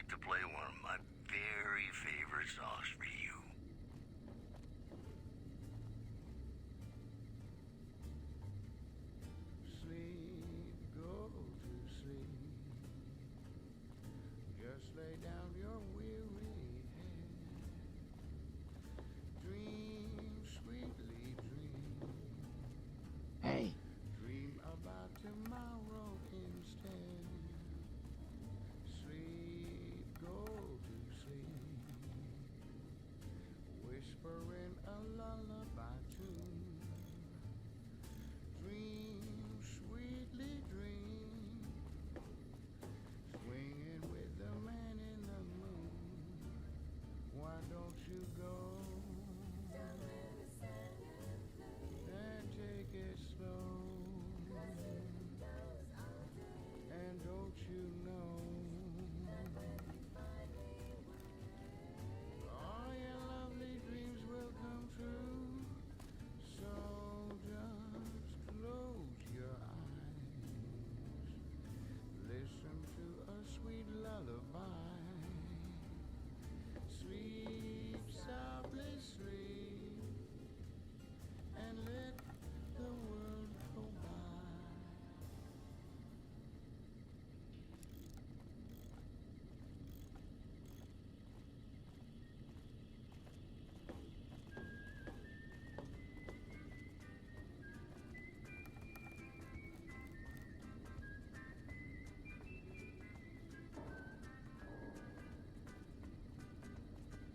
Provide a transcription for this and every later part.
like to play one of my very favorite songs for you. Sleep, go to sleep. Just lay down your weary head. Dream, sweetly dream. Hey. Dream about tomorrow instead. Sleep, go to sleep. Whispering a lullaby tune. Dream, sweetly dream. Swinging with the man in the moon. Why don't you go and take it slow? And don't you know all your lovely dreams will come true? So just close your eyes. Listen to a sweet lullaby. Sleep softly, sleep, and let the world go by.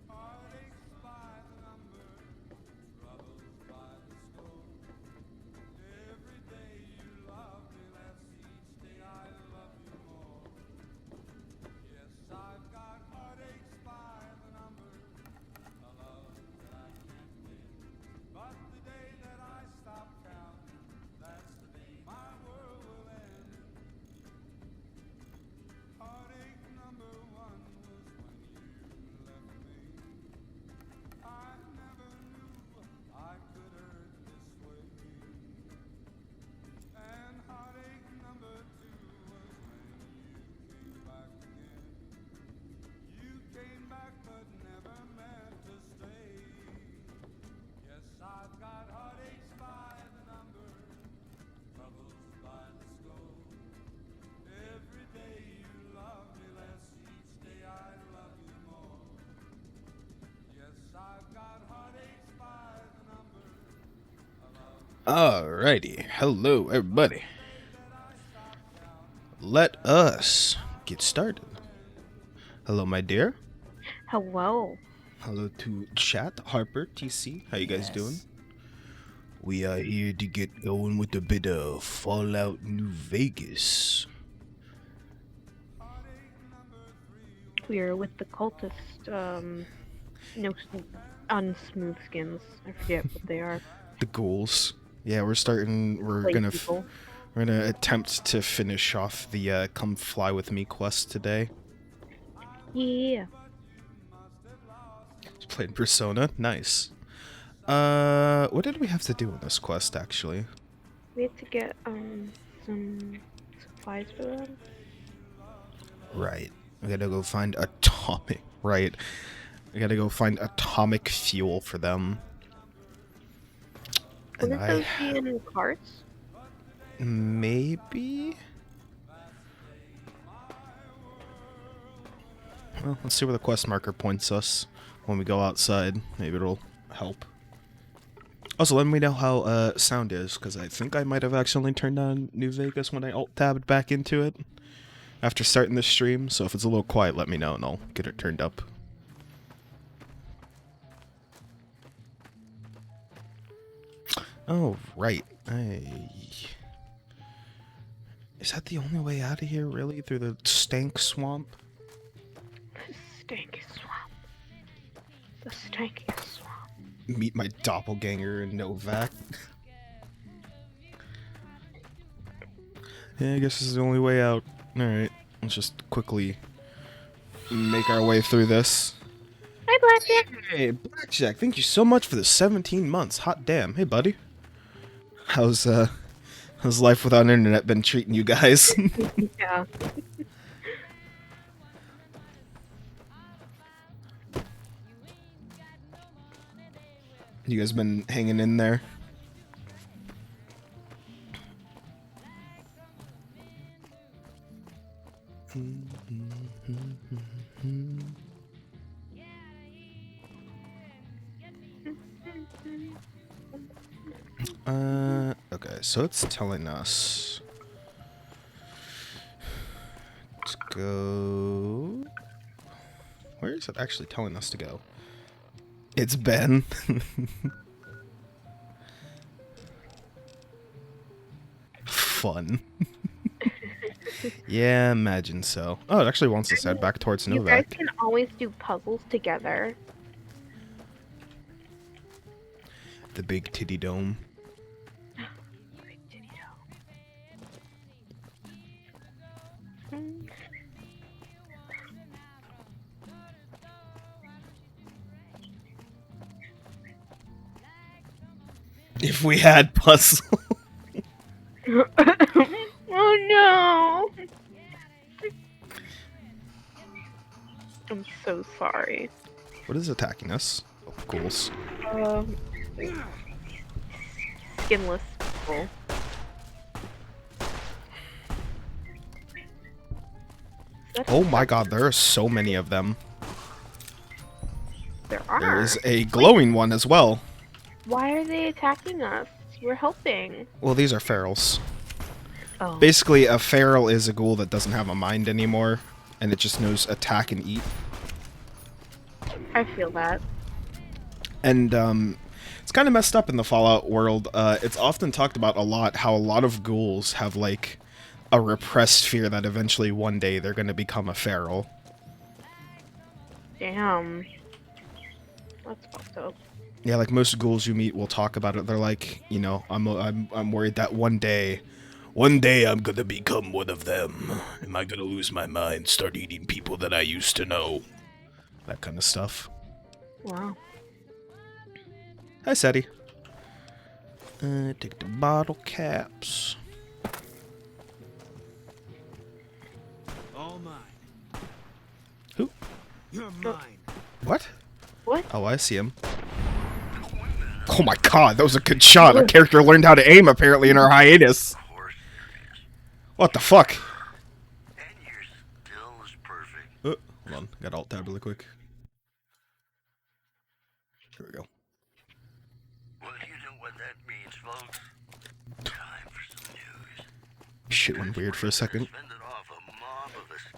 Heartaches by the number, troubles by the score. Every day you love me less, each day I love you more. Yes, I've got heartaches by the number, a love that I can't win. But the day that I stop counting, that's the day my world will end. Heartache number one was when you left me. I never knew I could hurt this way. And heartache number two was when you came back again. You came back but never meant to stay. Yes, I've got heartaches by the number, troubles by the score. Every day you love me less, each day I love you more. Yes, I've got heartaches by the number, a love Alrighty, hello everybody. that I stop counting. Let us get started. Hello, my dear. Hello. Hello to chat, Harper, TC. How you guys doing? We are here to get going with a bit of Fallout New Vegas. We are with the cultist, no, unsmooth skins. I forget what they are. The ghouls. Yeah, we're Clay people. we're gonna attempt to finish off the "Come Fly with Me" quest today. Yeah. Just playing Persona. Nice. What did we have to do in this quest actually? We had to get, some supplies for them. Right. We gotta go find atomic. Right. We gotta go find atomic fuel for them. And Wouldn't those be in carts? maybe. Well, let's see where the quest marker points us when we go outside. Maybe it'll help. Also, let me know how sound is, because I think I might have accidentally turned on New Vegas when I alt-tabbed back into it after starting the stream, so if it's a little quiet, let me know and I'll get it turned up. Oh, right. Is that the only way out of here, really? Through the stank swamp? Stanky swamp. The stankiest swamp. Meet my doppelganger in Novak. Yeah, I guess this is the only way out. Alright, let's just quickly make our way through this. Hi, Blackjack. Hey, Blackjack, thank you so much for the 17 months. Hot damn. Hey, buddy. How's life without internet been treating you guys? Yeah. You guys been hanging in there? Okay, so it's telling us to go. Where is it actually telling us to go? It's Ben. Fun. Yeah, imagine so. Oh, it actually wants us to head back towards You guys Novak. can always do puzzles together. The big titty dome. If we had puzzle. Oh no! I'm so sorry. What is attacking us? Oh, ghouls. Skinless people. Oh my god, there are so many of them. There are. There is a glowing one as well. Why are they attacking us? We're helping. Well, these are ferals. Oh. Basically, a feral is a ghoul that doesn't have a mind anymore, and it just knows attack and eat. I feel that. And, it's kind of messed up in the Fallout world. It's often talked about a lot how a lot of ghouls have, like, a repressed fear that eventually one day they're going to become a feral. Damn. That's fucked up. Yeah, like most ghouls you meet will talk about it. They're like, you know, I'm worried that one day I'm gonna become one of them. Am I gonna lose my mind, start eating people that I used to know? That kind of stuff. Wow. Hi, Seti. Take the bottle caps. All mine. Who? You're mine. What? What? Oh, I see him. Oh my god, that was a good shot. Our character learned how to aim, apparently, in our hiatus. Of course it is. What the fuck? And you're still as perfect. Hold on, got alt tab really quick. Here we go. Well, you know what that means, folks. Time for some news. Shit went weird for a second. Fended off a mob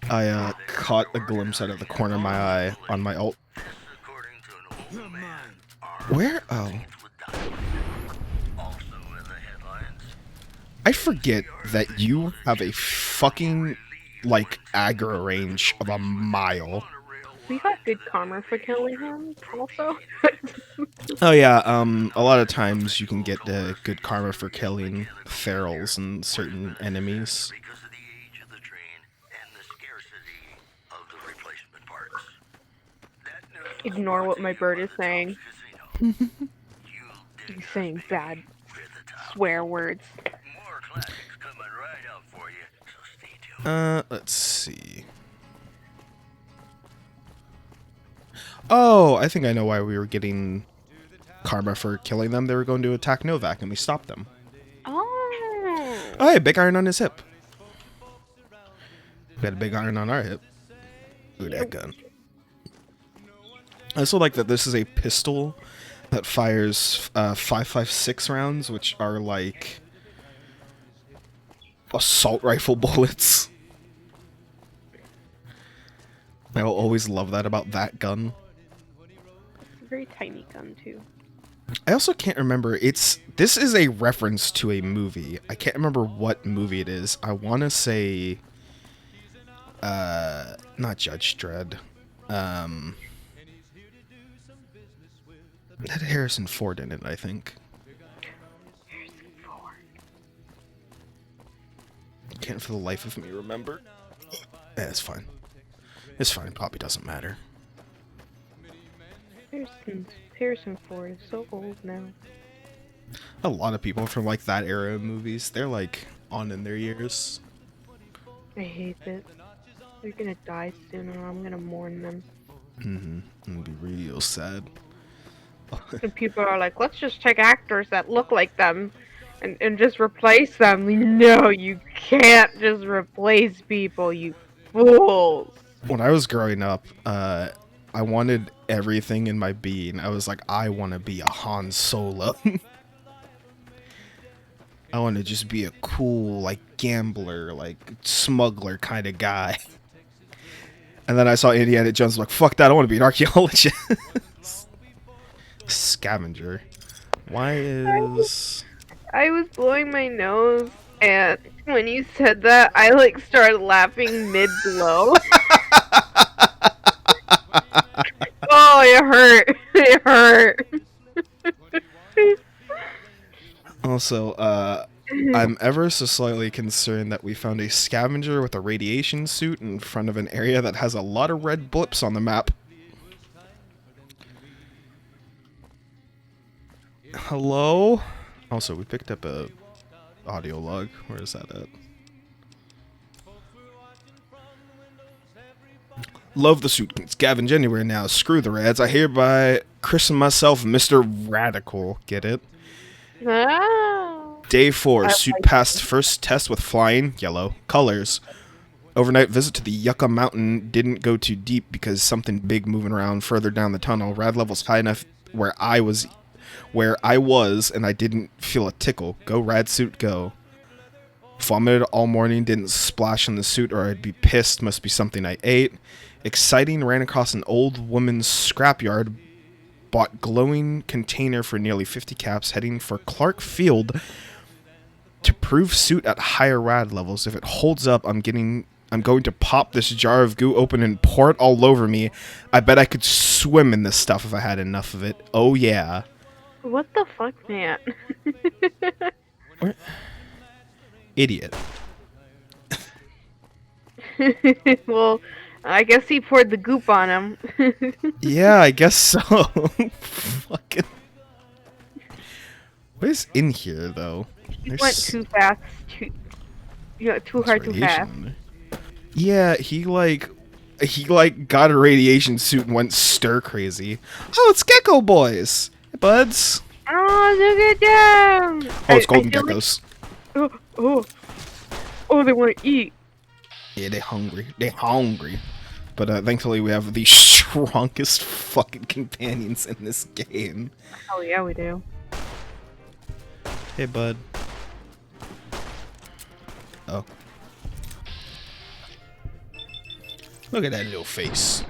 of I caught a glimpse out of the corner of my eye on my alt. This, according to an old man, Where? Oh. with dynamite. Also in the headlines, I forget that you have a fucking, like, aggro range of a mile. We got good karma for killing him, also. Oh yeah, a lot of times you can get good karma for killing ferals and certain enemies. because of the age of the train and the scarcity of the replacement parts. That news was Ignore what my bird is saying. casino. You'll He's saying bad with the top. swear words. More classics coming right up for you, so stay tuned. Let's see. Oh, I think I know why we were getting karma for killing them. They were going to attack Novak, and we stopped them. Oh. Oh, hey, big iron on his hip. We got a big iron on our hip. Ooh, that gun. I also like that this is a pistol that fires 5.56 rounds, which are like assault rifle bullets. I will always love that about that gun. It's a very tiny gun, too. I also can't remember. This is a reference to a movie. I can't remember what movie it is. I want to say, not Judge Dredd. It had Harrison Ford in it, I think. Can't for the life of me remember. Yeah, it's fine. It's fine. It probably doesn't matter. Harrison Ford is so old now. A lot of people from like that era of movies, they're like on in their years. I hate it. They're gonna die soon and I'm gonna mourn them. It'd be real sad. And people are like, let's just take actors that look like them and just replace them. No, you can't just replace people, you fools. When I was growing up, I wanted everything in my being. I was like, I want to be a Han Solo. I want to just be a cool, like, gambler, like, smuggler kind of guy. And then I saw Indiana Jones, like, fuck that, I want to be an archaeologist. Scavenger. Why is... I was blowing my nose, and when you said that, I like started laughing mid-blow. Oh, it hurt. It hurt. Also, I'm ever so slightly concerned that we found a scavenger with a radiation suit in front of an area that has a lot of red blips on the map. Hello? Also, we picked up a audio log. Where is that at? Love the suit. Can scavenge anywhere now. Screw the rads. I hereby christen myself Mr. Radical. Get it? Ah. Day 4. I Suit like passed first test with flying. Yellow. Colors. Overnight visit to the Yucca Mountain didn't go too deep because something big moving around further down the tunnel. Rad levels high enough where I was, and I didn't feel a tickle. Go rad suit, go. Vomited all morning, didn't splash in the suit or I'd be pissed. Must be something I ate. Exciting, ran across an old woman's scrapyard. Bought glowing container for nearly 50 caps, heading for Clark Field to prove suit at higher rad levels. If it holds up, I'm going to pop this jar of goo open and pour it all over me. I bet I could swim in this stuff if I had enough of it. Oh yeah. What the fuck, man? Where? Idiot. Well, I guess he poured the goop on him. Yeah, I guess so. Fucking. What is in here, though? He went too fast. Too hard, too fast. Yeah, he got a radiation suit and went stir crazy. Oh, it's Gecko Boys! Hey, buds! Oh, look at them! Oh, it's Golden feel Geckos. Like, oh, they want to eat. Yeah, they're hungry. They're hungry. But thankfully we have the strongest fucking companions in this game. Oh yeah, we do. Hey, bud. Oh. Look at that little face.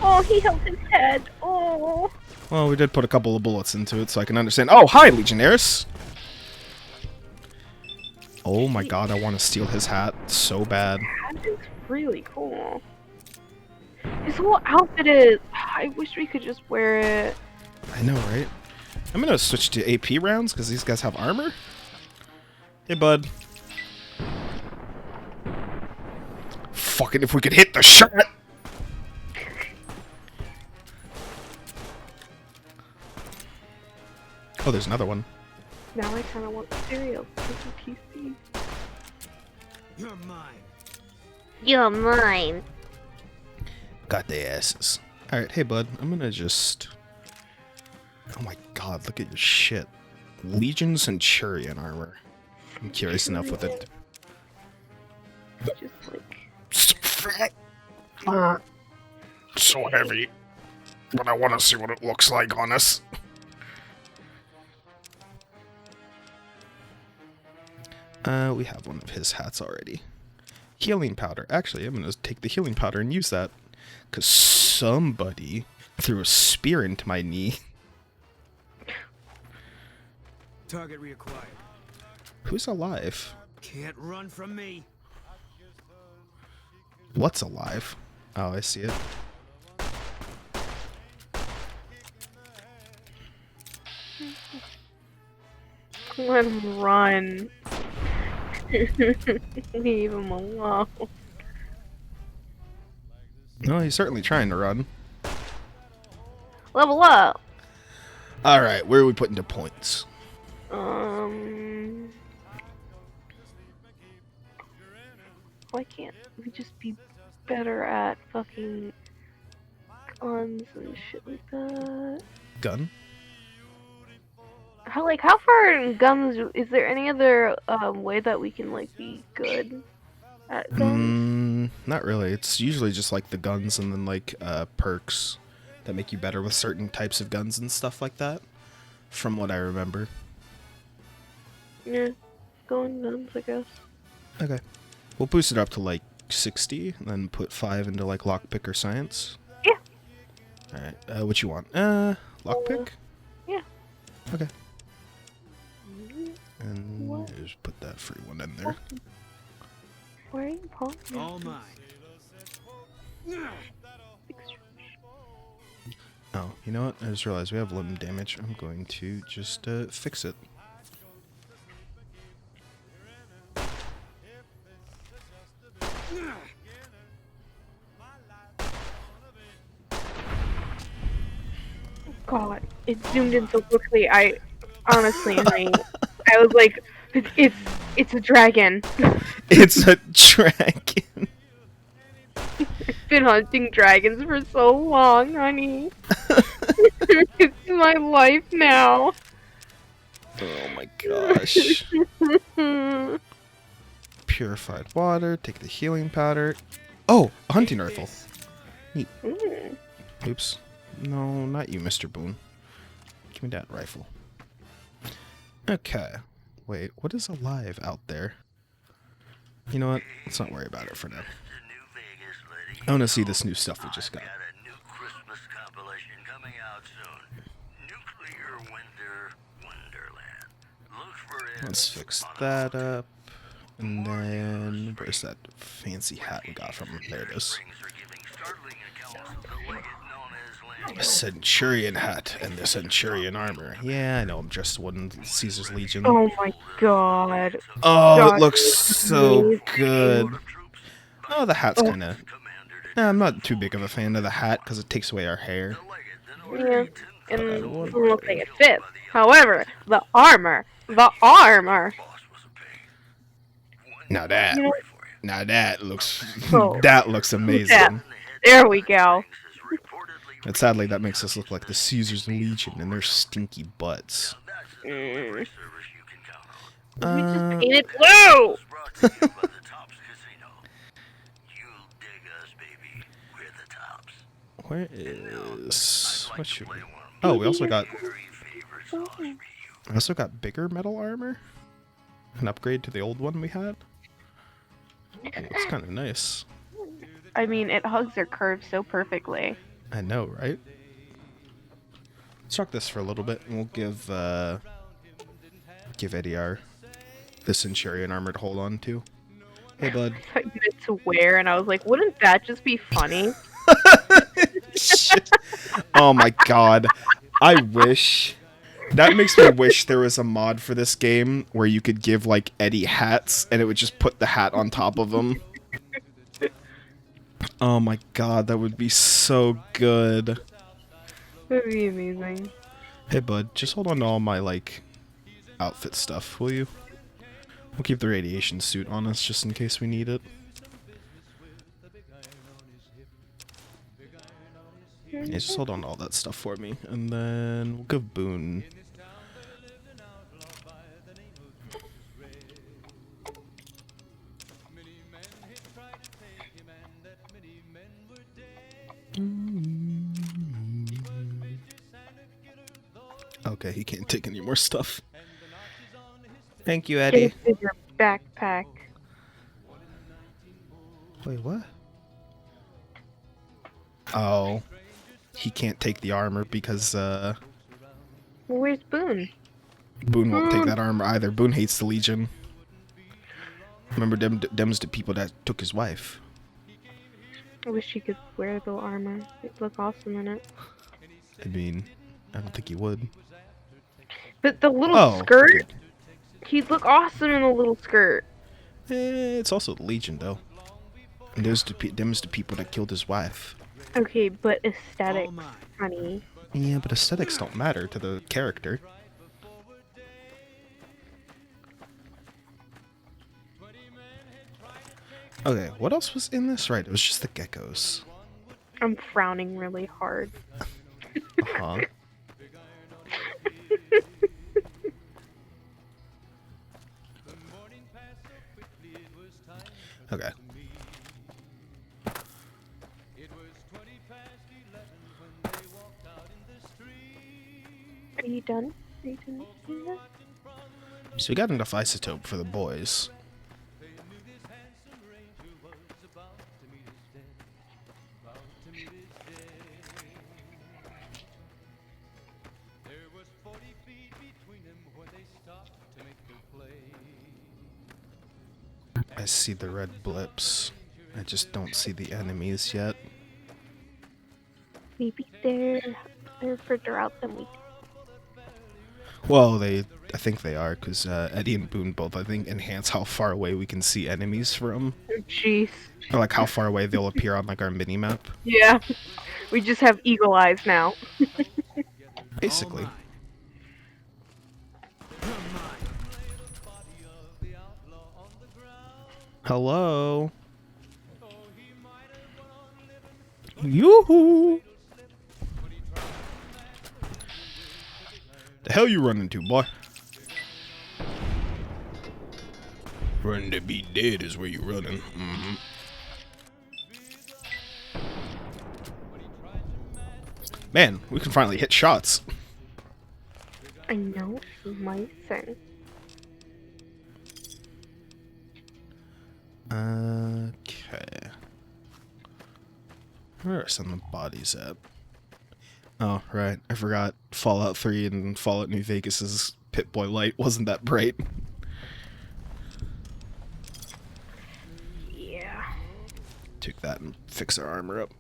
Oh, he held his head. Oh. Well, we did put a couple of bullets into it so I can understand. Oh, hi, Legionnaires! Oh my god, I want to steal his hat so bad. That is really cool. His whole outfit is... I wish we could just wear it. I know, right? I'm gonna switch to AP rounds because these guys have armor. Hey, bud. Fucking if we could hit the shot! Oh, there's another one. Now I kind of want cereal. This is PC. You're mine. You're mine. Got their asses. Alright, hey, bud. I'm gonna just... Oh my god, look at your shit. Legion Centurion armor. I'm curious enough with it. Just like... So fat. So heavy. But I want to see what it looks like on us. We have one of his hats already. Healing powder. Actually, I'm going to take the healing powder and use that. Because somebody threw a spear into my knee. Target reacquired. Who's alive? Can't run from me. What's alive? Oh, I see it. Let him run. Leave him alone. No, he's certainly trying to run. Level up. Alright, where are we putting the points? Why can't we just be better at fucking arms and shit like that. Gun? How far in guns? Is there any other way that we can like be good at guns? Not really. It's usually just like the guns and then like perks that make you better with certain types of guns and stuff like that. From what I remember. Yeah, going guns, I guess. Okay. We'll boost it up to like 60 and then put 5 into like lockpick or science. Yeah. Alright, what you want? Lockpick? Yeah. Okay. And just put that free one in there. Where are you talking? All mine. Oh, you know what? I just realized we have limb damage. I'm going to just fix it. God, it zoomed in so quickly. I honestly, honey, I was like, it's a dragon. It's a dragon. I've been hunting dragons for so long, honey. It's my life now. Oh my gosh. Purified water. Take the healing powder. Oh, a hunting rifle. Neat. Oops. No, not you, Mr. Boone. Give me that rifle. Okay. Wait, what is alive out there? You know what? Let's not worry about it for now. I want to see this new stuff we just got. Got a new Christmas compilation coming out soon. Nuclear Winter Wonderland. Look for it. Let's fix that up. And then, where's that fancy hat we got from him? There it is. A Centurion hat and the Centurion armor. Yeah, I know, I'm dressed in Caesar's Legion. Oh my god. Oh, God, it looks so amazing. good. Oh, the hat's kind of... I'm not too big of a fan of the hat because it takes away our hair. Yeah, and it doesn't look like it fits. However, the armor. Now that... You know- Now that looks... Oh. that looks amazing. Yeah. There we go. And sadly, that makes us look like the Caesar's Legion and their stinky butts. We just painted blue! Where is... What should we... Oh, we also got... We also got bigger metal armor? An upgrade to the old one we had? It's kind of nice. I mean, it hugs their curves so perfectly. I know, right? Let's rock this for a little bit, and we'll give Eddie the Centurion armor to hold on to. Hey, bud. I thought you meant to wear, and I was like, wouldn't that just be funny? Shit. Oh my god. I wish... That makes me wish there was a mod for this game where you could give, like, Eddie hats, and it would just put the hat on top of him. Oh my god, that would be so good. That'd be amazing. Hey bud, just hold on to all my, like, outfit stuff, will you? We'll keep the radiation suit on us just in case we need it. Yeah, just hold on to all that stuff for me, and then we'll give Boone... Okay, he can't take any more stuff. Thank you, Eddie. Get your backpack. Wait, what? Oh. He can't take the armor because, Where's Boone? Boone won't take that armor either. Boone hates the Legion. Remember, them's the people that took his wife. I wish he could wear the armor. It'd look awesome in it. I mean, I don't think he would. But the little Oh, skirt, good. he'd look awesome in a little skirt. It's also the Legion, though. And them's the people that killed his wife. Okay, but aesthetics, All mine. honey. Yeah, but aesthetics don't matter to the character. Okay, what else was in this? Right, it was just the geckos. I'm frowning really hard. Uh-huh. Okay. Are you done? Are you done? Yeah. So we got enough isotope for the boys. I see the red blips. I just don't see the enemies yet. Maybe they're further out than we. Well, I think they are, because Eddie and Boone both, I think, enhance how far away we can see enemies from. Jeez. Or, like, how far away they'll appear on, like, our mini-map. Yeah. We just have eagle eyes now. Basically. Hello? Yoo-hoo! The hell you running to, boy? Running to be dead is where you running. Mm-hmm. Man, we can finally hit shots. I know you might say. Okay. Where are some of the bodies at? Oh, right. I forgot Fallout 3 and Fallout New Vegas's Pit-Boy light wasn't that bright. Yeah. Took that and fix our armor up.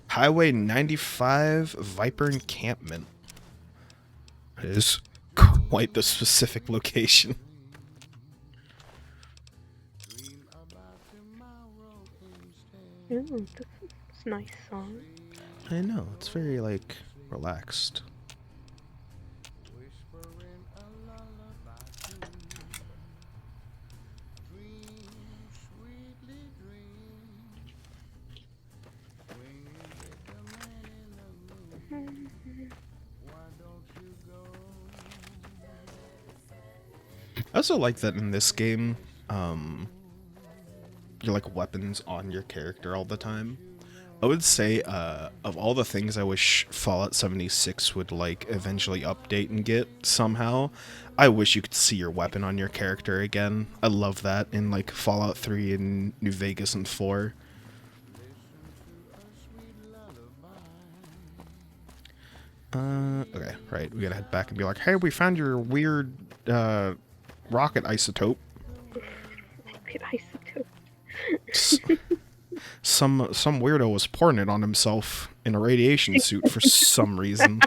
Highway 95 Viper Encampment. It is quite the specific location. Ooh, that's a nice song. I know, it's very, like, relaxed. I also like that in this game, you're like weapons on your character all the time. I would say, of all the things I wish Fallout 76 would, like, eventually update and get somehow, I wish you could see your weapon on your character again. I love that in, like, Fallout 3 and New Vegas and 4. Okay, right, we gotta head back and be like, hey, we found your weird, rocket isotope. Rocket isotope. Some weirdo was pouring it on himself in a radiation suit for some reason.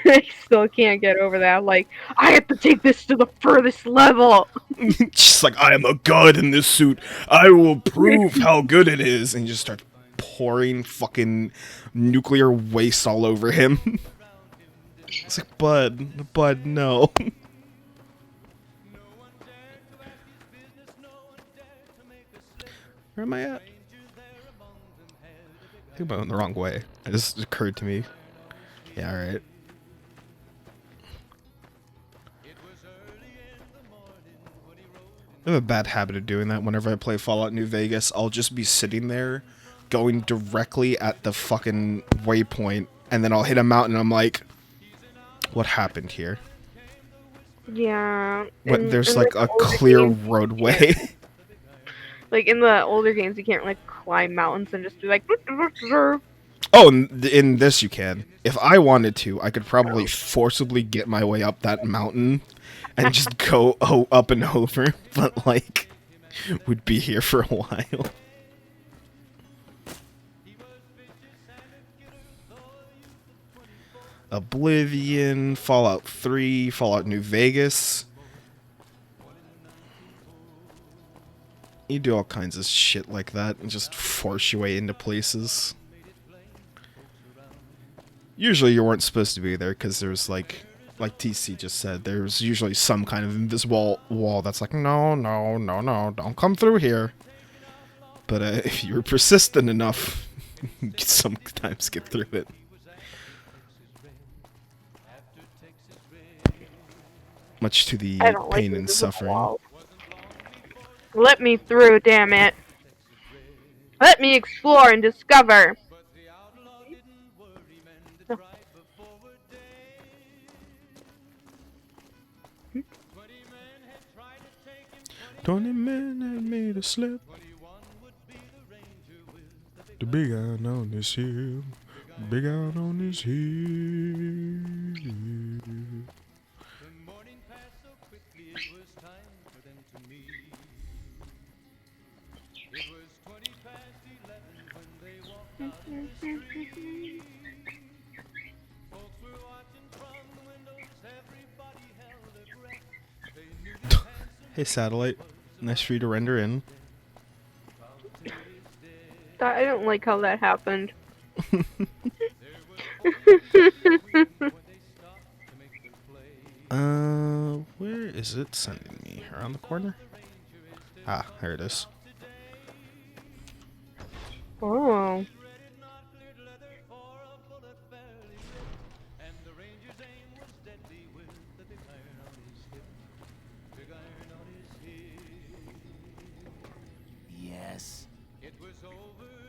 I still can't get over that. Like, I have to take this to the furthest level. Just like, I am a god in this suit. I will prove how good it is. And you just start pouring fucking nuclear waste all over him. It's like, bud, no. Where am I at? I think I went the wrong way. It just occurred to me. Yeah, alright. I have a bad habit of doing that whenever I play Fallout New Vegas. I'll just be sitting there, going directly at the fucking waypoint, and then I'll hit a mountain and I'm like, what happened here? Yeah. What, there's like a clear roadway. Like, in the older games, you can't, like, climb mountains and just be like... Oh, in this you can. If I wanted to, I could probably forcibly get my way up that mountain and just go up and over, but, like, we'd be here for a while. Oblivion, Fallout 3, Fallout New Vegas. You do all kinds of shit like that and just force your way into places. Usually you weren't supposed to be there because there's like TC just said, there's usually some kind of invisible wall that's like, no, don't come through here. But if you were persistent enough, you could sometimes get through it. Much to the I don't like pain and invisible suffering. walls. Let me through, damn it. Let me explore and discover. No. 20 men had made a slip. The big iron on this hill. Big iron on this hill. Hey, satellite. Nice for you to render in. I don't like how that happened. Where is it sending me? Around the corner? Ah, there it is. Oh. Yes.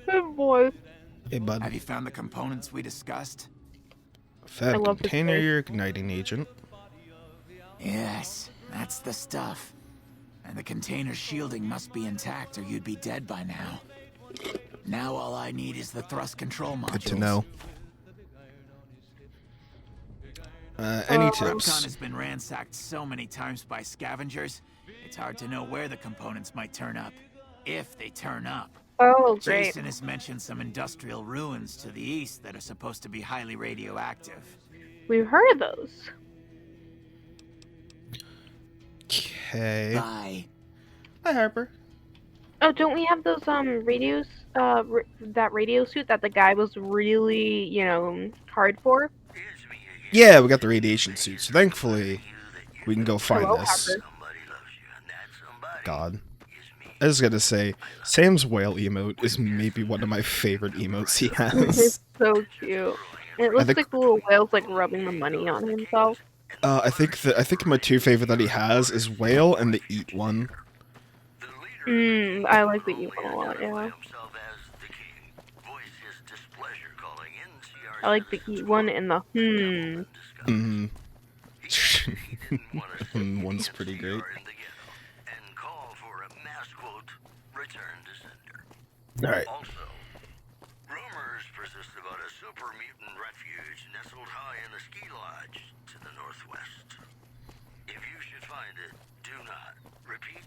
Good boy. Hey, bud. Have you found the components we discussed? Found I love his container face. your igniting agent. Yes, that's the stuff. And the container's shielding must be intact or you'd be dead by now. Now all I need is the thrust control modules. Good to know. Any Krypton tips? has been ransacked so many times by scavengers, it's hard to know where the components might turn up. If they turn up. Oh, great. Jason has mentioned some industrial ruins to the east that are supposed to be highly radioactive. We've heard of those. Okay. Bye. Hi, Harper. Oh, don't we have those radios? That radio suit that the guy was really, hard for. It's me again. Yeah, we got the radiation suit, so thankfully we can go find Hello, this. Harper. Somebody loves you, and that somebody God. is me. I was gonna say, Sam's whale emote is maybe one of my favorite emotes he It's has. so cute. And it looks think- like the little whale's like rubbing the money on himself. I think my two favorite that he has is whale and the eat one. The leader I like the evil a lot, yeah. himself as the king. Voice his displeasure, calling NCR I like the E one and the Mm-hmm. One's One's pretty great. And call for a mass quote, return to sender. Alright. Also, rumors persist about a super mutant refuge nestled high in the ski lodge to the northwest. If you should find it, do not, repeat,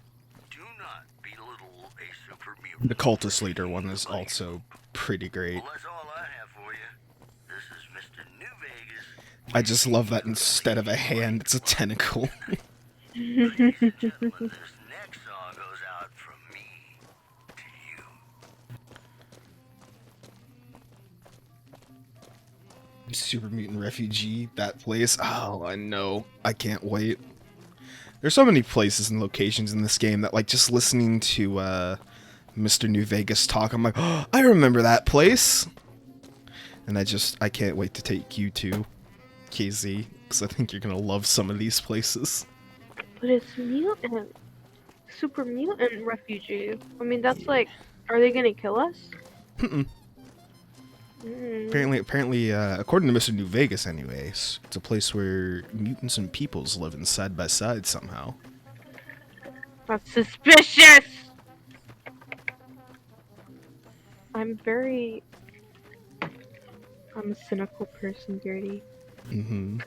do not belittle a super mutant. The cultist leader one is also pretty great. Well, that's all I have for you. This is Mr. New Vegas. I just love that instead of a hand, it's a tentacle. Ladies and gentlemen, this next song goes out from me to you. Super Mutant Refugee, that place. Oh, I know. I can't wait. There's so many places and locations in this game that, like, just listening to Mr. New Vegas talk, I'm like, oh, I remember that place. And I can't wait to take you to KZ, because I think you're gonna love some of these places. But it's mutant. Super mutant refugee. I mean, that's like, are they gonna kill us? Mm-mm. Apparently, according to Mr. New Vegas, anyways, it's a place where mutants and peoples live in side by side somehow. That's suspicious! I'm a cynical person, Gertie. Mm-hmm.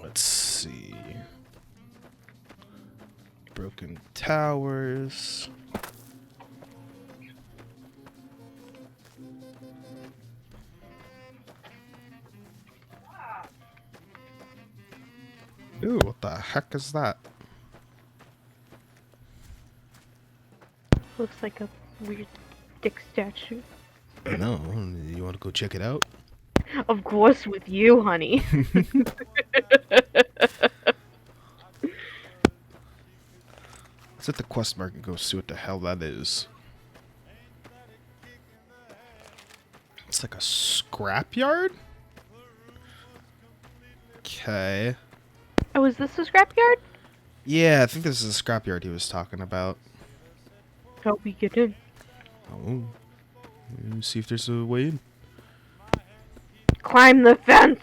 Let's see. Broken towers. Ooh, what the heck is that? Looks like a weird dick statue. I know. You want to go check it out? Of course, with you, honey. Let's hit the quest mark and go see what the hell that is. It's like a scrapyard? Okay. Oh, is this a scrapyard? Yeah, I think this is a scrapyard he was talking about. Help me get in. Oh. Let's see if there's a way in. Climb the fence!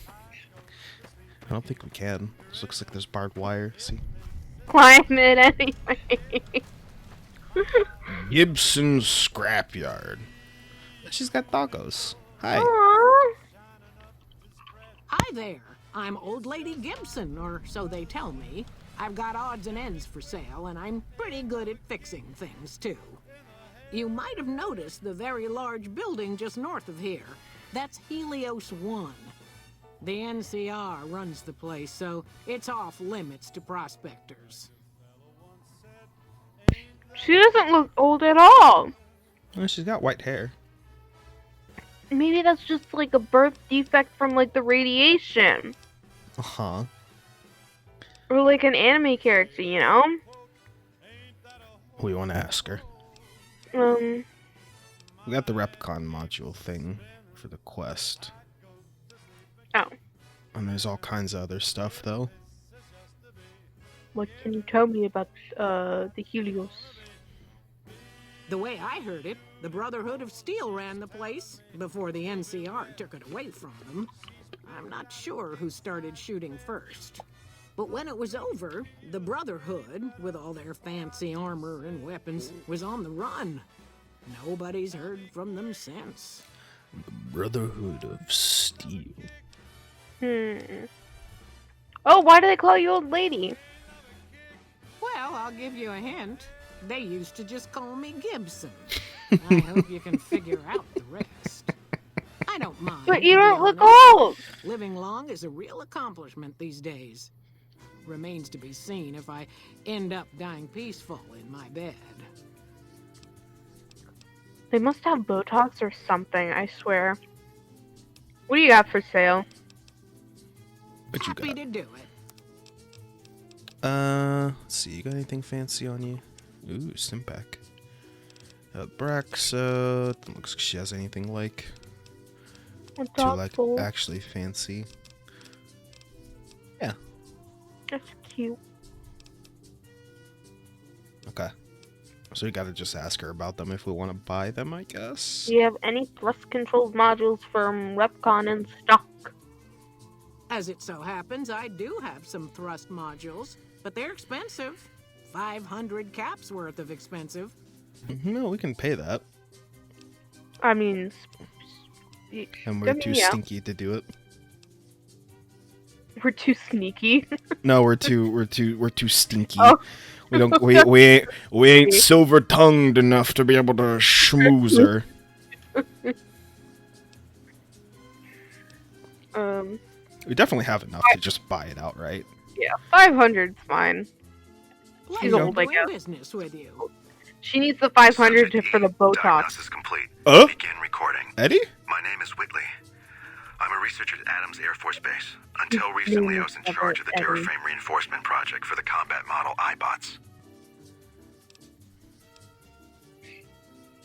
I don't think we can. This looks like there's barbed wire. See? Climb it anyway. Gibson's scrapyard. She's got doggos. Hi. Aww. Hi there. I'm Old Lady Gibson, or so they tell me. I've got odds and ends for sale, and I'm pretty good at fixing things, too. You might have noticed the very large building just north of here. That's Helios 1. The NCR runs the place, so it's off limits to prospectors. She doesn't look old at all. Well, she's got white hair. Maybe that's just like a birth defect from like the radiation. Uh-huh. Or like an anime character, you know? We want to ask her. We got the Repcon module thing for the quest. Oh. And there's all kinds of other stuff, though. What can you tell me about the Helios? The way I heard it, the Brotherhood of Steel ran the place before the NCR took it away from them. I'm not sure who started shooting first. But when it was over, the Brotherhood, with all their fancy armor and weapons, was on the run. Nobody's heard from them since. Brotherhood of Steel. Oh, why do they call you old lady? Well, I'll give you a hint. They used to just call me Gibson. I hope you can figure out the rest. I don't mind. But you to be don't look honest. old. Living long is a real accomplishment these days. Remains to be seen if I end up dying peaceful in my bed. They must have Botox or something, I swear. What do you got for sale? What you Happy got? to do it. Let's see. You got anything fancy on you? Ooh, Stimpack. Braxa. Doesn't look like she has anything like A too dog like bowl. actually fancy. Yeah. That's cute. Okay. So we gotta just ask her about them if we want to buy them, I guess. Do you have any thrust controlled modules from Repcon in stock? As it so happens, I do have some thrust modules, but they're expensive. 500 caps worth of expensive. No, we can pay that. I mean, And we're too yeah. stinky to do it. We're too sneaky. No, we're too stinky. Oh. We don't we ain't silver tongued enough to be able to schmooze her. We definitely have enough to just buy it outright. Yeah, 500's fine. Pleasure old, I doing guess. business with you. She needs the 500 Subject for the E, Botox. Diagnosis complete. Oh? Begin recording. Eddie? My name is Whitley. I'm a researcher at Adams Air Force Base. Until recently, I was in charge of the Eddie. Duraframe reinforcement project for the combat model iBots.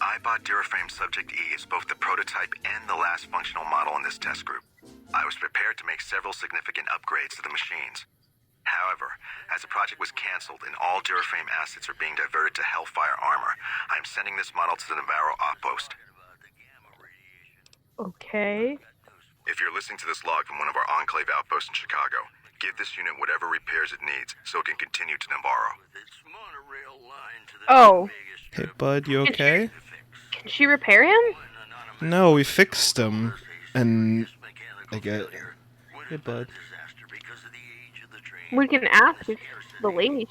iBot Duraframe Subject E is both the prototype and the last functional model in this test group. I was prepared to make several significant upgrades to the machines. However, as the project was canceled and all Duraframe assets are being diverted to Hellfire armor, I am sending this model to the Navarro outpost. Okay. If you're listening to this log from one of our Enclave outposts in Chicago, give this unit whatever repairs it needs so it can continue to Navarro. Oh, Hey bud, you okay? can she repair him? No, we fixed him. And I get Hey bud. We can ask if the lady.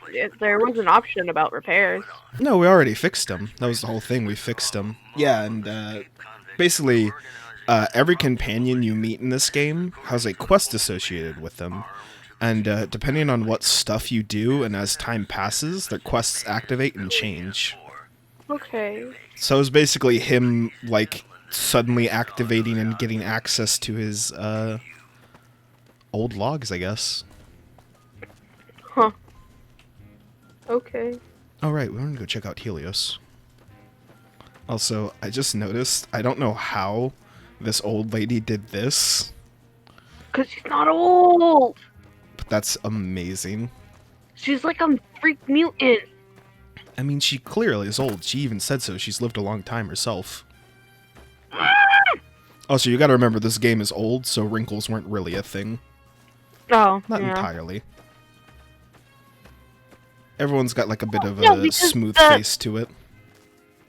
If there was an option about repairs. No, we already fixed him. That was the whole thing. We fixed him. Yeah, and basically, every companion you meet in this game has a quest associated with them. And depending on what stuff you do, and as time passes, their quests activate and change. Okay. So it's basically him, like, suddenly activating and getting access to his old logs, I guess. Huh. Okay. All right, we're gonna go check out Helios. Also, I just noticed, I don't know how this old lady did this, Cause she's not old. but that's amazing. She's like a freak mutant. I mean, she clearly is old. She even said so. She's lived a long time herself. Also, you gotta remember this game is old, so wrinkles weren't really a thing. Oh, Not yeah. entirely. Everyone's got like a bit of Yeah, a because smooth face to it.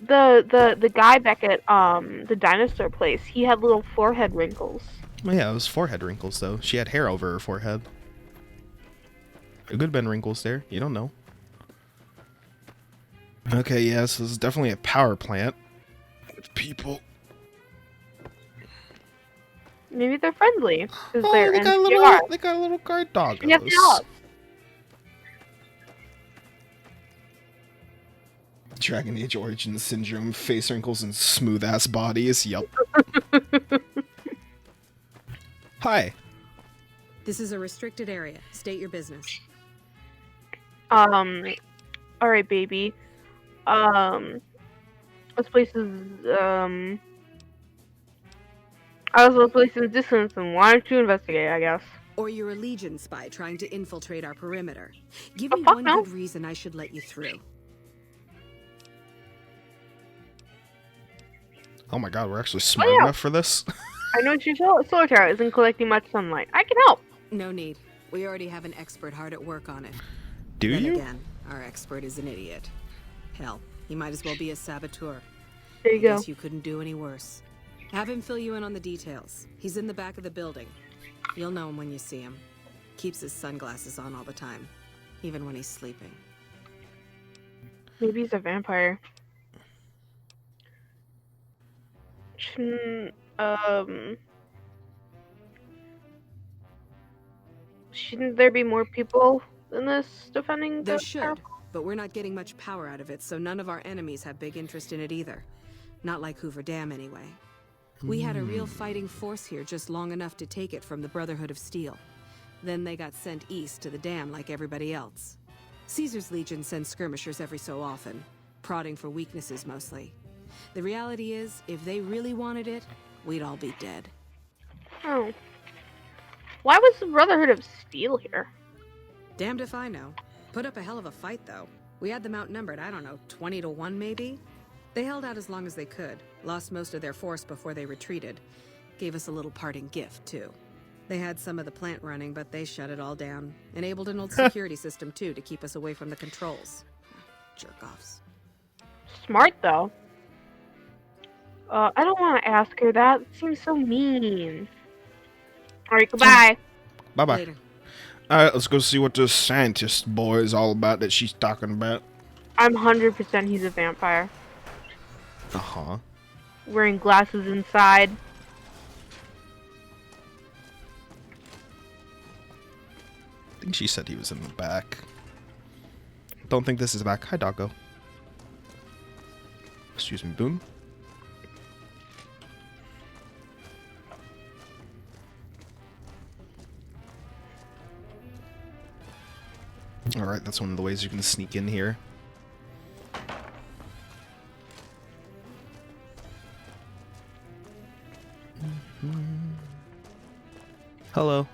The guy back at the dinosaur place, he had little forehead wrinkles. Well, yeah, it was forehead wrinkles, though. She had hair over her forehead. There could have been wrinkles there. You don't know. Okay, yes, this is definitely a power plant. With people. Maybe they're friendly. Because Oh, they're they got NCR. little guard doggos. Yes, dogs. Dragon Age Origin Syndrome, face wrinkles and smooth ass bodies. Yup. Hi. This is a restricted area. State your business. Alright, baby. This place is, this place is distance, and why don't you investigate, I guess? Or you're a Legion spy trying to infiltrate our perimeter. Give Oh, me fuck one no. good reason I should let you through. Oh my god, we're actually smart yeah. enough for this? I know your solar tower isn't collecting much sunlight. I can help. No need. We already have an expert hard at work on it. Do Then you? again, our expert is an idiot. Hell, he might as well be a saboteur. There you I go. guess you couldn't do any worse. Have him fill you in on the details. He's in the back of the building. You'll know him when you see him. Keeps his sunglasses on all the time, even when he's sleeping. Maybe he's a vampire. Shouldn't there be more people in this defending There the should, tower? but we're not getting much power out of it, so none of our enemies have big interest in it either. Not like Hoover Dam, anyway. We had a real fighting force here just long enough to take it from the Brotherhood of Steel. Then they got sent east to the dam like everybody else. Caesar's Legion sends skirmishers every so often, prodding for weaknesses mostly. The reality is, if they really wanted it, we'd all be dead. Oh. Why was the Brotherhood of Steel here? Damned if I know. Put up a hell of a fight, though. We had them outnumbered, I don't know, 20 to 1 maybe? They held out as long as they could, lost most of their force before they retreated. Gave us a little parting gift, too. They had some of the plant running, but they shut it all down. Enabled an old security system, too, to keep us away from the controls. Jerk-offs. Smart, though. I don't want to ask her that. It seems so mean. Alright, goodbye. Bye-bye. Later. Alright, let's go see what this scientist boy is all about that she's talking about. I'm 100% he's a vampire. Uh-huh. Wearing glasses inside. I think she said he was in the back. Don't think this is back. Hi, doggo. Excuse me, Boone. Alright, that's one of the ways you can sneak in here. Hello.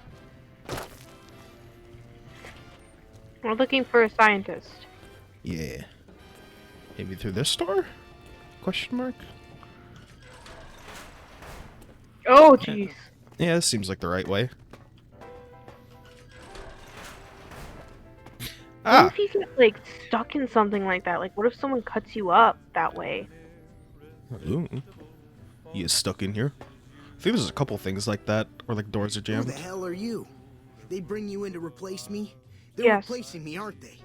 We're looking for a scientist. Yeah. Maybe through this door? Question mark? Oh, jeez. Yeah, this seems like the right way. What Ah! if he's like stuck in something like that? Like, what if someone cuts you up that way? Ooh. He is stuck in here. I think there's a couple things like that, or like doors are Who jammed. the hell are you? They bring you in to replace me? They're Yes. replacing me, aren't they?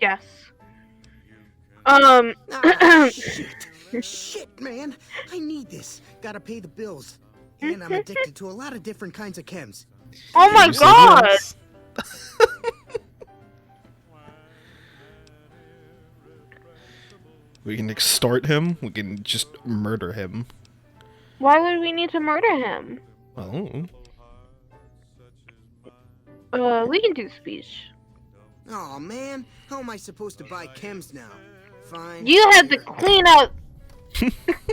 Yes. Ah, shit. Shit, man. I need this. Gotta pay the bills. And I'm addicted to a lot of different kinds of chems. Oh my You said god! yes. We can extort him. We can just murder him. Why would we need to murder him? Oh. We can do speech. Oh man, how am I supposed to buy chems now? Fine. You had to here. clean up.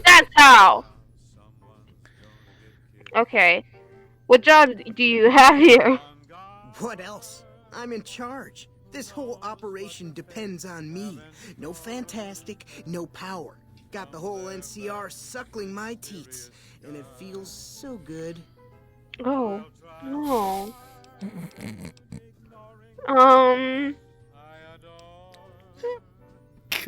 That's how. Okay. What job do you have here? What else? I'm in charge. This whole operation depends on me. No fantastic, no power. Got the whole NCR suckling my teats, and it feels so good. Oh. No. Um.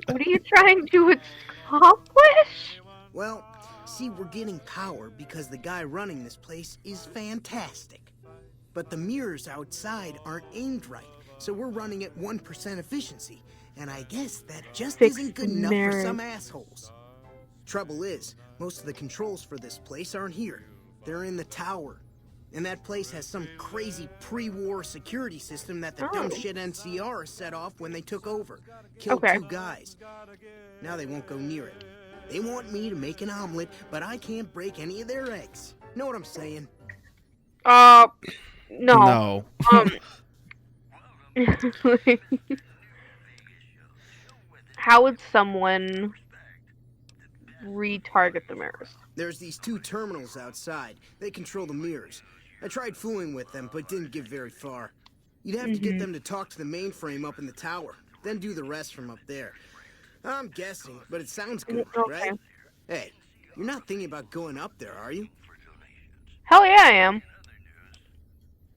What are you trying to accomplish? Well, see, we're getting power because the guy running this place is fantastic. But the mirrors outside aren't aimed right, so we're running at 1% efficiency. And I guess that just Fix isn't good the enough for mirrors. some assholes. Trouble is, most of the controls for this place aren't here. They're in the tower. And that place has some crazy pre-war security system that the dumb Oh. shit NCR set off when they took over. Killed Okay. 2 guys. Now they won't go near it. They want me to make an omelet, but I can't break any of their eggs. Know what I'm saying? No. No. How would someone retarget the mirrors? There's these 2 terminals outside. They control the mirrors. I tried fooling with them, but didn't get very far. You'd have to get them to talk to the mainframe up in the tower, then do the rest from up there. I'm guessing, but it sounds good, Okay. right? Hey, you're not thinking about going up there, are you? Hell yeah, I am.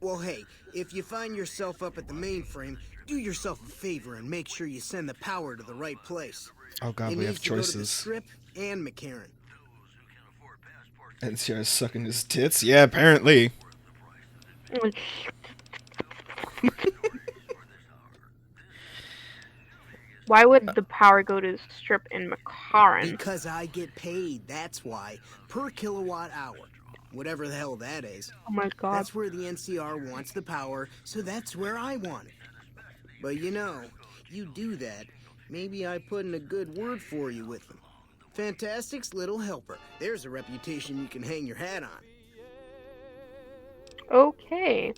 Well, hey, if you find yourself up at the mainframe, do yourself a favor and make sure you send the power to the right place. Oh god, It we needs have to go to the choices. Strip and McCarran. NCR is sucking his tits? Yeah, apparently. Why would the power go to Strip in McCarran? Because I get paid, that's why. Per kilowatt hour. Whatever the hell that is. Oh my god. That's where the NCR wants the power, so that's where I want it. But you know, you do that, maybe I put in a good word for you with them. Fantastic's little helper. There's a reputation you can hang your hat on. Okay.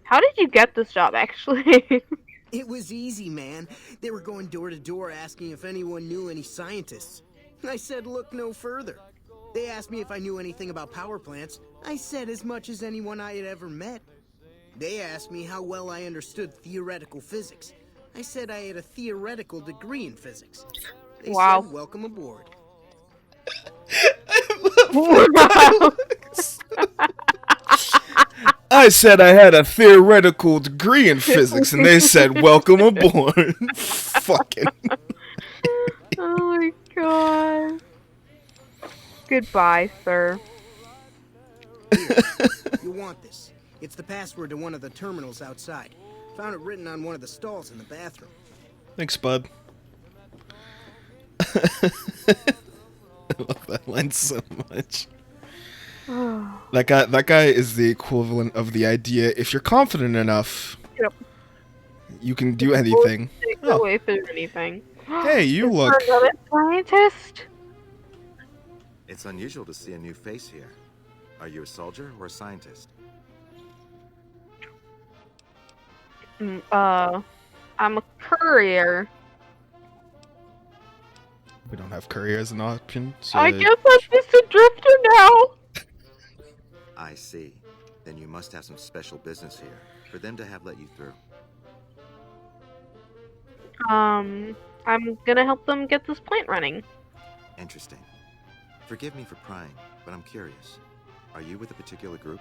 How did you get this job, actually? It was easy, man. They were going door to door asking if anyone knew any scientists. I said look no further. They asked me if I knew anything about power plants. I said as much as anyone I had ever met. They asked me how well I understood theoretical physics. I said I had a theoretical degree in physics. They Wow. said welcome aboard. I said I had a theoretical degree in physics, and they said, welcome aboard. Fucking. Oh my god. Goodbye, sir. You'll want this. It's the password to one of the terminals outside. Found it written on one of the stalls in the bathroom. Thanks, bud. I love that line so much. That guy is the equivalent of the idea, if you're confident enough, Yep. you can do anything. Take Oh. away through anything. Hey, you Is look... there another scientist? It's unusual to see a new face here. Are you a soldier or a scientist? I'm a courier. We don't have courier as an option, so... I guess I'm just a drifter now. I see. Then you must have some special business here for them to have let you through. I'm gonna help them get this plant running. Interesting. Forgive me for prying, but I'm curious. Are you with a particular group?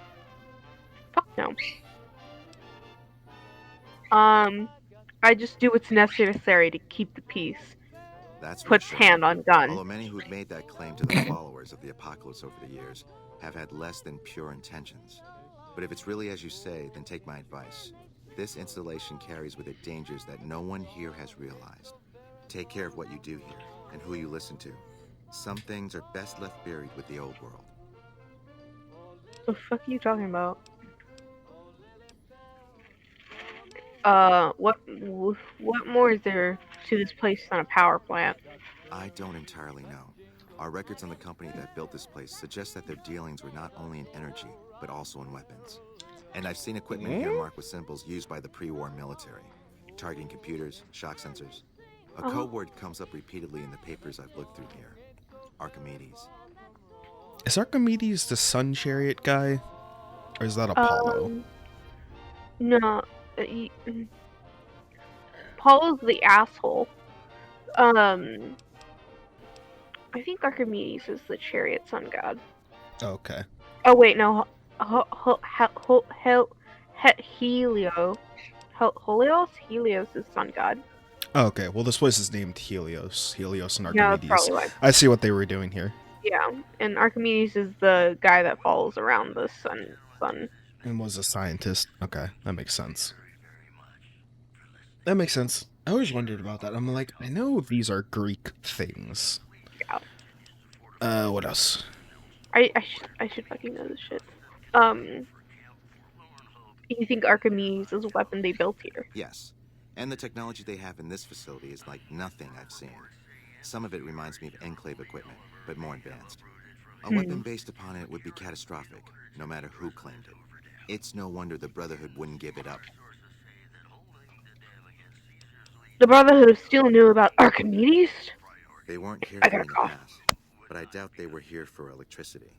Fuck no. I just do what's necessary to keep the peace. That's Puts hand on gun. Although many who've made that claim to the followers of the apocalypse over the years have had less than pure intentions. But if it's really as you say, then take my advice. This installation carries with it dangers that no one here has realized. Take care of what you do here and who you listen to. Some things are best left buried with the old world. What the fuck are you talking about? What more is there to this place than a power plant? I don't entirely know. Our records on the company that built this place suggest that their dealings were not only in energy, but also in weapons. And I've seen equipment here marked with symbols used by the pre-war military. Targeting computers, shock sensors. A code word comes up repeatedly in the papers I've looked through here. Archimedes. Is Archimedes the sun chariot guy? Or is that Apollo? No. Apollo's the asshole. I think Archimedes is the chariot sun god. Okay. Oh wait, no. Helios. Helios is sun god. Okay, well this place is named Helios. Helios and Yeah, Archimedes. that's probably why. I see what they were doing here. Yeah, and Archimedes is the guy that follows around the sun. And was a scientist. Okay, that makes sense. That makes sense. I always wondered about that. I'm like, I know these are Greek things. Yeah. What else? I should fucking know this shit. You think Archimedes is a weapon they built here? Yes. And the technology they have in this facility is like nothing I've seen. Some of it reminds me of Enclave equipment, but more advanced. A weapon based upon it would be catastrophic, no matter who claimed it. It's no wonder the Brotherhood wouldn't give it up. The Brotherhood of Steel knew about Archimedes? They weren't here I for gotta in the cough. past, but I doubt they were here for electricity.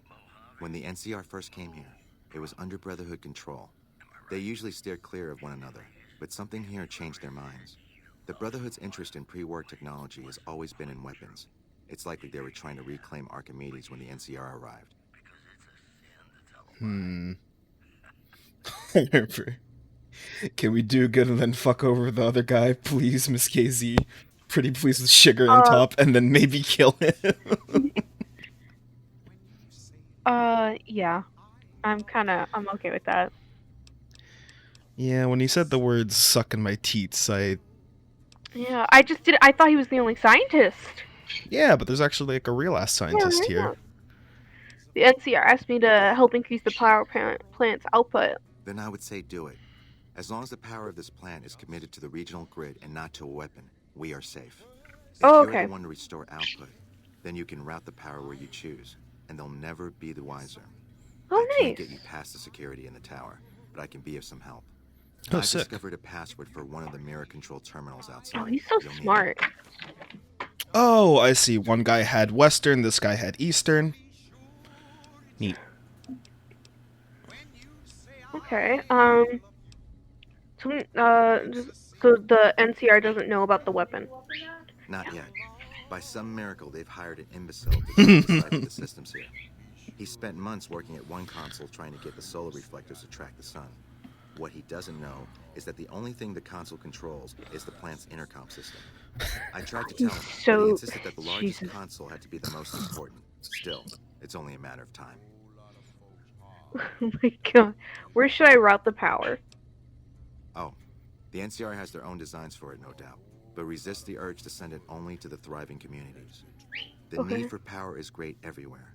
When the NCR first came here, it was under Brotherhood control. They usually steer clear of one another, but something here changed their minds. The Brotherhood's interest in pre-war technology has always been in weapons. It's likely they were trying to reclaim Archimedes when the NCR arrived. Can we do good and then fuck over the other guy, please, Miss KZ? Pretty please with sugar on top, and then maybe kill him. Yeah. I'm okay with that. Yeah, when he said the words "sucking my teats," I thought he was the only scientist. yeah, but there's actually like a real ass scientist here. The NCR asked me to help increase the power plant's output. Then I would say do it. As long as the power of this plant is committed to the regional grid and not to a weapon, we are safe. If you're the one to restore output, then you can route the power where you choose, and they'll never be the wiser. I can't get you past the security in the tower, but I can be of some help. Oh, I've sick. discovered a password for one of the mirror control terminals outside. Oh, he's so smart. Oh, I see. One guy had Western, this guy had Eastern. Neat. Okay. So the NCR doesn't know about the weapon. Not yet. By some miracle, they've hired an imbecile to decipher the systems here. He spent months working at one console trying to get the solar reflectors to track the sun. What he doesn't know is that the only thing the console controls is the plant's intercom system. I tried to tell him, but he insisted that the largest console had to be the most important. Still, it's only a matter of time. Oh my god. Where should I route the power? Oh, the NCR has their own designs for it, no doubt, but resist the urge to send it only to the thriving communities. The need for power is great everywhere.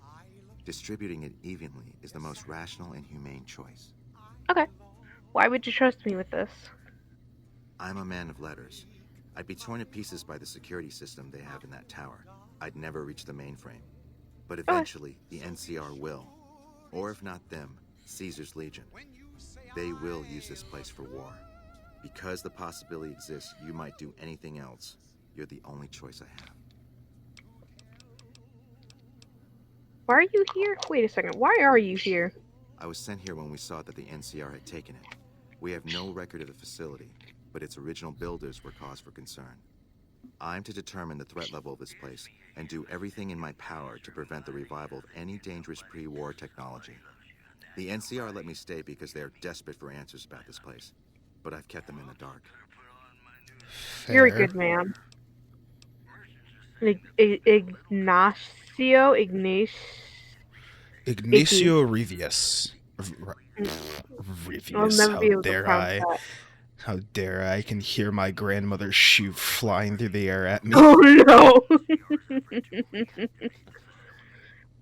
Distributing it evenly is the most rational and humane choice. Okay. Why would you trust me with this? I'm a man of letters. I'd be torn to pieces by the security system they have in that tower. I'd never reach the mainframe. But eventually, the NCR will. Or if not them, Caesar's Legion. They will use this place for war. Because the possibility exists you might do anything else, you're the only choice I have. Why are you here? Wait a second. Why are you here? I was sent here when we saw that the NCR had taken it. We have no record of the facility, but its original builders were cause for concern. I'm to determine the threat level of this place and do everything in my power to prevent the revival of any dangerous pre-war technology. The NCR let me stay because they are desperate for answers about this place, but I've kept them in the dark. Fair. You're a good man. Ignacio Revius. I'll Revius. never be able How to dare pronounce I? that. How dare I can hear my grandmother's shoe flying through the air at me. Oh no!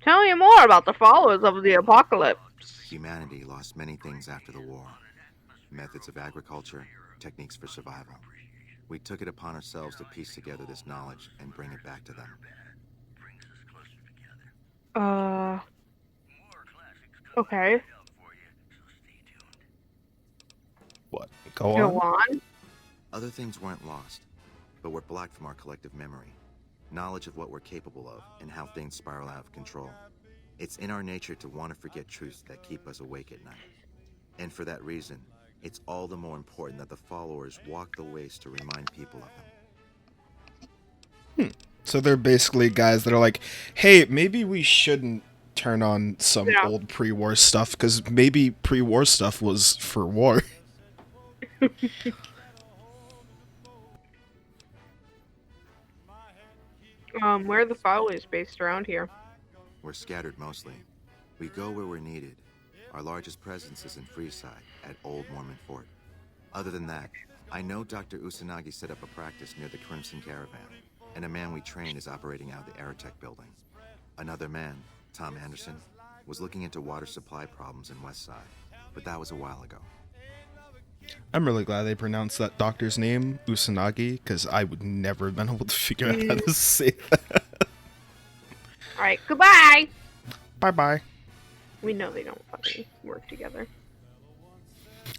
Tell me more about the followers of the apocalypse. Humanity lost many things after the war. Methods of agriculture, techniques for survival. We took it upon ourselves to piece together this knowledge and bring it back to them. Okay. What? Go Go on. on. Other things weren't lost, but were blocked from our collective memory. Knowledge of what we're capable of and how things spiral out of control. It's in our nature to want to forget truths that keep us awake at night. And for that reason, it's all the more important that the followers walk the ways to remind people of them. So they're basically guys that are like, hey, maybe we shouldn't turn on some old pre-war stuff, because maybe pre-war stuff was for war. Where are the followers based around here? We're scattered mostly. We go where we're needed. Our largest presence is in Freeside, at Old Mormon Fort. Other than that, I know Dr. Usanagi set up a practice near the Crimson Caravan, and a man we train is operating out of the Aerotech building. Another man, Tom Anderson, was looking into water supply problems in Westside, but that was a while ago. I'm really glad they pronounced that doctor's name, Usanagi, because I would never have been able to figure out how to say that. Alright, goodbye! Bye-bye. We know they don't fucking work together.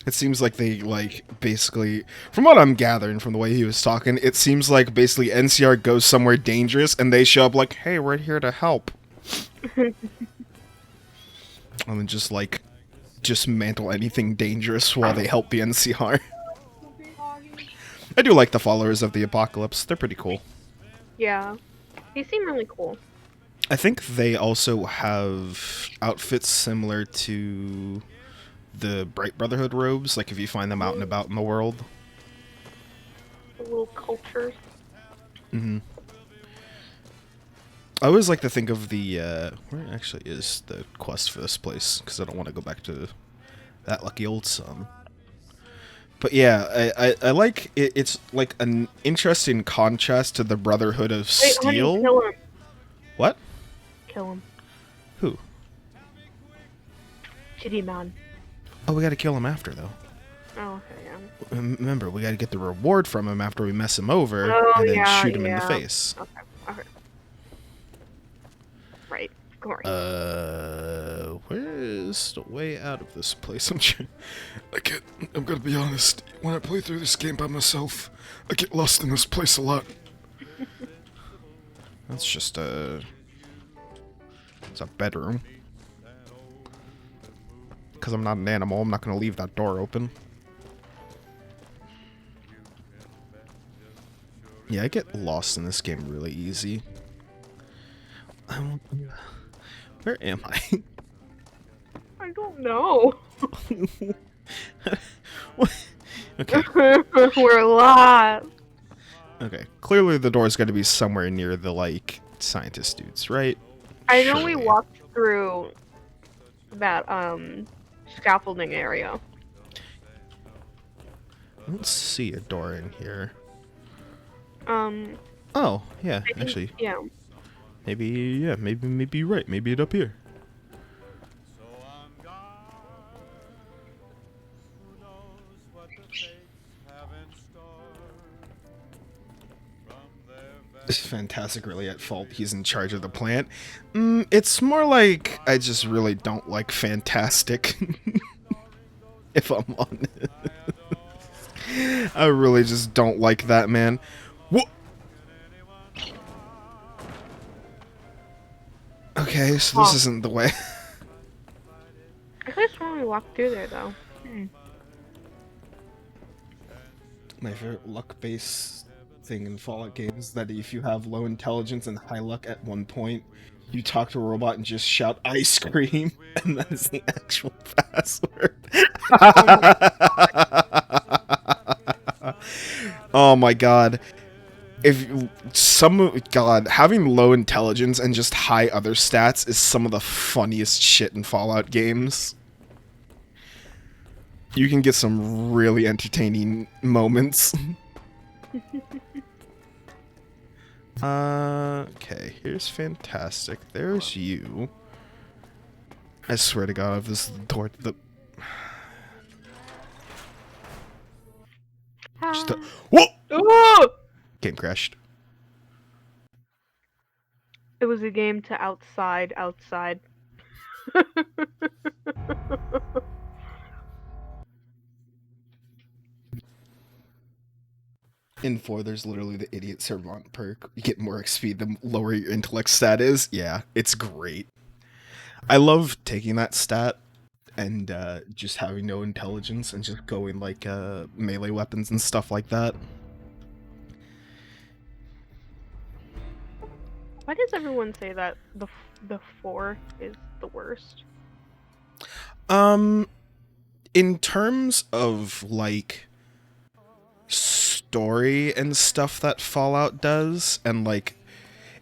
It seems like they, like, basically, from what I'm gathering from the way he was talking, it seems like basically NCR goes somewhere dangerous and they show up like, hey, we're here to help. And then just, like, dismantle anything dangerous while they help the NCR. I do like the followers of the Apocalypse. They're pretty cool. Yeah. They seem really cool. I think they also have outfits similar to the Bright Brotherhood robes, like if you find them out and about in the world. The little cultures. Mm-hmm. I always like to think of the, where actually is the quest for this place, because I don't want to go back to that lucky old sun. But yeah, I like it. It's like an interesting contrast to the Brotherhood of Steel. Honey, kill him. What? Kill him. Who? Kitty Man. Oh, we gotta kill him after, though. Oh, okay, yeah. Remember, we gotta get the reward from him after we mess him over, Oh, and then yeah, shoot him in the yeah. face. Okay, okay. Right, glory. Where's the way out of this place? I'm gonna be honest. When I play through this game by myself, I get lost in this place a lot. That's just it's a bedroom. Because I'm not an animal, I'm not gonna leave that door open. Yeah, I get lost in this game really easy. Where am I? I don't know. Okay. We're lost. Okay. Clearly the door's gotta be somewhere near the, like, scientist dudes, right? I know we Surely. walked through that, scaffolding area. I don't see a door in here. Um, Oh, yeah, I think- actually. yeah. Maybe you're right. Maybe it's up here. So I'm gone. Who knows what the fates have in store? From their Is Fantastic really at fault? He's in charge of the plant? It's more like I just really don't like Fantastic. If I'm honest. I really just don't like that man. Whoa! Okay, so this isn't the way. I could have sworn we walked through there, though. My favorite luck-based thing in Fallout games is that if you have low intelligence and high luck at one point, you talk to a robot and just shout ice cream, and that is the actual password. Oh my god. Having low intelligence and just high other stats is some of the funniest shit in Fallout games. You can get some really entertaining moments. Okay, here's Fantastic. There's you. I swear to God, if this is the door to the... Whoa! Oh! Game crashed. It was a game to outside. In 4, there's literally the idiot servant perk. You get more XP the lower your intellect stat is. Yeah, it's great. I love taking that stat and just having no intelligence and just going like melee weapons and stuff like that. Why does everyone say that the 4 is the worst? In terms of like story and stuff that Fallout does, and like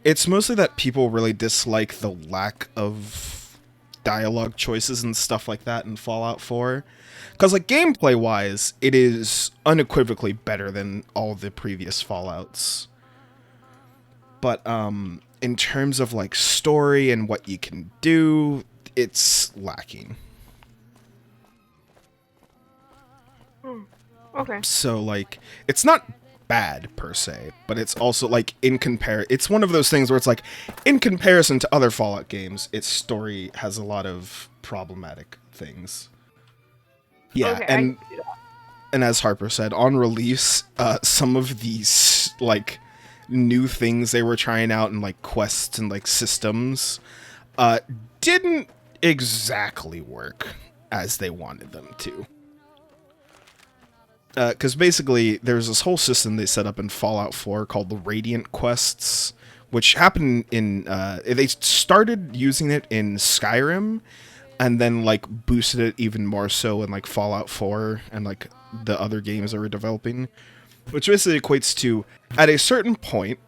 it's mostly that people really dislike the lack of dialogue choices and stuff like that in Fallout 4. Because like gameplay wise, it is unequivocally better than all the previous Fallouts. But in terms of like story and what you can do, it's lacking. Okay. So like it's not bad per se, but it's also like it's one of those things where it's like in comparison to other Fallout games, its story has a lot of problematic things. Yeah, Okay, and as Harper said, on release, some of these like new things they were trying out and like quests and like systems didn't exactly work as they wanted them to. Because basically, there's this whole system they set up in Fallout 4 called the Radiant Quests, which happened in... they started using it in Skyrim, and then, like, boosted it even more so in, like, Fallout 4 and, like, the other games that we're developing. Which basically equates to, at a certain point,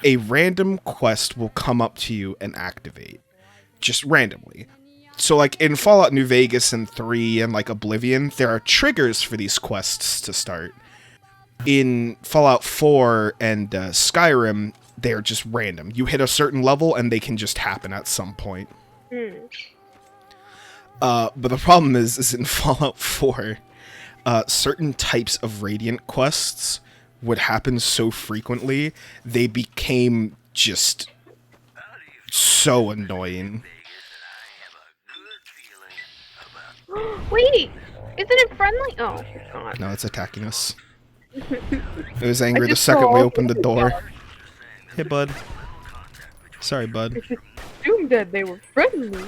a random quest will come up to you and activate. Just randomly. So, like, in Fallout New Vegas and 3 and, like, Oblivion, there are triggers for these quests to start. In Fallout 4 and Skyrim, they're just random. You hit a certain level, and they can just happen at some point. But the problem is in Fallout 4, certain types of Radiant quests would happen so frequently, they became just so annoying. Wait, isn't it friendly? Oh, God. No, it's attacking us. It was angry the just second we saw opened the door. Hey, bud. Sorry, bud. If it's assumed that they were friendly.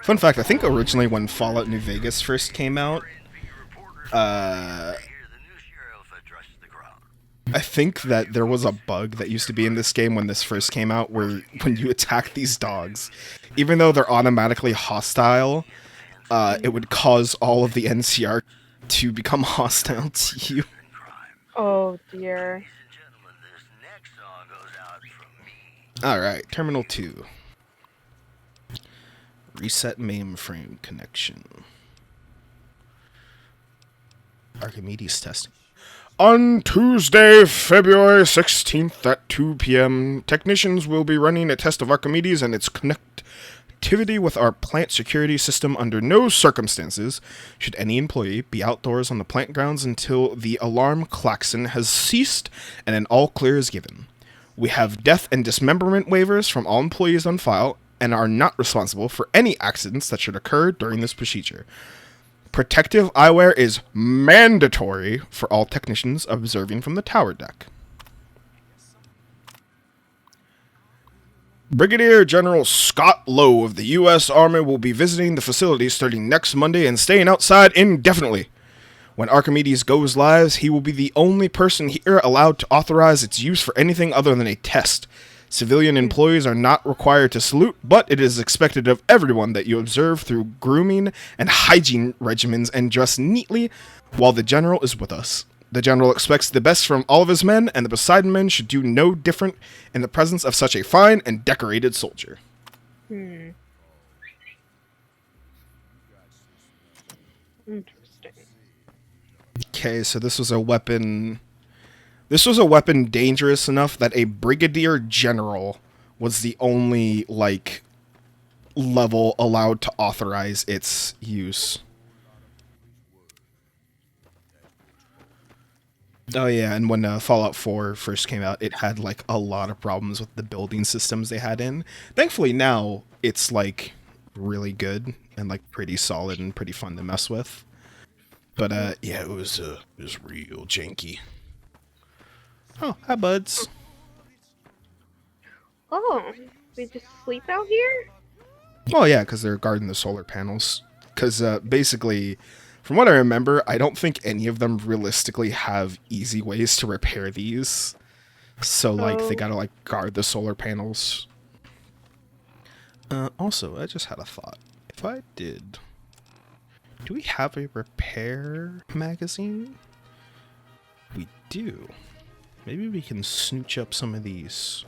Fun fact, I think originally when Fallout New Vegas first came out, I think that there was a bug that used to be in this game when this first came out where when you attack these dogs, even though they're automatically hostile, it would cause all of the NCR to become hostile to you. Oh, dear. Alright, Terminal 2. Reset mainframe connection. Archimedes testing. On Tuesday, February 16th at 2 p.m., technicians will be running a test of Archimedes and its connectivity with our plant security system. Under no circumstances should any employee be outdoors on the plant grounds until the alarm klaxon has ceased and an all clear is given. We have death and dismemberment waivers from all employees on file and are not responsible for any accidents that should occur during this procedure. Protective eyewear is mandatory for all technicians observing from the tower deck. Brigadier General Scott Lowe of the U.S. Army will be visiting the facility starting next Monday and staying outside indefinitely. When Archimedes goes live, he will be the only person here allowed to authorize its use for anything other than a test. Civilian employees are not required to salute, but it is expected of everyone that you observe through grooming and hygiene regimens and dress neatly while the General is with us. The General expects the best from all of his men, and the Poseidon men should do no different in the presence of such a fine and decorated soldier. Interesting. Okay, so this was a weapon... This was a weapon dangerous enough that a brigadier general was the only, like, level allowed to authorize its use. Oh yeah, and when Fallout 4 first came out, it had like a lot of problems with the building systems they had in. Thankfully now it's like really good and like pretty solid and pretty fun to mess with. But yeah, it was real janky. Oh, hi buds. Oh, we just sleep out here? Well, yeah, because they're guarding the solar panels. Because basically, from what I remember, I don't think any of them realistically have easy ways to repair these. So, like, they gotta, like, guard the solar panels. Also, I just had a thought. If I did... Do we have a repair magazine? We do. Maybe we can snooch up some of these.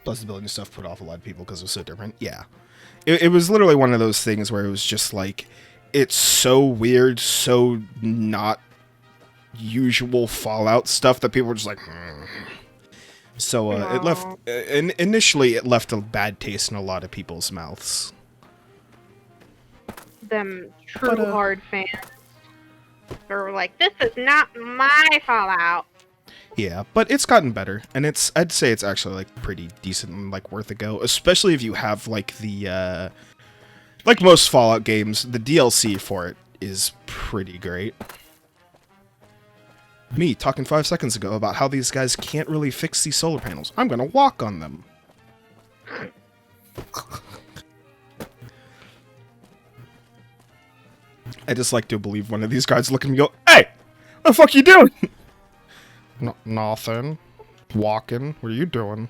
Plus the building stuff put off a lot of people because it was so different. Yeah. It was literally one of those things where it was just like, it's so weird, so not usual Fallout stuff that people were just like, So it left, initially it left a bad taste in a lot of people's mouths. Them true hard fans. They were like, this is not my Fallout. Yeah, but it's gotten better, and I'd say it's actually, like, pretty decent and, like, worth a go, especially if you have, like, the, like most Fallout games, the DLC for it is pretty great. Me talking 5 seconds ago about how these guys can't really fix these solar panels. I'm gonna walk on them. I just like to believe one of these guys look at me and go, "Hey! What the fuck you doing?" Nothing. Walking. What are you doing?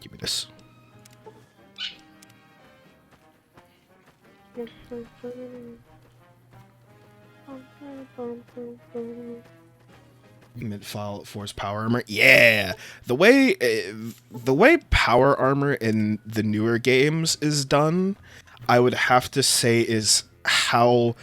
Give me this. Mid Fallout 4's power armor. Yeah, the way power armor in the newer games is done, I would have to say is how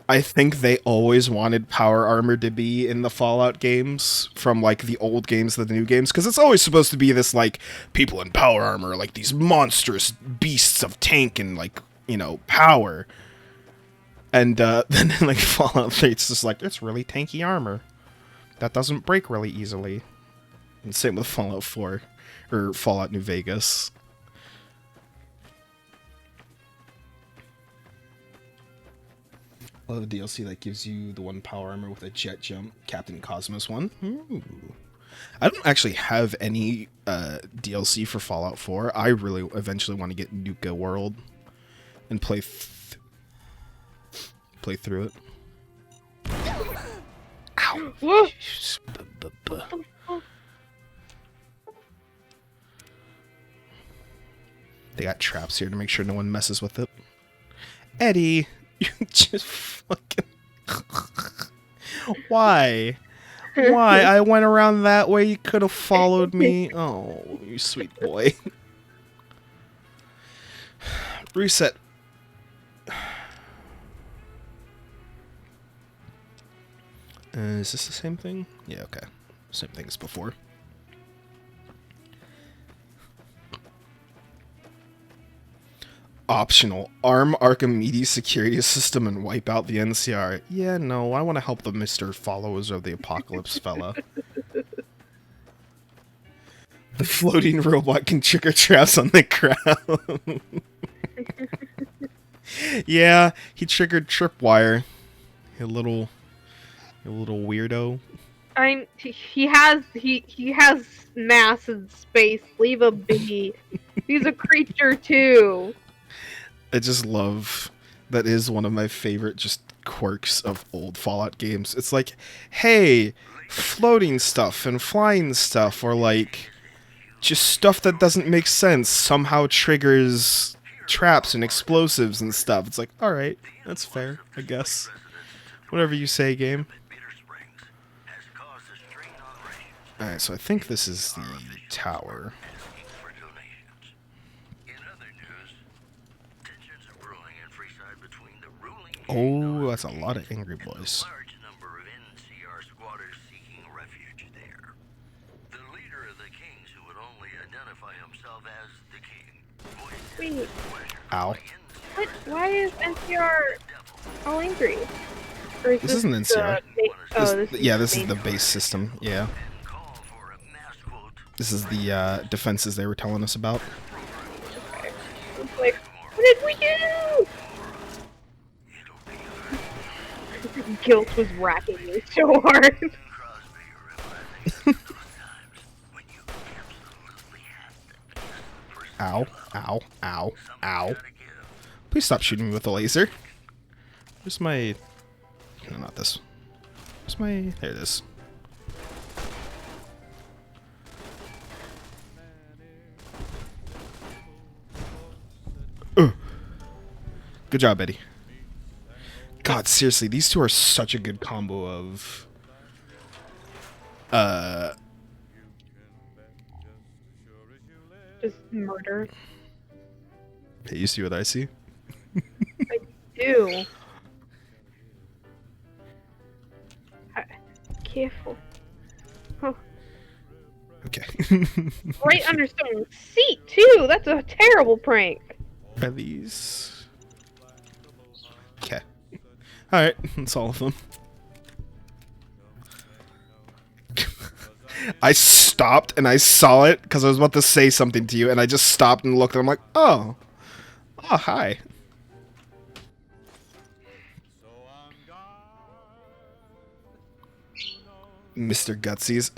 I think they always wanted power armor to be in the Fallout games, from like the old games to the new games, because it's always supposed to be this like people in power armor, like these monstrous beasts of tank and like, you know, power. And then in like Fallout 3, it's just like, it's really tanky armor that doesn't break really easily. And same with Fallout 4 or Fallout New Vegas. I love a DLC that gives you the one power armor with a jet jump, Captain Cosmos one. Ooh. I don't actually have any DLC for Fallout 4. I really eventually want to get Nuka World and play through it. Ow. They got traps here to make sure no one messes with it. Eddie! You just fucking... Why? Why? I went around that way. You could have followed me. Oh, you sweet boy. Reset. Is this the same thing? Yeah, okay. Same thing as before. Optional. Arm Archimedes security system and wipe out the NCR. Yeah, no, I want to help the Mr. Followers of the Apocalypse fella. The floating robot can trigger traps on the ground. Yeah, he triggered tripwire. You little weirdo. He has mass and space. Leave him be. He's a creature too. I just love, that is one of my favorite just quirks of old Fallout games. It's like, hey, floating stuff and flying stuff, or like, just stuff that doesn't make sense somehow triggers traps and explosives and stuff. It's like, alright, that's fair, I guess. Whatever you say, game. Alright, so I think this is the tower. Oh, that's a lot of angry boys. Large number of NCR squatters seeking refuge there. The leader of the kings, who would only identify himself as the king, voiced his Wait, displeasure Ow. by what? Why is NCR all angry? Or is This isn't the NCR. this This is the base system. Yeah. and call for a mass vote. This is the defenses they were telling us about. It's like, what did we do? Guilt was racking me so hard. Crosby, realizing those times when you absolutely have to be the person Ow. Ow. Ow. Ow. gotta give. Please stop shooting me with a laser. Where's my... No, not this. Where's my... There it is. Ugh. Good job, Eddie. God, seriously, these two are such a good combo of... Just murder. Hey, you see what I see? I do. Careful. Oh, Okay. right under someone's seat too. That's a terrible prank. Are these... Okay. Alright, that's all of them. I stopped and I saw it because I was about to say something to you and I just stopped and looked and I'm like, oh. Oh, hi. Mr. Gutsies.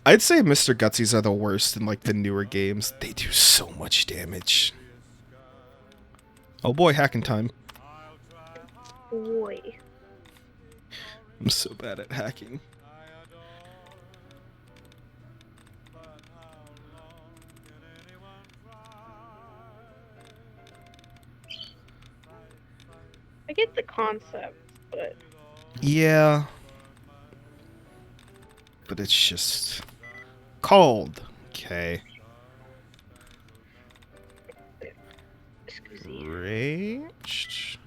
I'd say Mr. Gutsies are the worst in like the newer games. They do so much damage. Oh boy, hacking time. Boy. I'm so bad at hacking. I get the concept, but Yeah. But it's just cold. Okay. excuse me. Ranged.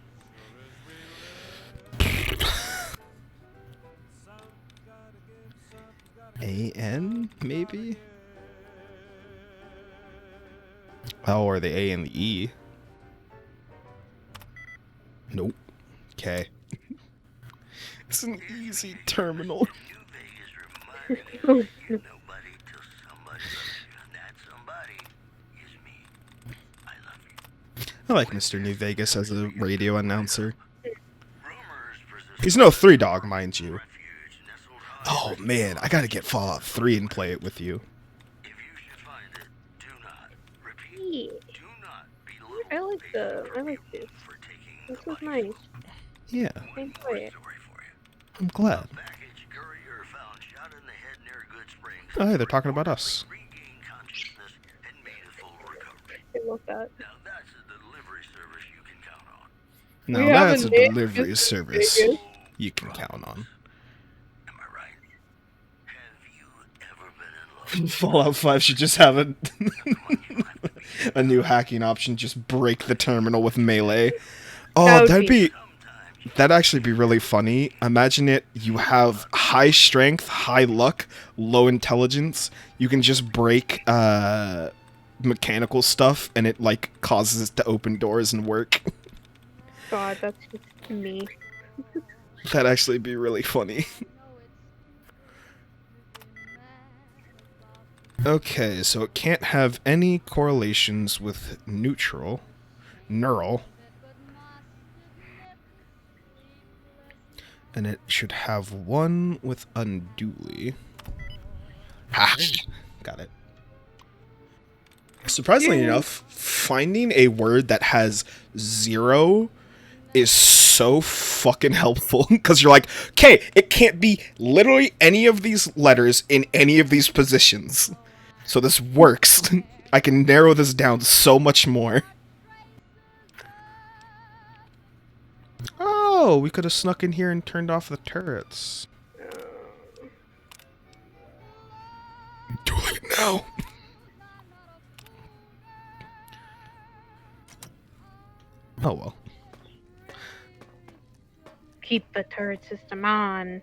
AN, maybe? Oh, or the A and the E. Nope. Okay. It's an easy terminal. New Vegas reminded you nobody till somebody loves you, and that somebody is me. I love you. I like Mr. New Vegas as a radio announcer. Rumors persist. He's no 3-dog, mind you. Refuge nestled high. Oh man, I gotta get Fallout 3 and play it with you. If you should find it, do not repeat. Yeah. Do not I like this. for taking This the is money. nice. Yeah, I enjoy it. Story for you. I'm glad. Package courier found shot in the head near Good Springs. Oh, hey, they're talking about us. Regained consciousness and made a full recovery. I love that. Now that's a delivery service you can count on. Now We have that's a a name, delivery Mr. service Vegas. you can count on. Am I right? Have you ever been in love? Fallout 5 should just have a new hacking option. Just break the terminal with melee. Oh, That would that'd be- be... That'd actually be really funny. Imagine it, you have high strength, high luck, low intelligence. You can just break mechanical stuff and it like causes it to open doors and work. God, that's just me. That'd actually be really funny. Okay, so it can't have any correlations with neural. And it should have one with unduly. Ha! Got it. Surprisingly enough, finding a word that has 0 is so fucking helpful. Because you're like, okay, it can't be literally any of these letters in any of these positions. So this works. I can narrow this down so much more. Oh, we could have snuck in here and turned off the turrets. Too late now. Oh well. keep the turret system on.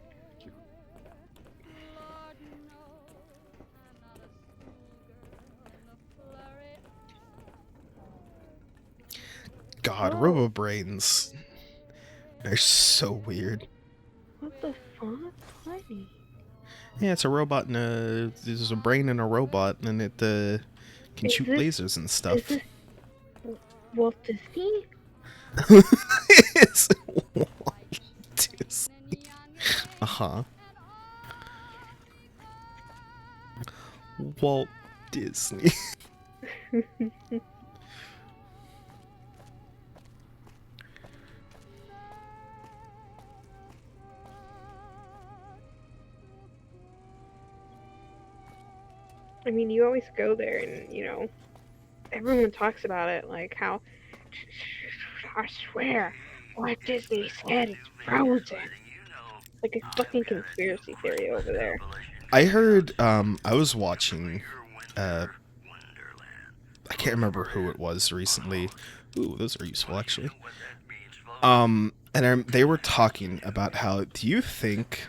God, Whoa. Robo-Brains. They're so weird. What the fuck? Honey. Yeah, it's a robot and there's a brain in a robot, and it can Is shoot this- lasers and Is stuff. this Walt Disney? It's Walt Disney. Uh-huh. Walt Disney. I mean, you always go there and, you know, everyone talks about it, like how, I swear, Walt Disney said it's frozen. Like a fucking conspiracy theory over there. I heard, I was watching, I can't remember who it was recently. Ooh, those are useful, actually. They were talking about how, do you think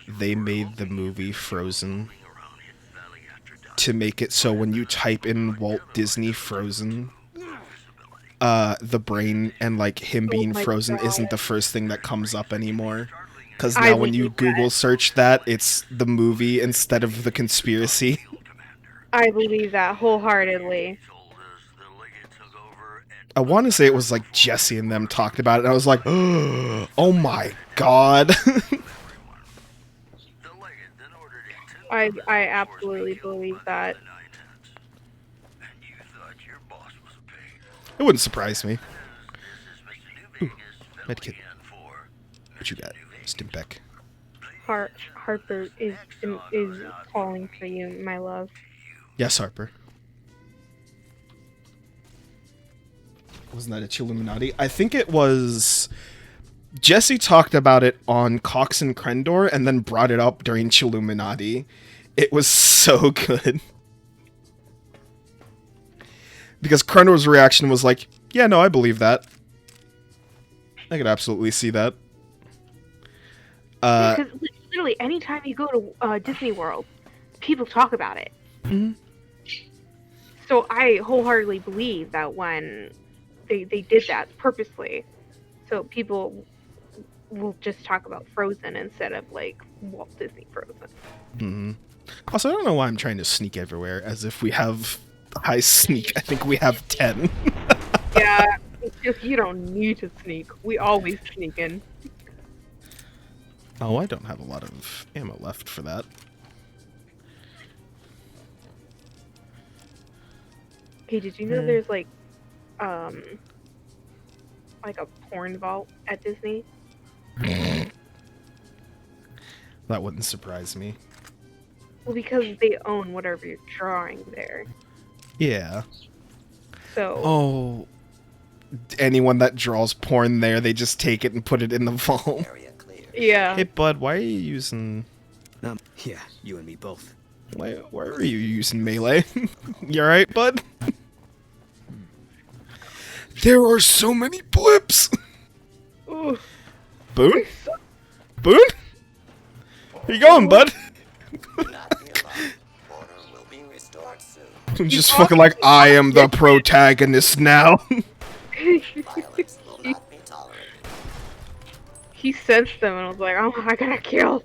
they made the movie Frozen to make it so when you type in Walt Disney Frozen, the brain and, like, him being frozen isn't the first thing that comes up anymore? Because now when you Google search that, it's the movie instead of the conspiracy. I believe that wholeheartedly. I want to say it was like Jesse and them talked about it, and I was like, oh my god. I absolutely believe that. It wouldn't surprise me. Ooh, medkit. What you got, Stimpek? Harper is calling for you, my love. Yes, Harper. Wasn't that a Chilluminati? I think it was... Jesse talked about it on Cox and Krendor and then brought it up during Chilluminati. It was so good. Because Krendor's reaction was like, yeah, no, I believe that. I could absolutely see that. Because literally, anytime you go to Disney World, people talk about it. Mm-hmm. So I wholeheartedly believe that when they did that purposely, so people will just talk about Frozen instead of, like, Walt Disney Frozen. Mm-hmm. Also, I don't know why I'm trying to sneak everywhere, as if we have high sneak. I think we have 10. Yeah, it's just you don't need to sneak. We always sneak in. Oh, I don't have a lot of ammo left for that. Hey, did you know there's, like a porn vault at Disney? That wouldn't surprise me. Well, because they own whatever you're drawing there. Yeah. So. Oh. Anyone that draws porn there, they just take it and put it in the vault. Yeah. Hey, bud, why are you using... Yeah, you and me both. Why are you using melee? You alright, bud? There are so many blips! Ooh. Boone? Boone? Where you going, bud? I'm just fucking like, I am the protagonist now. He sensed them and was like, oh, I gotta kill.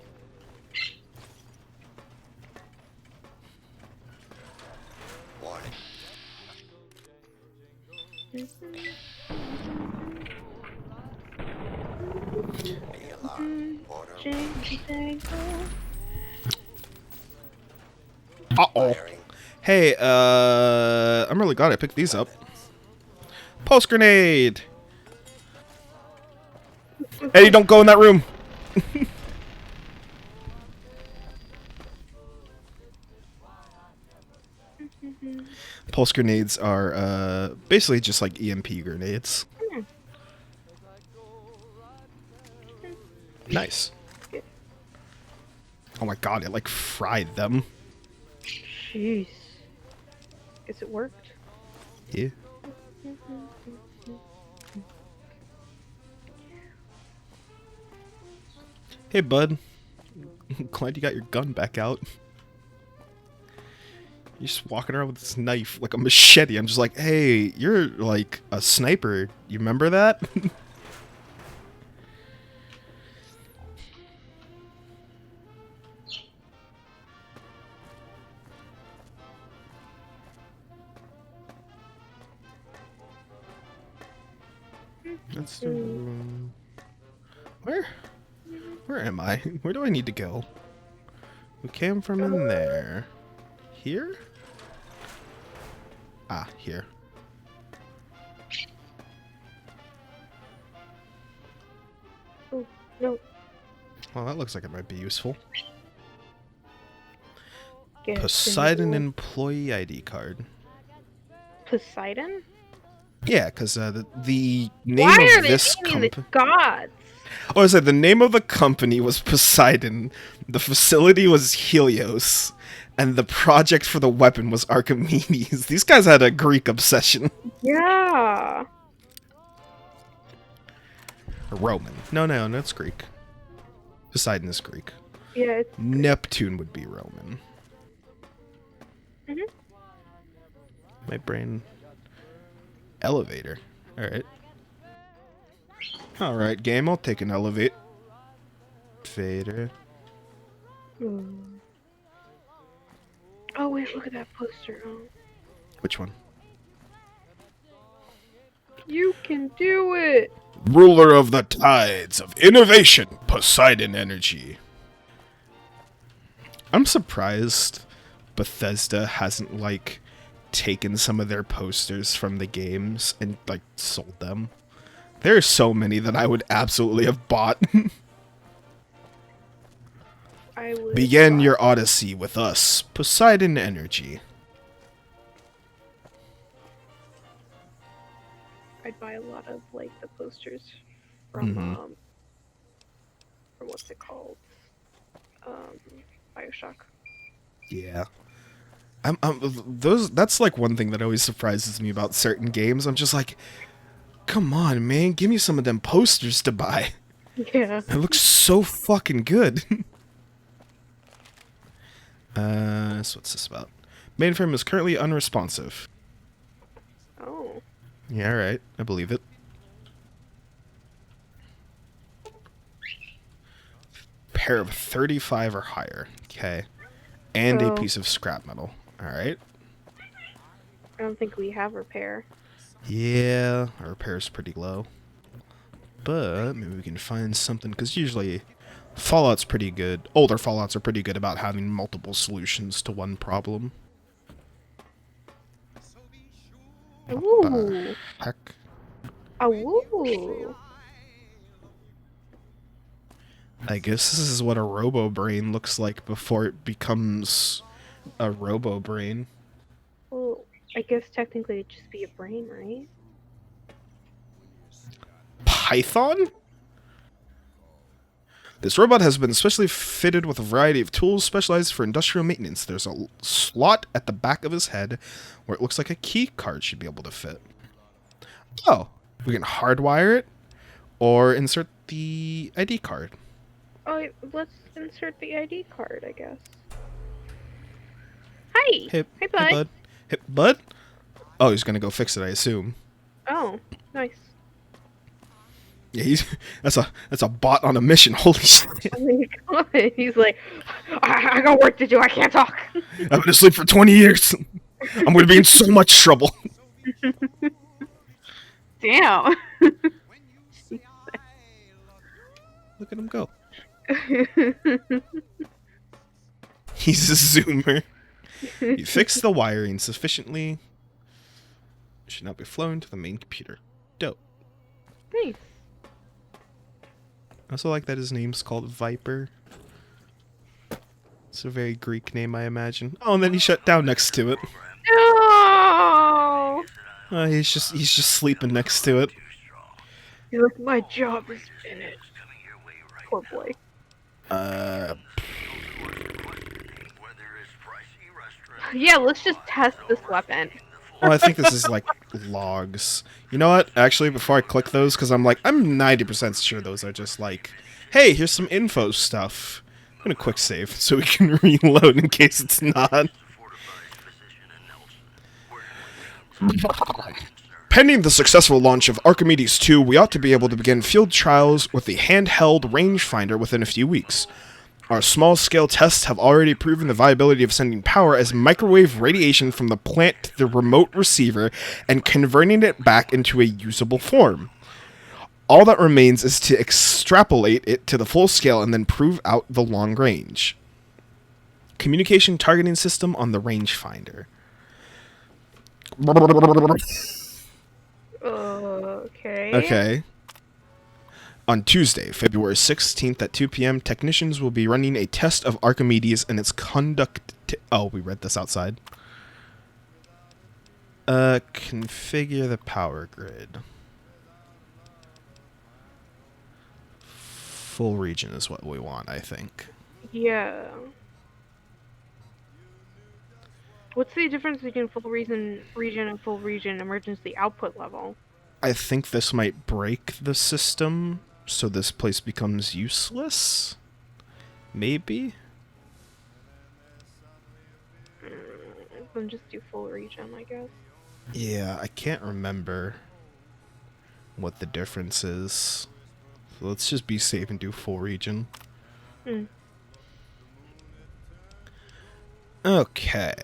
Uh-oh. Hey, I'm really glad I picked these up. Pulse grenade! Eddie, don't go in that room! Pulse grenades are, basically just like EMP grenades. Nice. Oh my god, it like fried them. Jeez. Guess it worked. Yeah. Hey, bud. Glad you got your gun back out. You're just walking around with this knife like a machete. I'm just like, hey, you're like a sniper. You remember that? That's where am I? Where do I need to go? We came from in there. Here? Ah, here. Oh, no. Well, that looks like it might be useful. Get Poseidon in. employee ID card. Poseidon? Yeah, because the name Why are of they this naming the company. gods? Oh, I said the name of the company was Poseidon, the facility was Helios, and the project for the weapon was Archimedes. These guys had a Greek obsession. Yeah. Roman. No, it's Greek. Poseidon is Greek. Yeah, it's... Neptune would be Roman. Mhm. My brain. Elevator. Alright. Alright, game, I'll take an elevate. Vader. Oh, wait, look at that poster. Oh. Which one? You can do it! Ruler of the tides of innovation, Poseidon Energy. I'm surprised Bethesda hasn't, like, taken some of their posters from the games and, like, sold them. There are so many that I would absolutely have bought. I would Begin buy- your odyssey with us, Poseidon Energy. I'd buy a lot of, like, the posters from, Mhm. from what's it called? Bioshock. Yeah. That's like one thing that always surprises me about certain games. I'm just like, come on, man, give me some of them posters to buy. Yeah. It looks so fucking good. So what's this about? Mainframe is currently unresponsive. Oh. Yeah, alright, I believe it. Pair of 35 or higher. Okay. And a So- piece of scrap metal. Alright. I don't think we have repair. Yeah, our repair's pretty low. But maybe we can find something, because usually Fallout's pretty good. Older Fallouts are pretty good about having multiple solutions to one problem. Ooh. Heck. Ooh. I guess this is what a Robo Brain looks like before it becomes a Robo Brain. Well, I guess technically it'd just be a brain, right? Python? This robot has been specially fitted with a variety of tools specialized for industrial maintenance. There's a slot at the back of his head where it looks like a key card should be able to fit. Oh, we can hardwire it or insert the ID card. Oh, let's insert the ID card, I guess. Hi! Hey, Hi, bud. Hey, bud. Hey, bud? Oh, he's gonna go fix it, I assume. Oh, nice. Yeah, that's a bot on a mission. Holy shit! Oh my god, he's like, I got work to do, I can't talk. I've been asleep for 20 years. I'm gonna be in so much trouble. Damn. Look at him go. He's a zoomer. You fixed the wiring sufficiently. It should now be flown to the main computer. Dope. Nice. I also like that his name's called Viper. It's a very Greek name, I imagine. Oh, and then he shut down next to it. No! He's just sleeping next to it. He's like, my job is finished. Poor boy. Yeah, let's just test this weapon. Oh, I think this is like logs. You know what? Actually, before I click those, because I'm 90% sure those are just like Hey, here's some info stuff. I'm gonna quick save so we can reload in case it's not. Pending the successful launch of Archimedes 2, we ought to be able to begin field trials with the handheld rangefinder within a few weeks. Our small-scale tests have already proven the viability of sending power as microwave radiation from the plant to the remote receiver and converting it back into a usable form. All that remains is to extrapolate it to the full scale and then prove out the long range. Communication targeting system on the rangefinder. Okay. Okay. On Tuesday, February 16th at 2 p.m., technicians will be running a test of Archimedes and its conduct... Oh, we read this outside. Configure the power grid. Full region is what we want, I think. Yeah. What's the difference between full region and full region emergency output level? I think this might break the system, so this place becomes useless? Maybe? Then just do full region, I guess. Yeah, I can't remember what the difference is. So let's just be safe and do full region. Okay.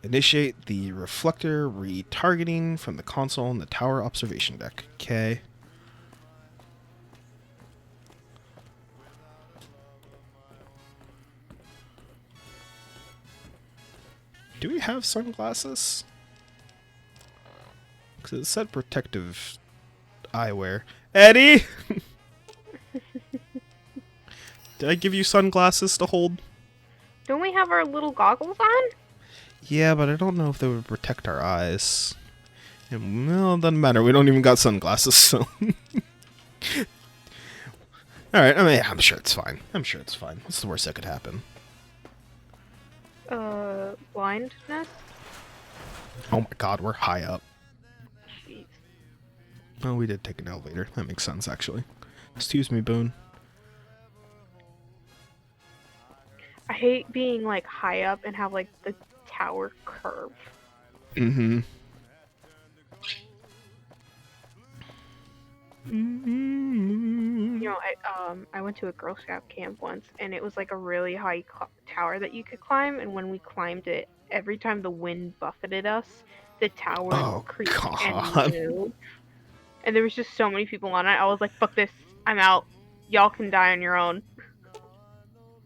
Initiate the reflector retargeting from the console in the tower observation deck. Okay. Do we have sunglasses? Because it said protective eyewear. Eddie! Did I give you sunglasses to hold? Don't we have our little goggles on? Yeah, but I don't know if they would protect our eyes. And, well, it doesn't matter. We don't even got sunglasses, so... Alright, I mean, I'm sure it's fine. I'm sure it's fine. What's the worst that could happen? Blindness? Oh my god, we're high up. Jeez. Oh, we did take an elevator. That makes sense, actually. Excuse me, Boone. I hate being, like, high up and have, like, the tower curve. Mm-hmm. You know, I went to a Girl Scout camp once, and it was, like, a really high tower that you could climb, and when we climbed it, every time the wind buffeted us, the tower creaked and moved. And there was just so many people on it, I was like, fuck this, I'm out. Y'all can die on your own.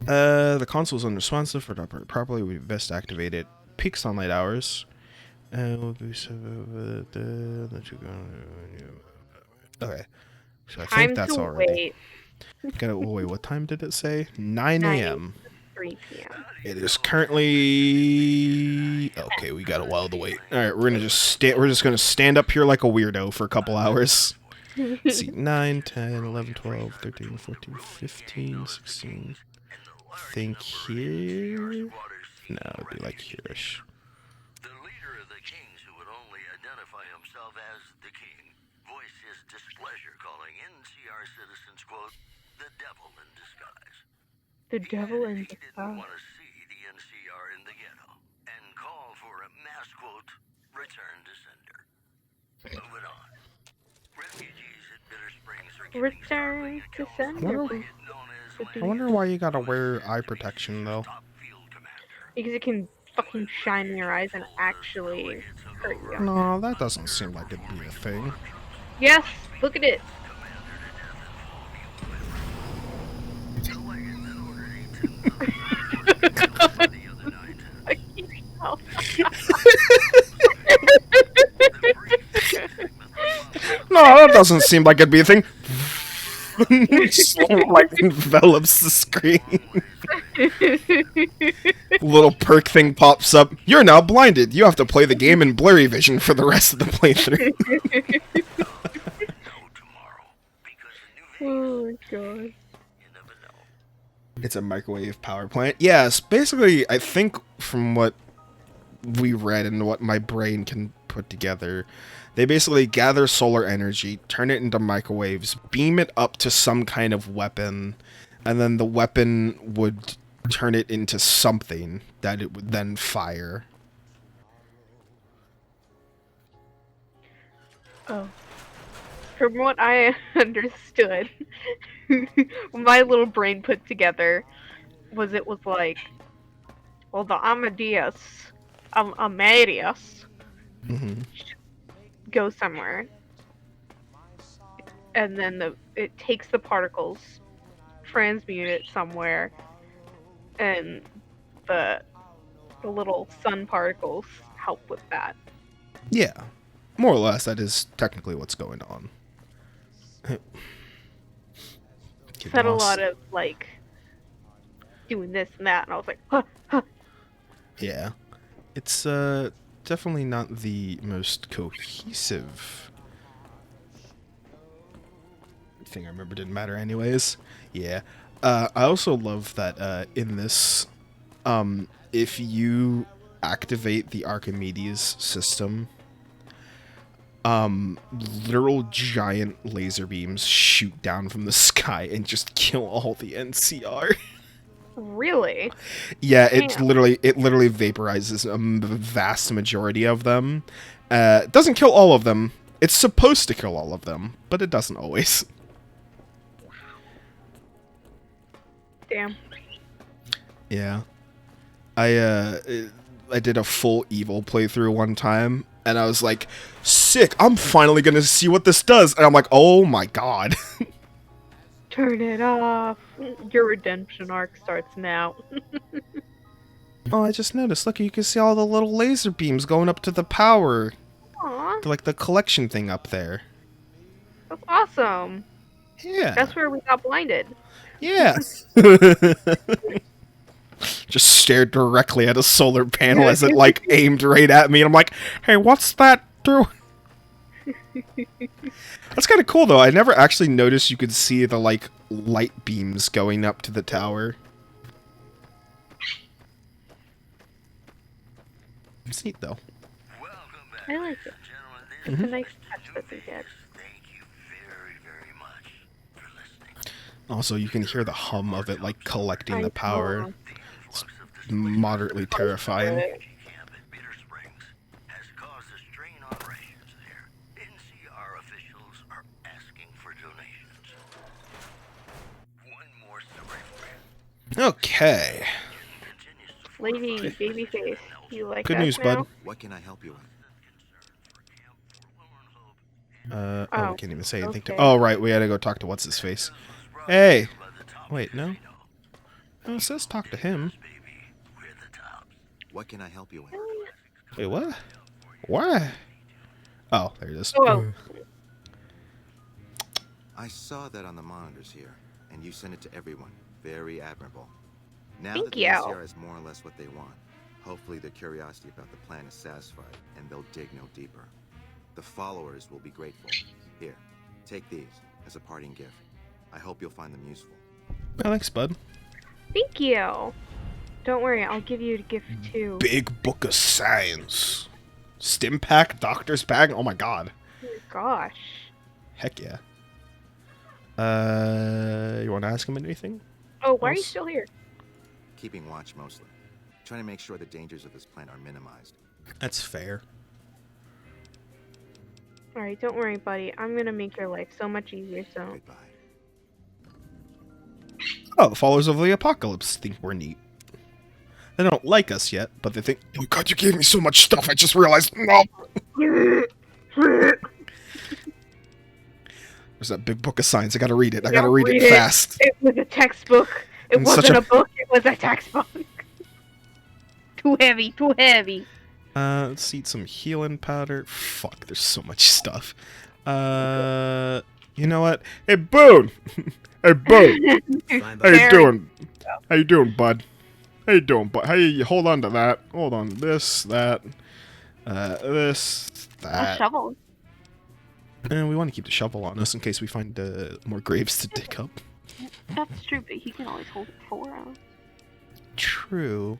The console's unresponsive. For to operate properly, we best activate it. Peak sunlight hours. Okay. So I think that's already. Wait, what time did it say? 9 a.m. 3 p.m. It is currently... Okay, we got a while to wait. Alright, we're just gonna stand up here like a weirdo for a couple hours. Let's see, 9, 10, 11, 12, 13, 14, 15, 16... think here? No, it'd be like here-ish. The leader of the kings who would only identify himself as the king voiced his displeasure, calling NCR citizens, quote, the devil in disguise. The devil in He didn't disguise. want to see the NCR in the ghetto and call for a mass, quote, return to sender. Moving on. Refugees at Bitter Springs are getting Return to sender. I wonder why you gotta wear eye protection, though. Because it can fucking shine in your eyes and actually hurt you. No, that doesn't seem like it'd be a thing. Yes, look at it. No, that doesn't seem like it'd be a thing. Like envelops the screen. Little perk thing pops up. You're now blinded. You have to play the game in blurry vision for the rest of the playthrough. Oh my god. It's a microwave power plant. Yes, basically, I think from what we read and what my brain can put together. They basically gather solar energy, turn it into microwaves, beam it up to some kind of weapon, and then the weapon would turn it into something that it would then fire. Oh. From what I understood, my little brain put together was it was like, well, the Amadeus goes somewhere, and then it takes the particles, transmute it somewhere, and the little sun particles help with that. Yeah. More or less, that is technically what's going on. Said a lot of, like, doing this and that, and I was like, huh, huh. Yeah. It's definitely not the most cohesive thing. I remember didn't matter anyways. Yeah. I also love that in this, if you activate the Archimedes system, literal giant laser beams shoot down from the sky and just kill all the NCR. Really? Yeah, Damn. it literally vaporizes a vast majority of them. It doesn't kill all of them. It's supposed to kill all of them, but it doesn't always. Damn. Yeah. I did a full evil playthrough one time, and I was like, sick, I'm finally gonna see what this does. And I'm like, oh my god. Turn it off. Your redemption arc starts now. Oh, I just noticed. Look, you can see all the little laser beams going up to the power. Aw, To, like, the collection thing up there. that's awesome. Yeah. That's where we got blinded. Yeah. Just stared directly at a solar panel as it, like, aimed right at me. And I'm like, hey, what's that doing? That's kind of cool, though. I never actually noticed you could see the, like, light beams going up to the tower. It's neat, though. I like it. It's a nice touch that they get. Thank you very, very much for listening. Also, you can hear the hum of it, like, collecting I the power. know. It's moderately terrifying. Camp at Bitter Springs has caused a strain on rations there. NCR officials are asking for donations. One more story for you. Okay. Lady, babyface, you like Good us news, now? bud. What can I help you with? Oh, Oh, we can't even say anything okay. to. Oh, right, we had to go talk to what's his face. Hey, wait, no. Oh, it says talk to him. What can I help you with? Wait, what? Why? Oh, there it is. Oh, I saw that on the monitors here, and you sent it to everyone. Very admirable. Now Thank that the you. NCR is more or less what they want, hopefully their curiosity about the plan is satisfied, and they'll dig no deeper. The followers will be grateful. Here, take these as a parting gift. I hope you'll find them useful. Oh, thanks, bud. thank you. Don't worry, I'll give you a gift too. Big Book of Science. Stim pack, doctor's bag. Oh my god. Oh my gosh. Heck yeah. You want to ask him anything? Oh, why are you Else? still here? Keeping watch mostly. Trying to make sure the dangers of this plan are minimized. That's fair. Alright, don't worry, buddy. I'm gonna make your life so much easier, so... Goodbye. Oh, the followers of the apocalypse think we're neat. They don't like us yet, but they think, oh god, you gave me so much stuff, I just realized, no! There's that big book of science, I gotta read it, I gotta read it fast. It was a textbook. It And such wasn't a- a book, it was a textbook. Too heavy, too heavy. Let's eat some healing powder. Fuck, there's so much stuff. You know what? Hey, Boone! Hey, Boone! How you doing? How you doing, bud? How you doing, bud? Hey, hold on to that. Hold on. This, that, this, A that. shovel. And we want to keep the shovel on us in case we find more graves to dig up. That's true, but he can always hold it for us. True.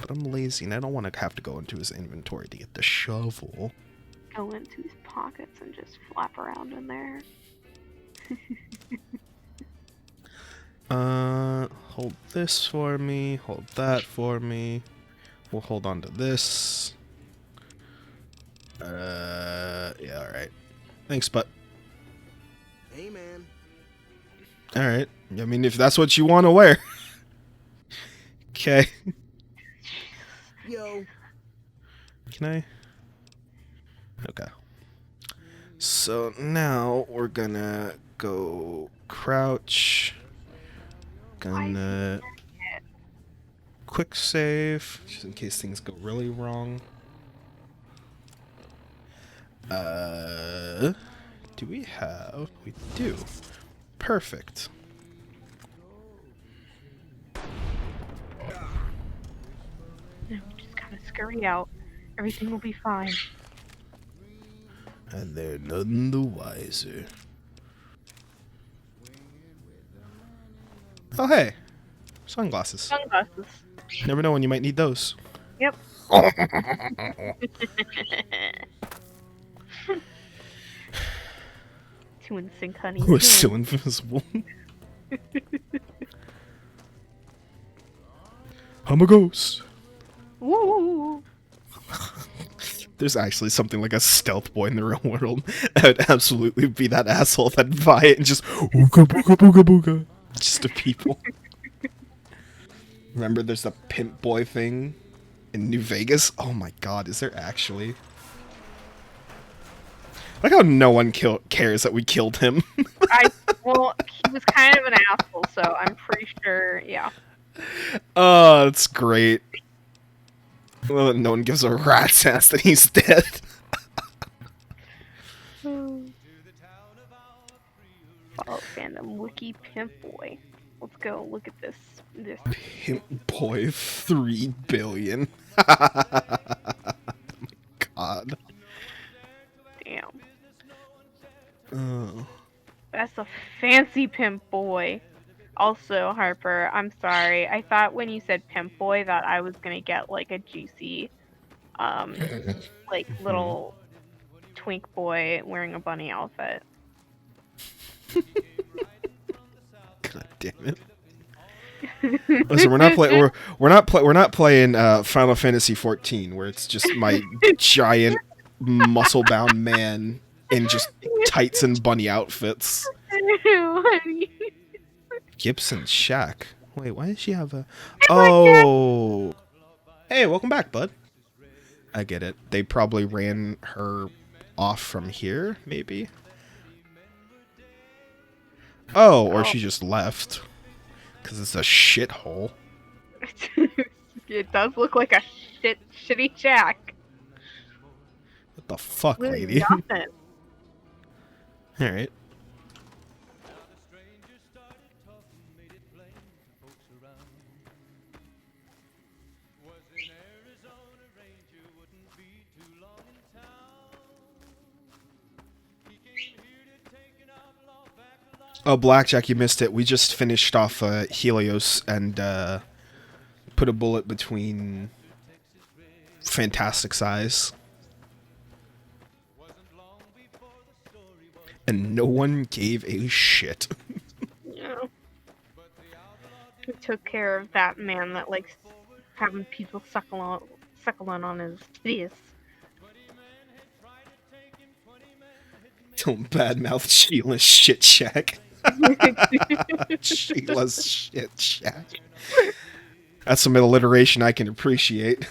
But I'm lazy and I don't want to have to go into his inventory to get the shovel. go into his pockets and just flap around in there. Hold this for me. Hold that for me. We'll hold on to this. Yeah, alright. Thanks, but. Hey, man. Alright. I mean, if that's what you want to wear. Okay. Yo. Can I? Okay. So now we're gonna go crouch. Gonna quick save, just in case things go really wrong. Do we have? We do. Perfect. No, just gotta scurry out. Everything will be fine. And they're none the wiser. Oh, hey. Sunglasses. Sunglasses. Never know when you might need those. Yep. Two in sync, honey. We're so invisible. I'm a ghost. Woo! There's actually something like a stealth boy in the real world. I would absolutely be that asshole that'd buy it and just ooga booga booga booga. Just to people. Remember there's the pimp boy thing in New Vegas? Oh my god, is there actually? Like how no one cares that we killed him. Well, he was kind of an asshole, so I'm pretty sure, yeah. Oh, that's great. Well, no one gives a rat's ass that he's dead. Fallout fandom wiki pimp boy. Let's go look at this. Pimp boy 3 billion. God. Damn. Oh. That's a fancy pimp boy. Also, Harper, I'm sorry. I thought when you said pimp boy that I was gonna get like a juicy, like little twink boy wearing a bunny outfit. God damn it! Listen, we're not playing Final Fantasy 14, where it's just my giant muscle-bound man in just tights and bunny outfits. Gibson Shack. Wait, why does she have a? Oh, hey, welcome back, bud. I get it. They probably ran her off from here, maybe. Oh, or she just left. Because it's a shithole. It does look like a shitty shack. What the fuck, Really lady? nothing. Alright. Oh, Blackjack, you missed it. We just finished off Helios and put a bullet between Fantastic's eyes. And no one gave a shit. Yeah. We took care of that man that likes having people suckling on his face. Don't badmouth Sheila's shit shack. Sheila's shit shack. That's some alliteration I can appreciate.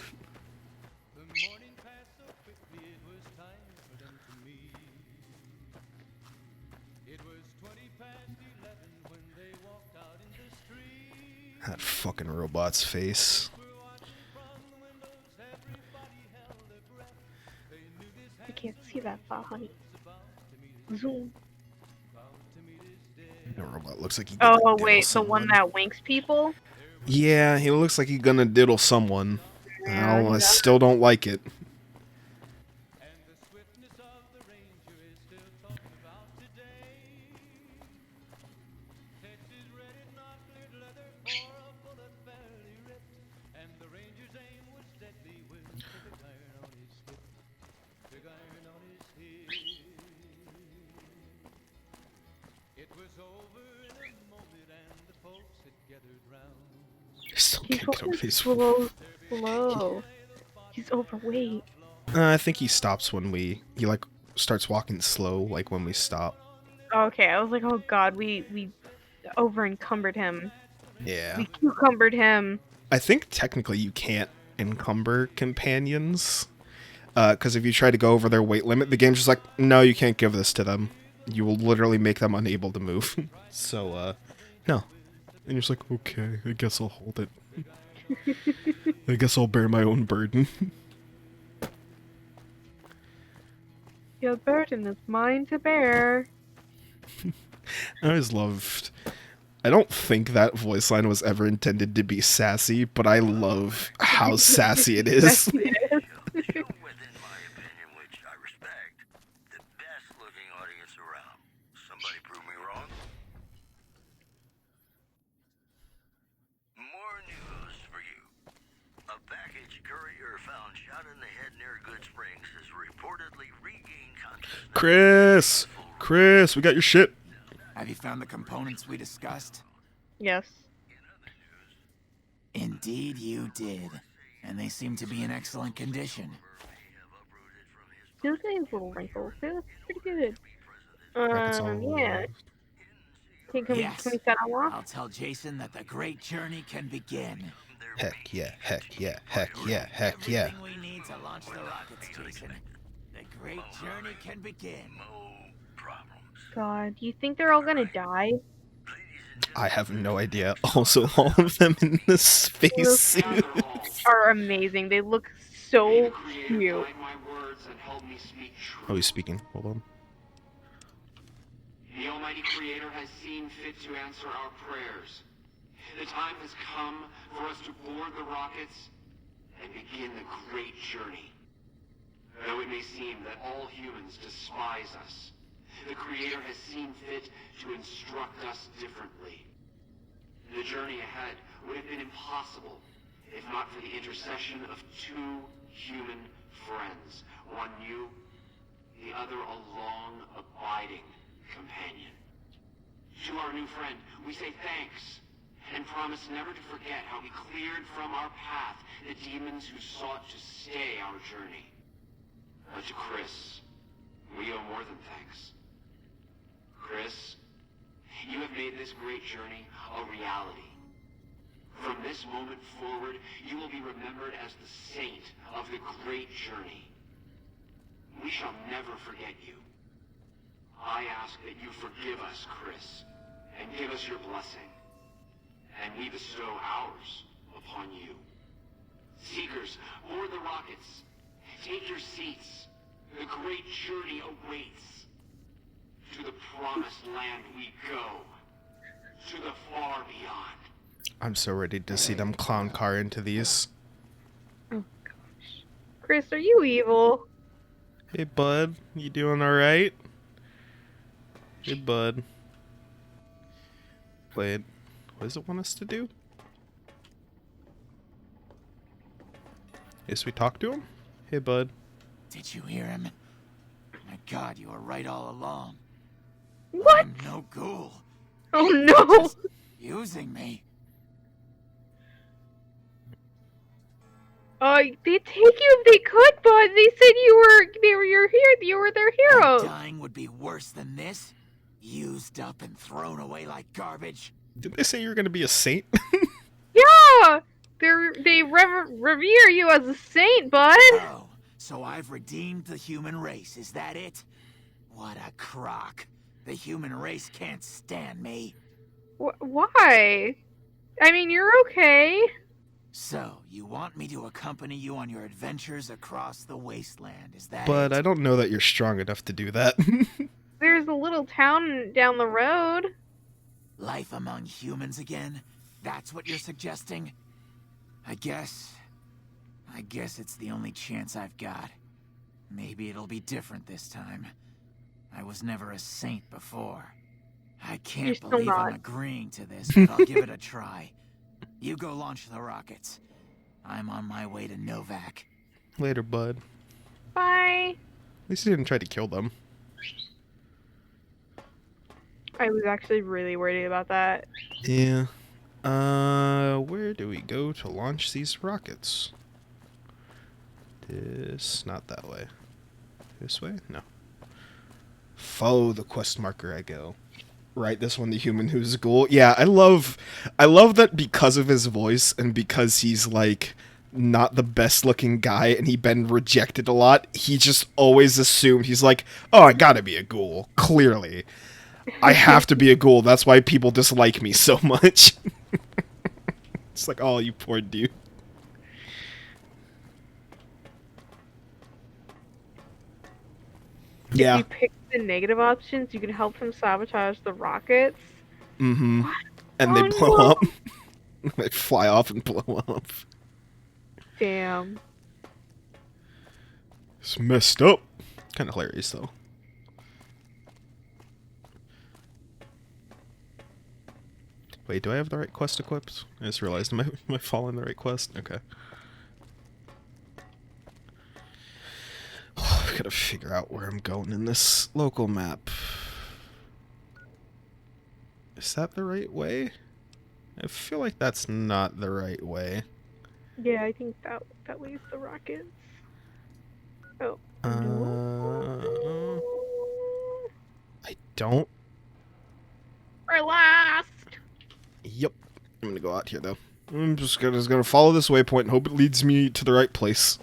That fucking robot's face. I can't see that far, honey. Zoom. The robot looks like he. Oh wait, the one that winks people. Yeah, he looks like he's gonna diddle someone. Yeah, I still don't like it. Still He's can't get over walking his. slow. He's overweight. I think he stops when he like starts walking slow, like when we stop. Okay, I was like, oh god, we over encumbered him. Yeah. We cucumbered him. I think technically you can't encumber companions. Because if you try to go over their weight limit, the game's just like, no, you can't give this to them. You will literally make them unable to move. So, no. And you're just like, okay, I guess I'll hold it. I guess I'll bear my own burden. Your burden is mine to bear. I always loved... I don't think that voice line was ever intended to be sassy, but I love how sassy it is. Within my opinion, which I respect, the best looking audience around. Somebody prove me wrong? More news for you. A package courier found shot in the head near Good Springs has reportedly regained consciousness. Chris, we got your shit. Have you found the components we discussed? Yes. Indeed you did. And they seem to be in excellent condition. Those nice little wrinkles. They look pretty good. Brackets all Yeah. Can Yes. we set them off? I'll tell Jason that the great journey can begin. Heck yeah, heck yeah, heck yeah, heck yeah. Everything we need to launch the rockets, Jason. The great journey can begin. God, do you think they're all gonna die? I have no idea. Also, all of them in the space suit. Are amazing. They look so cute. Oh, he's speaking. Hold on. The Almighty Creator has seen fit to answer our prayers. The time has come for us to board the rockets and begin the great journey. Though it may seem that all humans despise us, the Creator has seen fit to instruct us differently. The journey ahead would have been impossible if not for the intercession of two human friends, one new, the other a long, abiding companion. To our new friend, we say thanks, and promise never to forget how he cleared from our path the demons who sought to stay our journey. But to Chris, we owe more than thanks. Chris, you have made this great journey a reality. From this moment forward, you will be remembered as the saint of the great journey. We shall never forget you. I ask that you forgive us, Chris, and give us your blessing. And we bestow ours upon you. Seekers, board the rockets. Take your seats. The great journey awaits. To the promised land we go. To the far beyond. I'm so ready to see them clown car into these. Oh gosh. Chris, are you evil? Hey, bud. You doing alright? Hey, bud. Wait. What does it want us to do? Yes, we talk to him? Hey, bud. Did you hear him? My God, you were right all along. What? I'm no ghoul. Oh no! Just using me. They'd take you if they could, bud. They said they were your hero. You were their hero. Dying would be worse than this. Used up and thrown away like garbage. Did they say you were going to be a saint? Yeah, they revere you as a saint, bud. Oh, so I've redeemed the human race, is that it? What a crock. The human race can't stand me. Why? I mean, you're okay. So, you want me to accompany you on your adventures across the wasteland, is that But it? I don't know that you're strong enough to do that. There's a little town down the road. Life among humans again? That's what you're suggesting? I guess it's the only chance I've got. Maybe it'll be different this time. I was never a saint before. I You're can't still believe not. I'm agreeing to this, but I'll give it a try. You go launch the rockets. I'm on my way to Novak. Later, bud. Bye. At least he didn't try to kill them. I was actually really worried about that. Yeah. Where do we go to launch these rockets? Not that way. This way? No. Follow the quest marker I go. Right, this one, the human who's a ghoul. Yeah, I love that because of his voice and because he's like not the best looking guy and he'd been rejected a lot, he just always assumed he's like, oh, I gotta be a ghoul, clearly. I have to be a ghoul, that's why people dislike me so much. It's like, oh, you poor dude. Yeah. If you pick the negative options, you can help him sabotage the rockets. Mm-hmm. What? And they blow no. up. They fly off and blow up. Damn. It's messed up. Kind of hilarious, though. Wait, do I have the right quest equipped? I just realized, am I following the right quest? Okay. I gotta figure out where I'm going in this local map. Is that the right way? I feel like that's not the right way. Yeah, I think that way is the rockets. Oh. No. I don't. We're lost! Yep. I'm gonna go out here, though. I'm just gonna follow this waypoint and hope it leads me to the right place.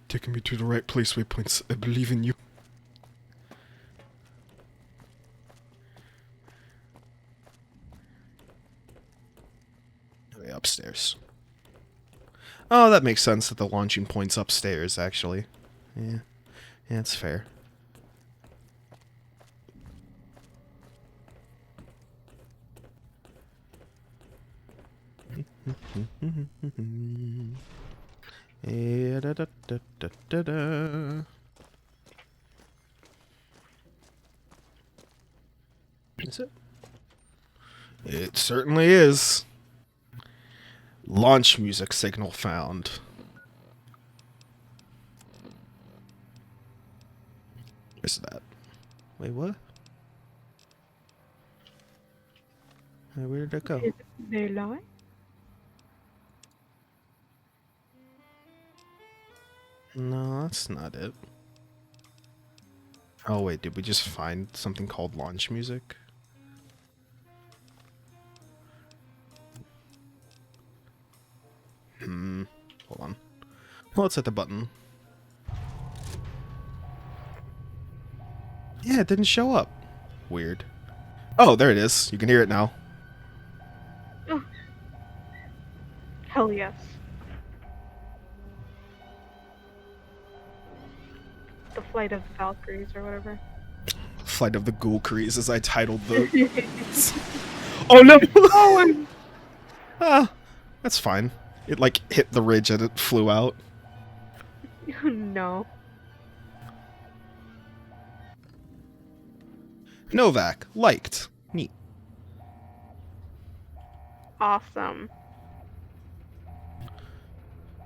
Taking me to the right place, waypoints. I believe in you. Okay, upstairs. Oh, that makes sense that the launching point's upstairs, actually. Yeah. Yeah, it's fair. Da, da, da, da, da, da. Is it? It certainly is. Launch music signal found. Where's that? Wait, what? Where did it go? Is they lie? No, that's not it. Oh wait, did we just find something called launch music? Hold on. Well, let's hit the button. Yeah, it didn't show up. Weird. Oh, there it is. You can hear it now. Oh. Hell yes. The Flight of the Valkyries or whatever. Flight of the Ghoulkyries, as I titled the... Oh no! Oh, Ah, that's fine. It like hit the ridge and it flew out. no. Novak, liked. Neat. Awesome.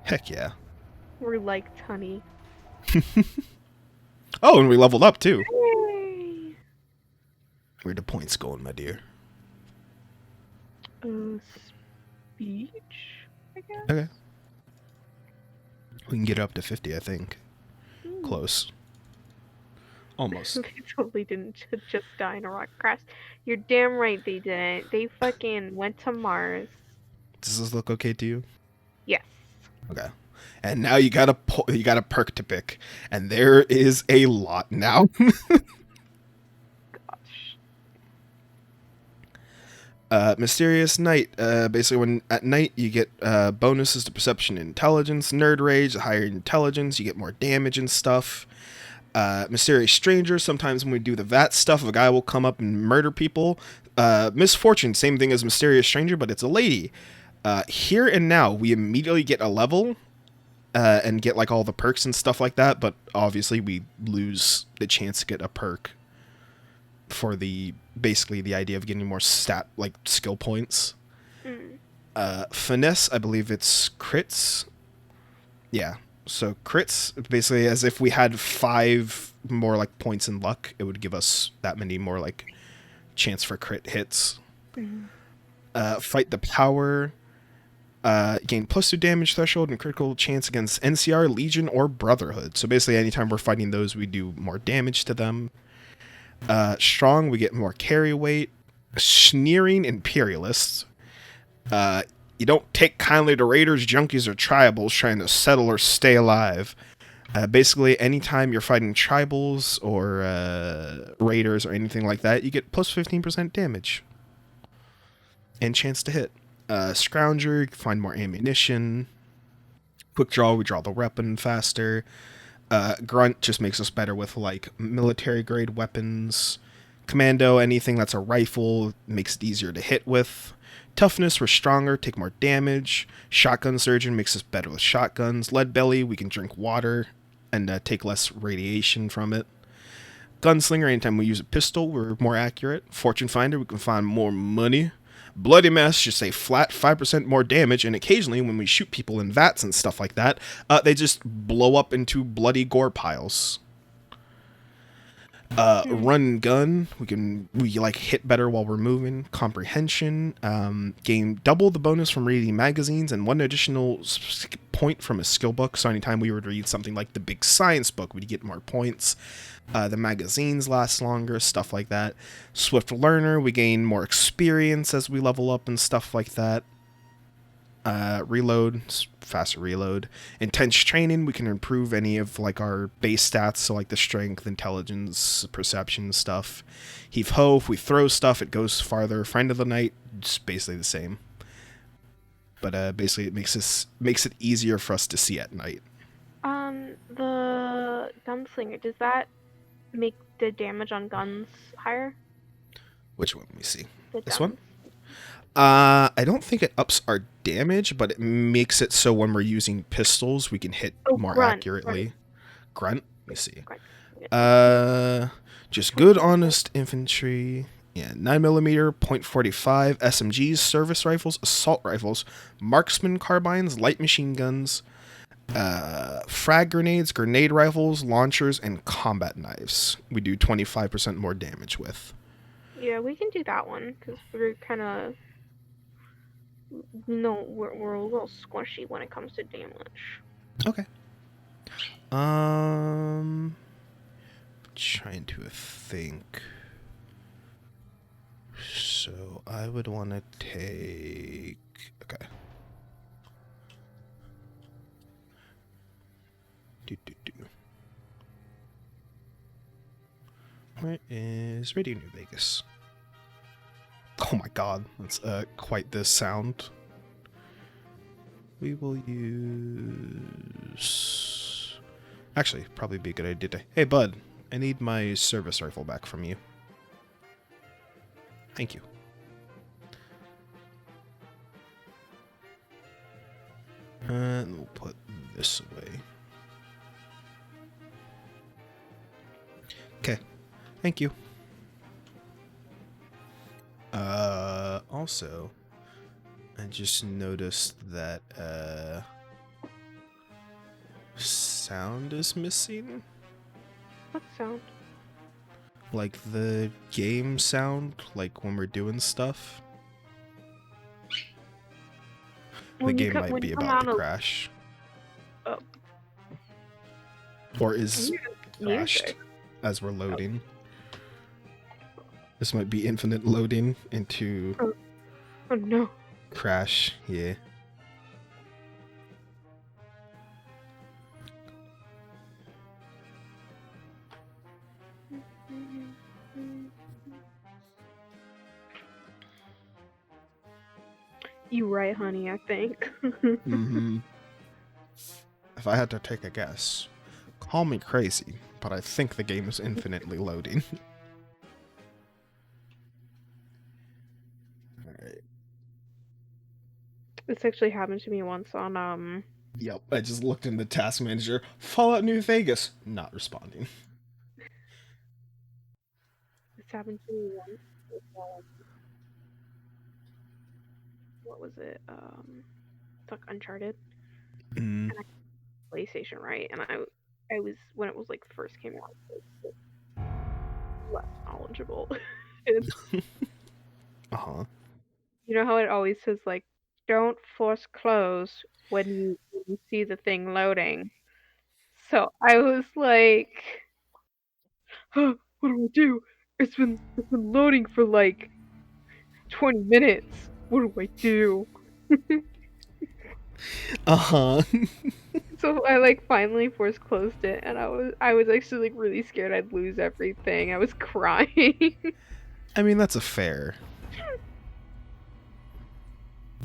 Heck yeah. We're like honey. Oh, and we leveled up too. Yay! Where the points going, my dear? Speech, I guess? Okay. We can get it up to 50, I think. Close. Almost. They totally didn't just die in a rock crash. You're damn right they didn't. They fucking went to Mars. Does this look okay to you? Yes. Okay. And now you got a perk to pick, and there is a lot now. Gosh. Mysterious Night. Basically, when at night you get bonuses to perception and intelligence. Nerd Rage, higher intelligence, you get more damage and stuff. Mysterious Stranger. Sometimes when we do the VAT stuff, a guy will come up and murder people. Misfortune, same thing as Mysterious Stranger, but it's a lady. Here and now, we immediately get a level and get like all the perks and stuff like that, but obviously we lose the chance to get a perk for basically the idea of getting more skill points. Finesse, I believe it's crits. Yeah. So crits, basically as if we had 5 more like points in luck, it would give us that many more like chance for crit hits. Fight the power. Gain +2 damage threshold and critical chance against NCR, Legion, or Brotherhood. So basically anytime we're fighting those, we do more damage to them. Strong, we get more carry weight. Sneering Imperialists. You don't take kindly to raiders, junkies, or tribals trying to settle or stay alive. Basically, anytime you're fighting tribals or raiders or anything like that, you get plus 15% damage. And chance to hit. Scrounger, you can find more ammunition. Quick draw, we draw the weapon faster. Grunt just makes us better with like military grade weapons. Commando, anything that's a rifle, makes it easier to hit with. Toughness, we're stronger, take more damage. Shotgun Surgeon makes us better with shotguns. Lead Belly, we can drink water and take less radiation from it. Gunslinger, anytime we use a pistol, we're more accurate. Fortune Finder, we can find more money. Bloody Mess, just say flat 5% more damage, and occasionally when we shoot people in vats and stuff like that, they just blow up into bloody gore piles. Run and gun, we like hit better while we're moving. Comprehension, gain double the bonus from reading magazines and 1 additional point from a skill book. So anytime we were to read something like the big science book, we'd get more points. The magazines last longer, stuff like that. Swift Learner, we gain more experience as we level up and stuff like that. Reload, faster reload. Intense Training, we can improve any of like our base stats, so like the strength, intelligence, perception stuff. Heave Ho, if we throw stuff, it goes farther. Friend of the Night, just basically the same. But basically it makes it easier for us to see at night. The Gunslinger, does that make the damage on guns higher? Which one? Let me see. The This guns. one? I don't think it ups our damage, but it makes it so when we're using pistols, we can hit more Grunt, accurately. Grunt? Let me see. Grunt. Just good, honest infantry. Yeah, 9mm, .45, SMGs, service rifles, assault rifles, marksman carbines, light machine guns, frag grenades, grenade rifles, launchers, and combat knives. We do 25% more damage with. Yeah, we can do that one, because we're kind of... No, we're a little squishy when it comes to damage. Okay. Trying to think. So I would want to take. Okay. Where is Radio New Vegas? Oh my god, that's quite the sound. We will use... Actually, probably be a good idea to... Hey, bud, I need my service rifle back from you. Thank you. And we'll put this away. Okay, thank you. Also, I just noticed that, sound is missing. What sound? Like the game sound, like when we're doing stuff. The game might be about to crash. Oh. Or is crashed Music. as we're loading. This might be infinite loading into Oh no. crash, yeah. You right, honey, I think. Mm-hmm. If I had to take a guess, call me crazy, but I think the game is infinitely loading. Alright. This actually happened to me once on, Yep, I just looked in the task manager. Fallout New Vegas. Not responding. this happened to me once with, what was it? It's like Uncharted. Mm. PlayStation, right? And I was when it was like first came out, I was less knowledgeable. And Uh-huh. you know how it always says like, don't force close when you see the thing loading. So I was like, huh, what do I do? It's been loading for like 20 minutes. What do I do? Uh-huh. So I like finally force closed it, and I was actually like really scared I'd lose everything. I was crying. I mean, that's a fair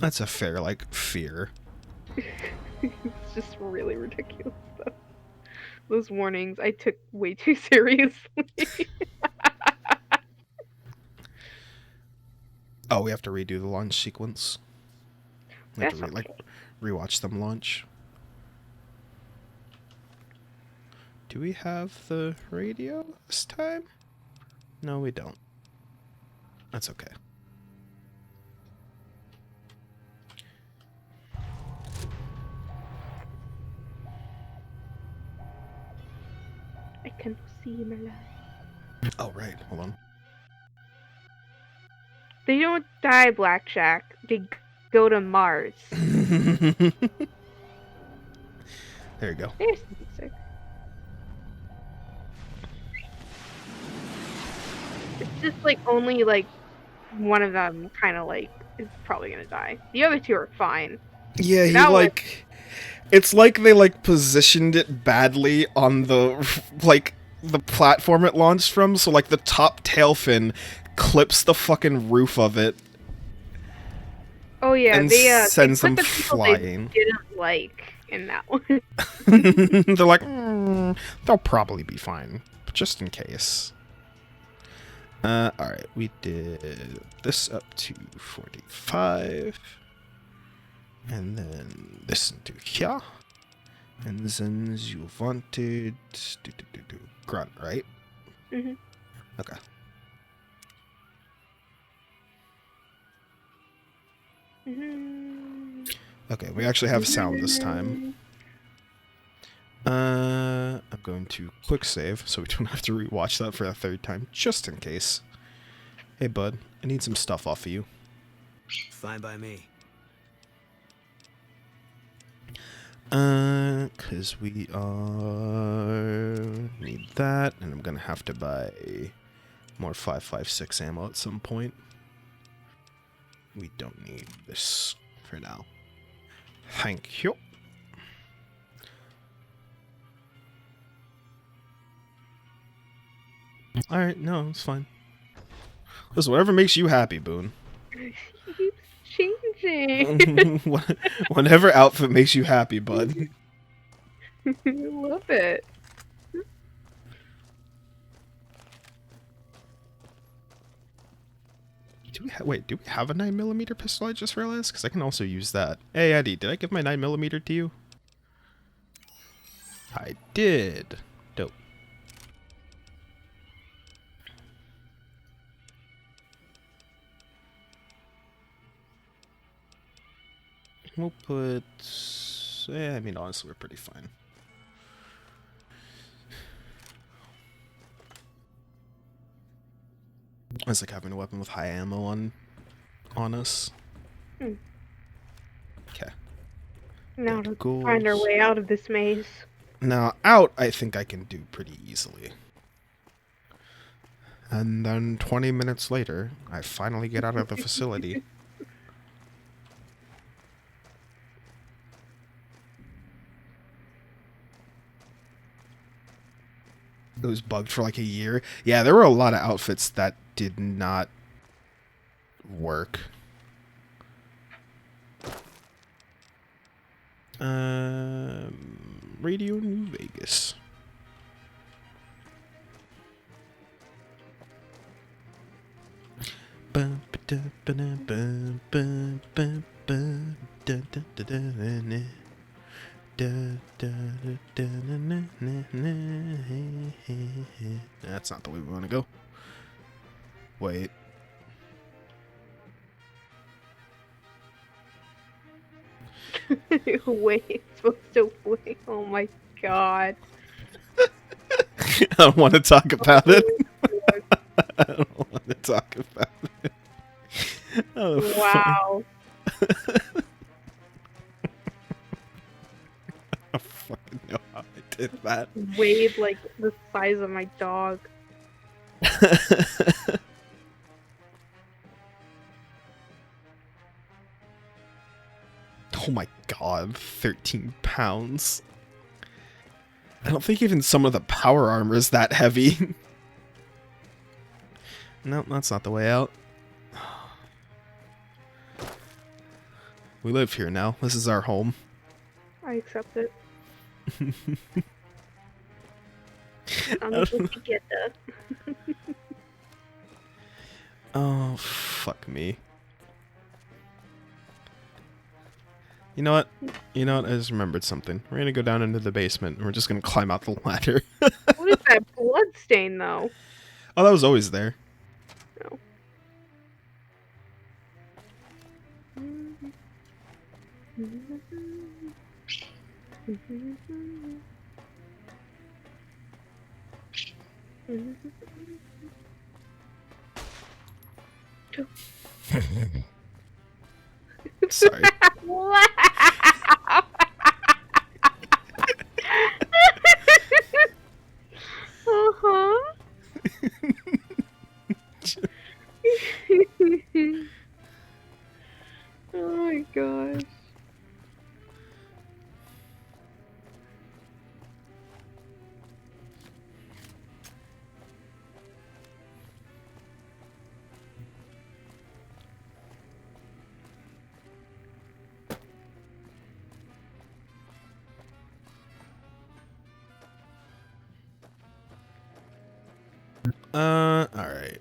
like fear. It's just really ridiculous though. Those warnings I took way too seriously. Oh, we have to redo the launch sequence. We have to That's okay. rewatch them launch. Do we have the radio this time? No, we don't. That's okay. I can see my life. Oh, right. Hold on. They don't die, Blackjack. They go to Mars. There you go. There's the music. It's just like only like one of them kind of like is probably gonna die. The other two are fine. Yeah, he That one- like... It's like they like positioned it badly on the like the platform it launched from, so like the top tail fin clips the fucking roof of it Oh yeah, and they sends put them the people flying. they didn't like in that one. They're like, they'll probably be fine, but just in case. Alright, we did this up to 45. And then this into here. And then you wanted... grunt, right? Mm-hmm. Okay. Mm-hmm. Okay, we actually have sound this time. I'm going to quick save, so we don't have to rewatch that for a third time, just in case. Hey, bud, I need some stuff off of you. Fine by me. Cause we need that, and I'm gonna have to buy more 5.56 ammo at some point. We don't need this for now. Thank you. Alright, no, it's fine. Listen, whatever makes you happy, Boone. Keeps changing. Whatever outfit makes you happy, bud. I love it. Wait, do we have a 9mm pistol? I just realized? Because I can also use that. Hey, Eddie, did I give my 9mm to you? I did. Dope. We'll put... Yeah, I mean, honestly, we're pretty fine. It's like having a weapon with high ammo on us. Hmm. Okay. Now to Ghouls. find our way out of this maze. Now, out, I think I can do pretty easily. And then 20 minutes later, I finally get out of the facility. It was bugged for like a year. Yeah, there were a lot of outfits that did not work. Radio New Vegas. That's not the way we want to go. Wait. Wait, it's supposed to wait. Oh my god. I don't want to talk about it. I don't want to talk about it. Oh, fuck. Wow. I don't fucking know how I did that. Weighed like the size of my dog. Oh my god, 13 pounds. I don't think even some of the power armor is that heavy. Nope, that's not the way out. We live here now. This is our home. I accept it. I'm supposed to get that. Oh, fuck me. You know what? You know what? I just remembered something. We're gonna go down into the basement and we're just gonna climb out the ladder. What is that blood stain though? Oh, that was always there. No. Sorry. Wow. Uh-huh. Oh my gosh. Alright.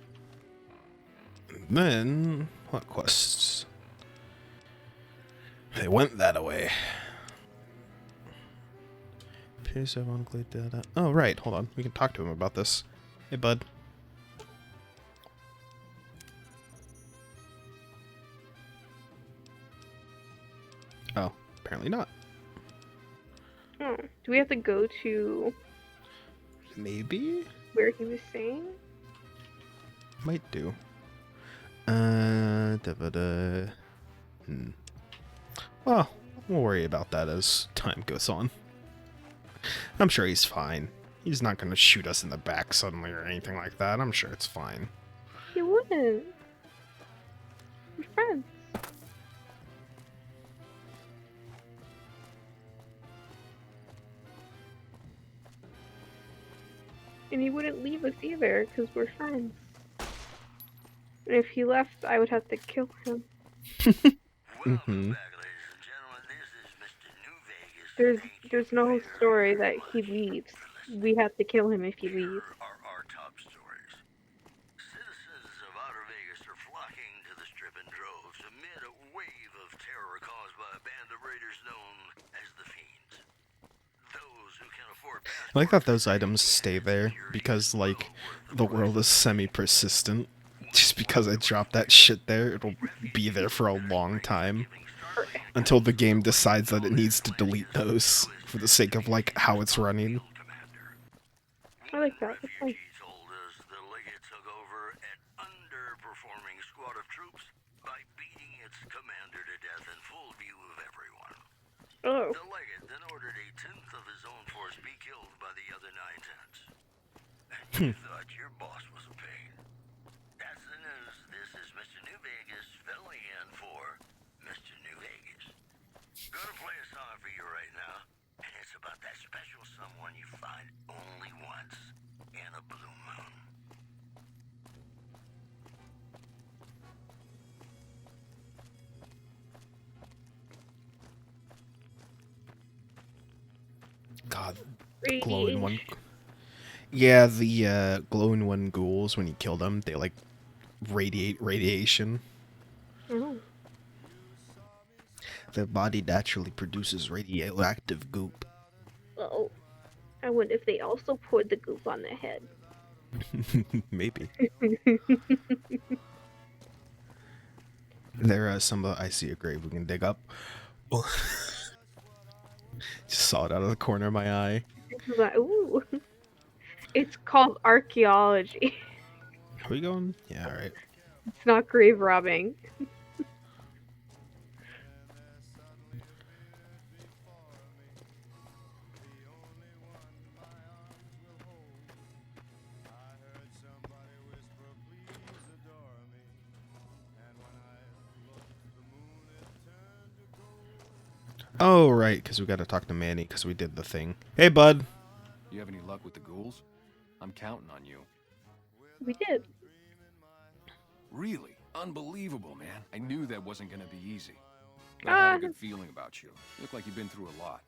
Then, what quests? They went that way. Piece of unclear data. Oh, right, hold on. We can talk to him about this. Hey, bud. Oh, apparently not. Oh, do we have to go to Maybe? where he was saying? Might do. Well, we'll worry about that as time goes on. I'm sure he's fine. He's not gonna shoot us in the back suddenly or anything like that. I'm sure it's fine. He wouldn't. We're friends. And he wouldn't leave us either, because we're friends. And if he left, I would have to kill him. Mm-hmm. There's no story that he leaves. We have to kill him if he leaves. Are our top stories. Citizens of Outer Vegas are flocking to the strip in droves amid a wave of terror caused by a band of raiders known as the Fiends. Those who can afford I like that those items stay there because, like, the world is semi-persistent. Just because I dropped that shit there, it'll be there for a long time. Until the game decides that it needs to delete those for the sake of, like, how it's running. I like that. That's nice. told us the Legate took over an underperforming squad of troops by beating its commander to death in full view of everyone. Oh. The Legate then ordered a tenth of his own force be killed by the other 9/10. And you thought your boss was a pain. That's the news. This is Mr. New Vegas filling in for Mr. New Vegas. Gonna play a song for you right now, and it's about that special someone you find only once in a blue moon. God, Radiation. glowing one. Yeah, the glowing one ghouls, when you kill them, they, like, radiate radiation. Oh. Their body naturally produces radioactive goop. Well, I wonder if they also poured the goop on their head. Maybe. There are some I see a grave we can dig up. Just saw it out of the corner of my eye. Ooh. It's called archaeology. Are we going? Yeah, alright. It's not grave robbing. Oh, right, because we got to talk to Manny because we did the thing. Hey, bud. You have any luck with the ghouls? I'm counting on you. We did. Really? Unbelievable, man. I knew that wasn't gonna be easy. But I had a good feeling about you. You look like you've been through a lot.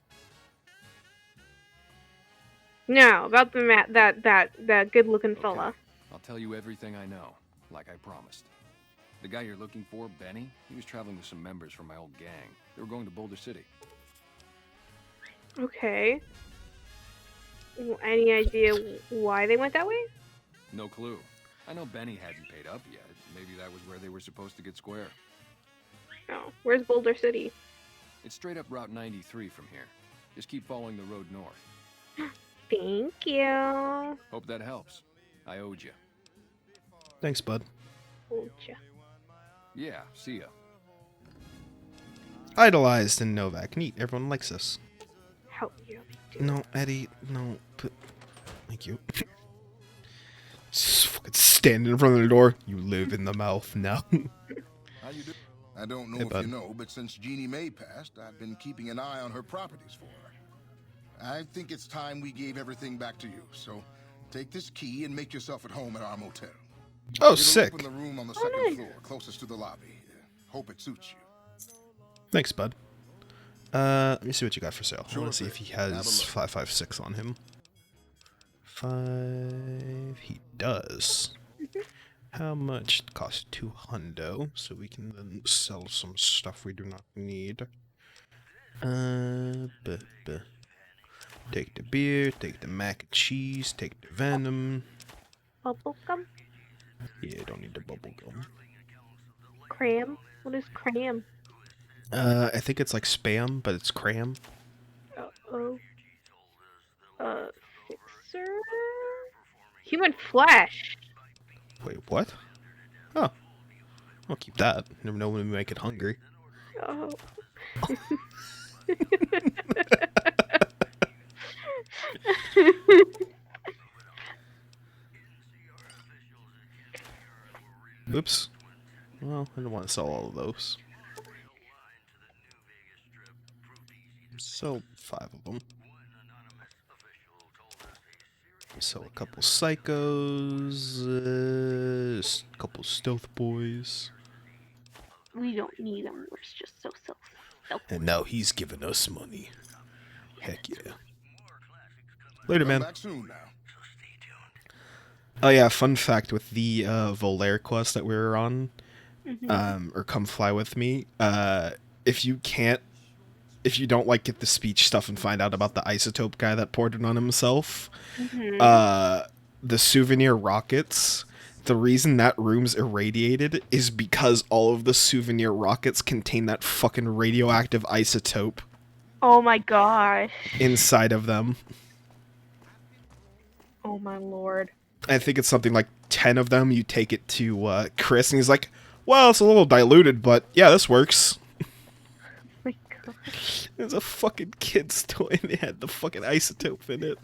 No, about the that good-looking fella. Okay. I'll tell you everything I know, like I promised. The guy you're looking for, Benny, he was traveling with some members from my old gang. They were going to Boulder City. Okay. Any idea why they went that way? No clue. I know Benny hadn't paid up yet. Maybe that was where they were supposed to get square. Oh, where's Boulder City? It's straight up Route 93 from here. Just keep following the road north. Thank you. Hope that helps. I owed you. Thanks, bud. Gotcha. Yeah, see ya. Idolized in Novak. Neat. Everyone likes us. Help you. Dude. No, Eddie. No. Thank you. Just fucking stand in front of the door. You live in the mouth now. How you do? I don't know Hey, if bud. you know, but since Jeannie Mae passed, I've been keeping an eye on her properties for her. I think it's time we gave everything back to you. So take this key and make yourself at home at our motel. Oh, It'll sick. open the room on the second floor, closest to the lobby. Hope it suits you. Thanks, bud. Let me see what you got for sale. I Sure want to see if thing. he Have a has look. 556 on him. 5. He does. How much? It costs 2 hundo, so we can then sell some stuff we do not need. Take the beer, take the mac and cheese, take the venom. Bubblegum? Yeah, don't need the bubble gum. Cram? What is cram? I think it's like spam, but it's cram. Uh-oh. Fixer? Human flesh! Wait, what? Oh. I'll keep that. Never know when we make it hungry. Oh. Oops. Well, I don't want to sell all of those. Sell 5 of them. Sell a couple psychos, a couple stealth boys. We don't need them, we're just so self. And now he's giving us money. Heck yeah. Later, Come man. back soon now. Oh yeah, fun fact with the Volaire quest that we were on, or come fly with me, if you don't like get the speech stuff and find out about the isotope guy that poured it on himself, the souvenir rockets, the reason that room's irradiated is because all of the souvenir rockets contain that fucking radioactive isotope Oh my gosh. inside of them. Oh my lord. I think it's something like 10 of them. You take it to Chris, and he's like, well, it's a little diluted, but yeah, this works. My god. It's a fucking kid's toy, and they had the fucking isotope in it.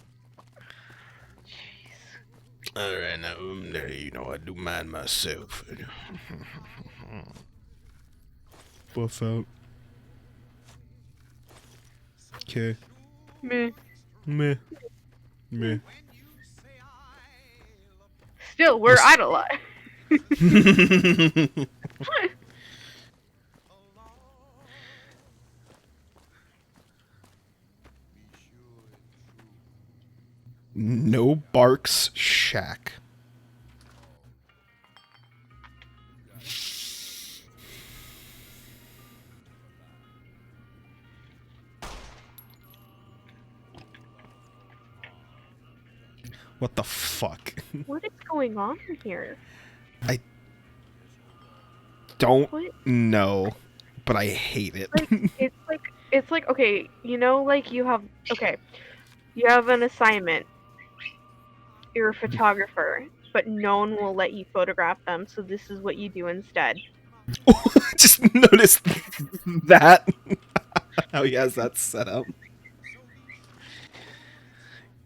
Jeez. Alright, now, you know, I do mine myself. Buff out. Okay. Meh. Meh. Meh. Still, we're idolized. No Barks Shack. What the fuck? What is going on here? I don't What? know, but I hate it. Like, it's like, okay, you know, like you have an assignment. You're a photographer, but no one will let you photograph them, so this is what you do instead. Just noticed that. How he has that set up.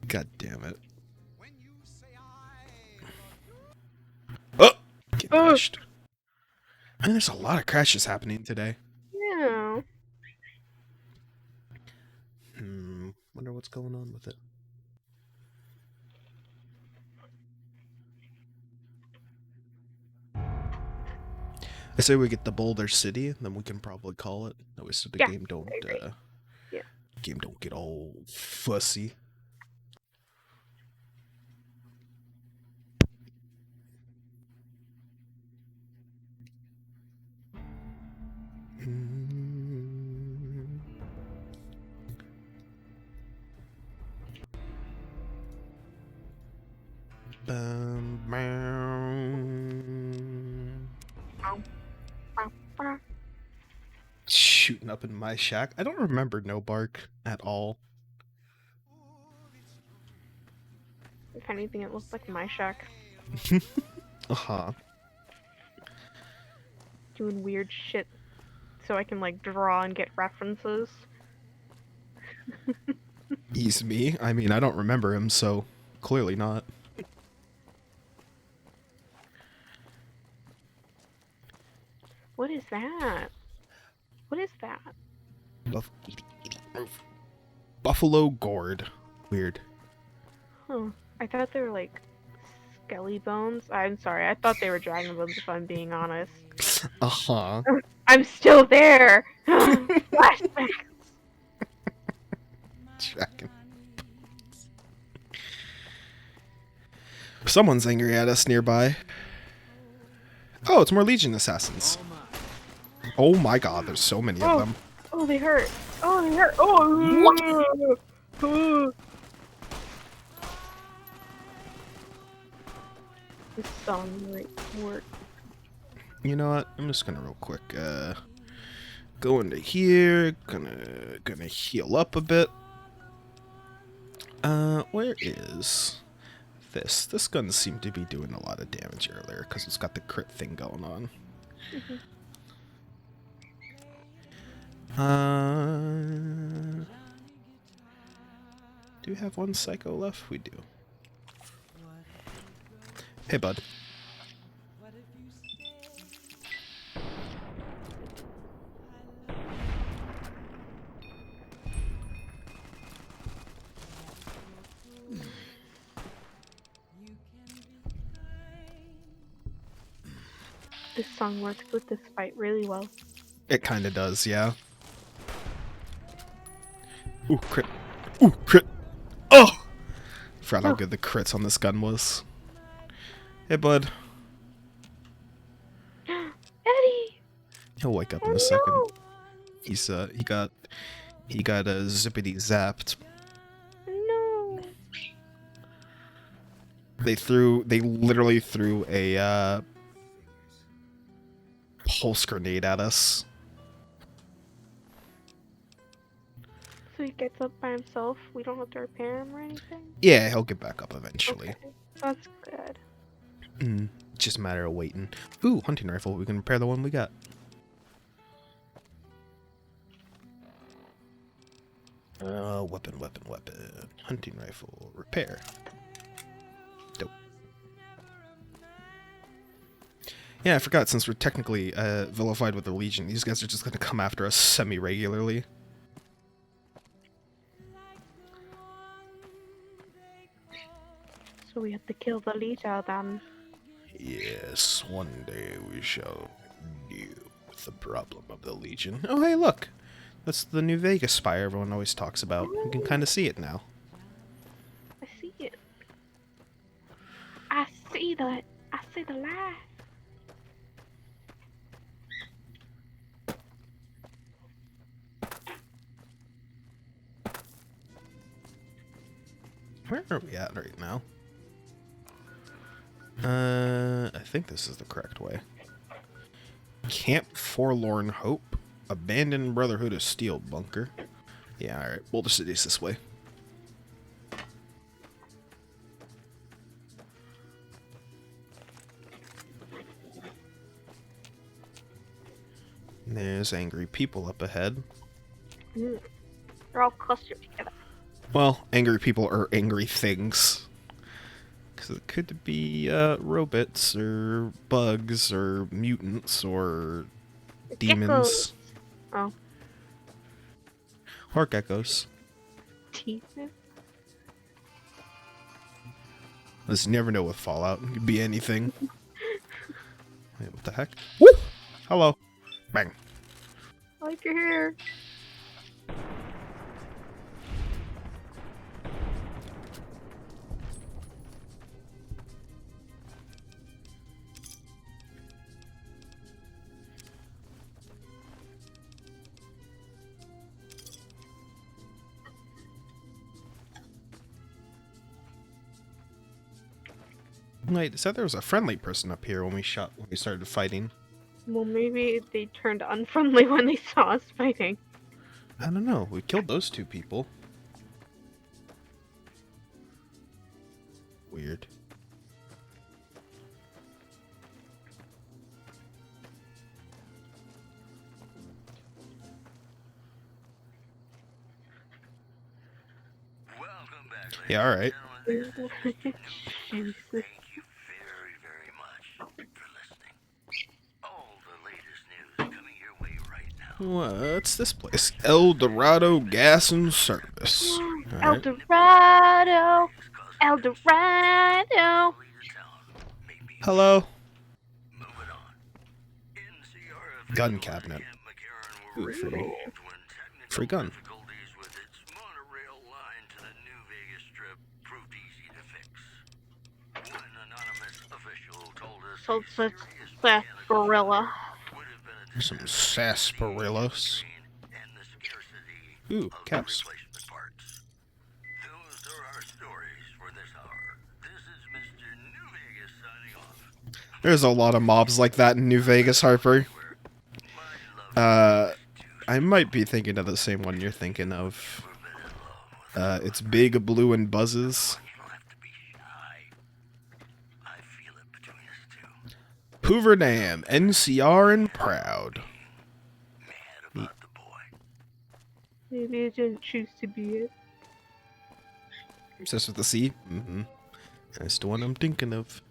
God damn it. Oh! Get crashed. Man, there's a lot of crashes happening today. Yeah. Wonder what's going on with it. I say we get the Boulder City, then we can probably call it. That way, so the game don't game don't get all fussy. Shooting up in my shack. I don't remember No Bark at all. If anything, it looks like my shack. Uh-huh. Doing weird shit so I can, like, draw and get references. He's me? I mean, I don't remember him, so clearly not. What is that? What is that? Buffalo gourd. Weird. Huh. I thought they were, like, skelly bones. I'm sorry, I thought they were dragon bones, if I'm being honest. Uh-huh. I'm still there! Flashbacks! Dragon. Someone's angry at us nearby. Oh, it's more Legion assassins. Oh my god, there's so many of them. Oh, they hurt. Oh, they hurt. Oh, what? This song might work. You know what? I'm just gonna real quick go into here. Gonna heal up a bit. Where is this? This gun seemed to be doing a lot of damage earlier because it's got the crit thing going on. Do we have one psycho left? We do. Hey, bud. This song works with this fight really well. It kind of does, yeah. Ooh, crit. Ooh, crit. Oh! Forgot how good the crits on this gun was. Hey, bud. Eddie! He'll wake up in a second. No. He's he got zippity zapped. No. They literally threw a pulse grenade at us. So he gets up by himself? We don't have to repair him or anything? Yeah, he'll get back up eventually. Okay. That's good. Just a matter of waiting. Ooh, hunting rifle. We can repair the one we got. Weapon. Hunting rifle. Repair. Dope. Yeah, I forgot, since we're technically vilified with the Legion, these guys are just going to come after us semi-regularly. So we have to kill the leader then. Yes, one day we shall deal with the problem of the Legion. Oh, hey, look! That's the New Vegas spire everyone always talks about. You can kind of see it now. I see it. I see the light. Where are we at right now? I think this is the correct way. Camp Forlorn Hope. Abandoned Brotherhood of Steel bunker. Yeah, alright. Boulder City's this way. There's angry people up ahead. They're all clustered together. Well, angry people are angry things. Because it could be robots, or bugs, or mutants, or demons. Geckos. Oh. Or geckos. Teeth. Listen, you never know with Fallout. It could be anything. Wait, what the heck? Woo! Hello. Bang. I like your hair. Wait, it said there was a friendly person up here when we started fighting. Well, maybe they turned unfriendly when they saw us fighting. I don't know. We killed those two people. Weird. Welcome back, ladies Yeah, alright. and gentlemen. Thank you very, very much for listening. All the latest news coming your way right now. What's this place? El Dorado Gas and Service. El Alright. Dorado. El Dorado. Hello. Moving on. Gun cabinet. Ooh, free. Free gun. Difficulties with its monorail line to the New Vegas Strip proved easy to fix. One anonymous official told us So it's sarsaparilla. There's some sarsaparillas. and the scarcity Ooh, of caps. replacement parts. Those are our stories for this hour. This is Mr. New Vegas signing off. There's a lot of mobs like that in New Vegas, Harper. I might be thinking of the same one you're thinking of. It's big, blue, and buzzes. Hoover Dam, NCR, and proud. Maybe I didn't choose to be it. Obsessed with the sea? Mm-hmm. That's the one I'm thinking of.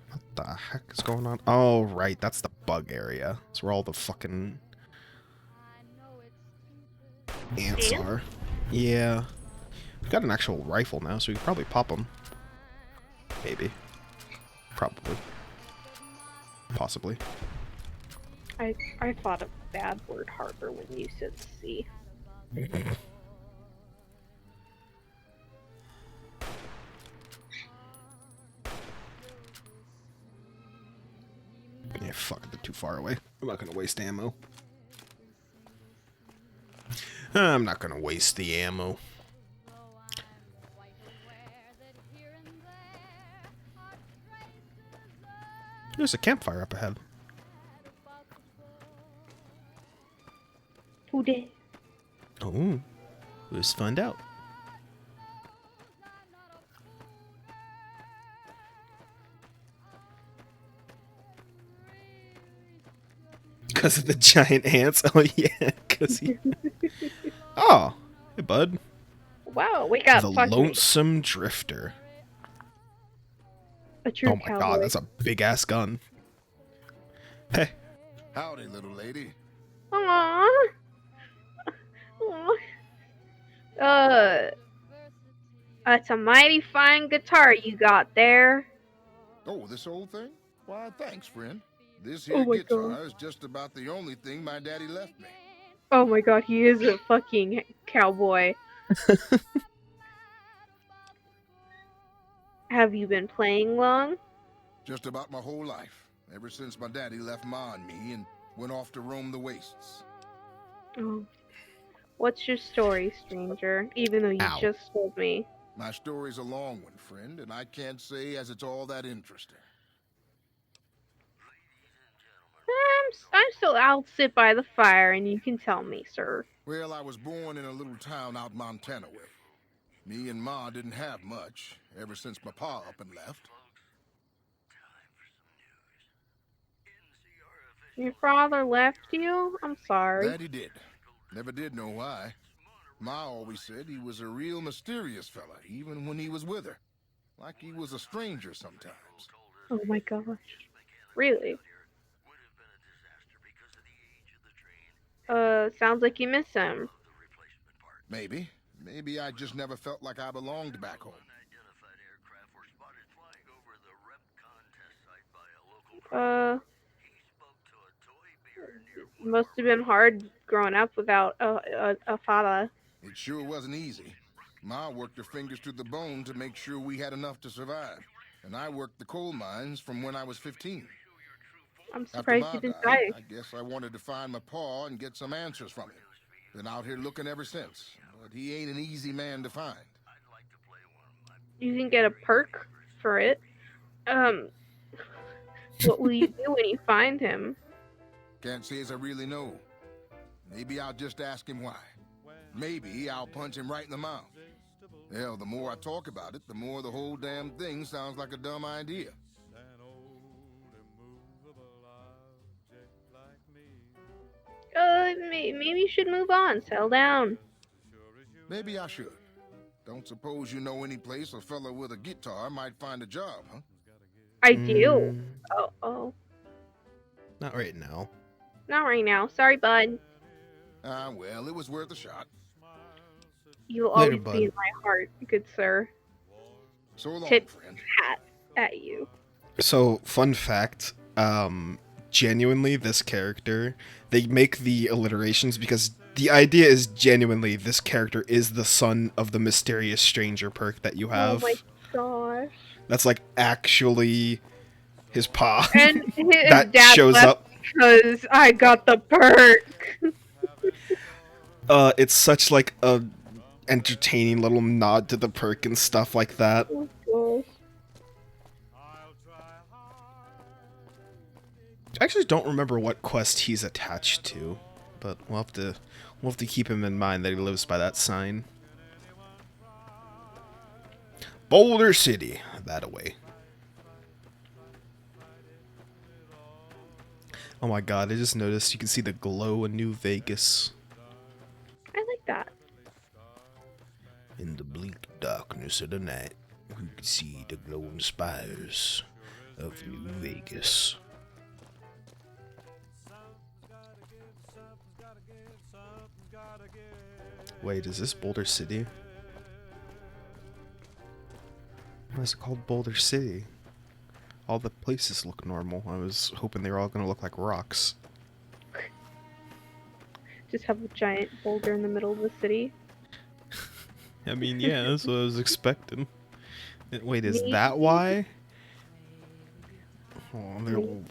What the heck is going on? Oh, right, that's the bug area. That's where all the fucking ants are. Yeah. We've got an actual rifle now, so we can probably pop them. Maybe. Probably. Possibly. I thought a bad word, Harper, when you said C. Yeah, fuck, they're too far away. I'm not gonna waste ammo. I'm not gonna waste the ammo. There's a campfire up ahead. Who did? Oh, let's find out. Because of the giant ants? Oh, yeah, because he... Oh, hey, bud. Wow, we got The fucking Lonesome Drifter. a true Oh my cowboy. god, that's a big-ass gun. Hey. Howdy, little lady. Aww. Aww. That's a mighty fine guitar you got there. Oh, this old thing? Why, thanks, friend. This Oh here my guitar God. is just about the only thing my daddy left me. Oh my god, he is a fucking cowboy. Have you been playing long? Just about my whole life, ever since my daddy left Ma and me and went off to roam the wastes. Oh. What's your story, stranger? Even though you Ow. just told me. My story's a long one, friend, and I can't say as it's all that interesting. I'm I'll sit by the fire and you can tell me, sir. Well, I was born in a little town out Montana way. Me and Ma didn't have much ever since my pa up and left. Your father left you? I'm sorry. That he did. Never did know why. Ma always said he was a real mysterious fella, even when he was with her. Like he was a stranger sometimes. Oh my gosh. Really? Sounds like you miss him. Maybe. Maybe I just never felt like I belonged back home. Must have been hard growing up without a father. It sure wasn't easy. Ma worked her fingers to the bone to make sure we had enough to survive. And I worked the coal mines from when I was 15. I'm surprised you didn't die. I guess I wanted to find my pa and get some answers from him. Been out here looking ever since, but he ain't an easy man to find. You can get a perk for it. What will you do when you find him? Can't say as I really know. Maybe I'll just ask him why. Maybe I'll punch him right in the mouth. Hell, the more I talk about it, the more the whole damn thing sounds like a dumb idea. Maybe you should move on. Settle down. Maybe I should. Don't suppose you know any place a fella with a guitar might find a job, huh? I do. Oh. Not right now. Not right now. Sorry, bud. Well, it was worth a shot. You'll Later, always bud. be in my heart, good sir. So long, Tit friend. hat at you. So, fun fact, genuinely, this character, they make the alliterations because the idea is genuinely this character is the son of the mysterious stranger perk that you have. Oh my gosh. That's like actually his pa. And his that dad shows left up. because I got the perk. It's such like a entertaining little nod to the perk and stuff like that. Oh gosh. I actually don't remember what quest he's attached to, but we'll have to keep him in mind that he lives by that sign. Boulder City, that away. Oh my god, I just noticed you can see the glow in New Vegas. I like that. In the bleak darkness of the night, you can see the glowing spires of New Vegas. Wait, is this Boulder City? Why is it called Boulder City? All the places look normal. I was hoping they were all gonna look like rocks. Just have a giant boulder in the middle of the city. I mean, yeah, that's what I was expecting. Wait, is that why? Oh,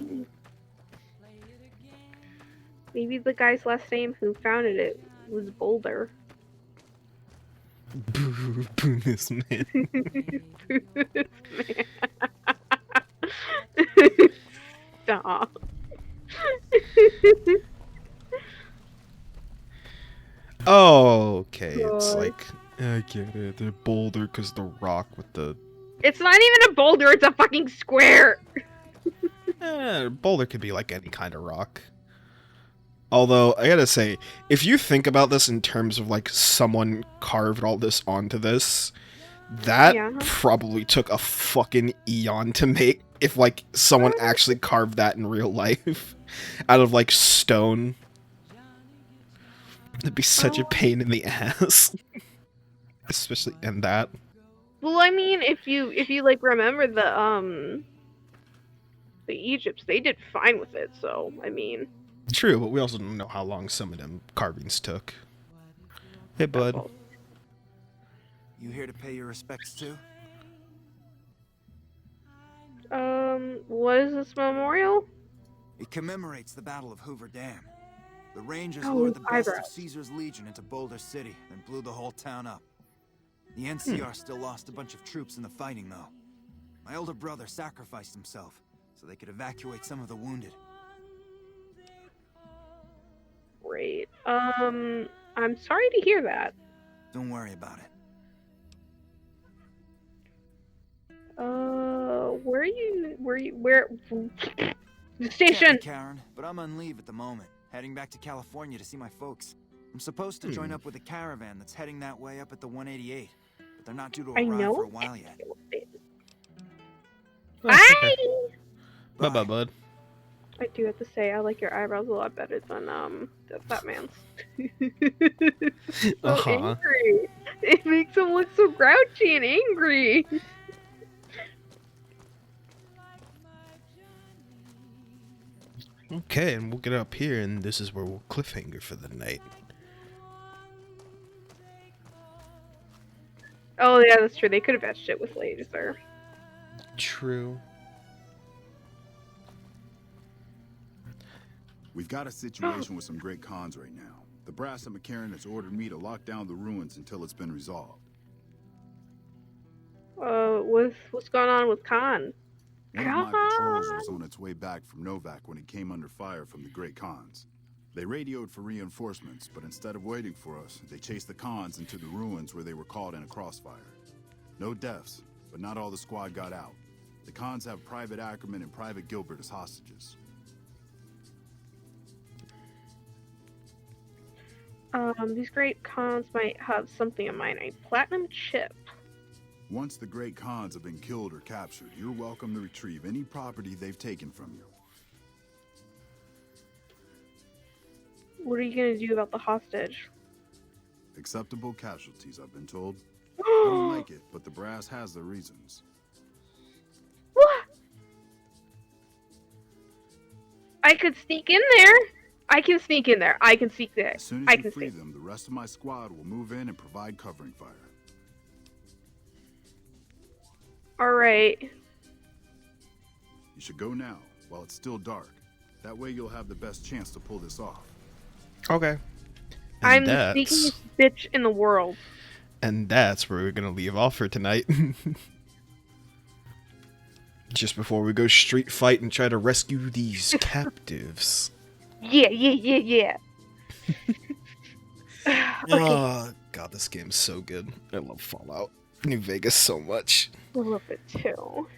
Maybe the guy's last name who founded it was Boulder. boo this man. Stop. Oh, okay. It's God. like, I get it. They're Boulder because the rock with the... It's not even a boulder, it's a fucking square! Boulder could be like any kind of rock. Although, I gotta say, if you think about this in terms of like someone carved all this onto this, that probably took a fucking eon to make if like someone actually carved that in real life out of like stone. It'd be such a pain in the ass. Especially in that. Well, I mean, if you like remember the Egypts, they did fine with it, so I mean. True, but we also don't know how long some of them carvings took. Hey, bud. You here to pay your respects too? What is this memorial? It commemorates the Battle of Hoover Dam. The Rangers Oh, lured the best of eyebrows. Caesar's Legion into Boulder City, then blew the whole town up. The NCR still lost a bunch of troops in the fighting, though. My older brother sacrificed himself so they could evacuate some of the wounded. right. I'm sorry to hear that. Don't worry about it. Where? The station! Captain Karen, but I'm on leave at the moment, heading back to California to see my folks. I'm supposed to join up with a caravan that's heading that way up at the 188, but they're not due to arrive for a while yet. Bye! Bye-bye, bud. I do have to say, I like your eyebrows a lot better than the fat man's. So angry. It makes him look so grouchy and angry. Okay, and we'll get up here, and this is where we'll cliffhanger for the night. Oh yeah, that's true. They could have etched it with laser. True. We've got a situation with some great cons right now. The brass at McCarran has ordered me to lock down the ruins until it's been resolved. What's going on with Khan? One of my patrols was on its way back from Novak when it came under fire from the Great Khans. They radioed for reinforcements, but instead of waiting for us, they chased the Khans into the ruins where they were caught in a crossfire. No deaths, but not all the squad got out. The Khans have Private Ackerman and Private Gilbert as hostages. These Great Khans might have something in mind. A platinum chip. Once the Great Khans have been killed or captured, you're welcome to retrieve any property they've taken from you. What are you gonna do about the hostage? Acceptable casualties, I've been told. I don't like it, but the brass has their reasons. What? I could sneak in there. I can sneak in there. I can sneak there. As soon as you free them, the rest of my squad will move in and provide covering fire. Alright. You should go now, while it's still dark. That way you'll have the best chance to pull this off. Okay. I'm the sneakiest bitch in the world. And that's where we're gonna leave off for tonight. Just before we go street fight and try to rescue these captives. Yeah. Okay. Oh, God, this game's so good. I love Fallout New Vegas so much. I love it too.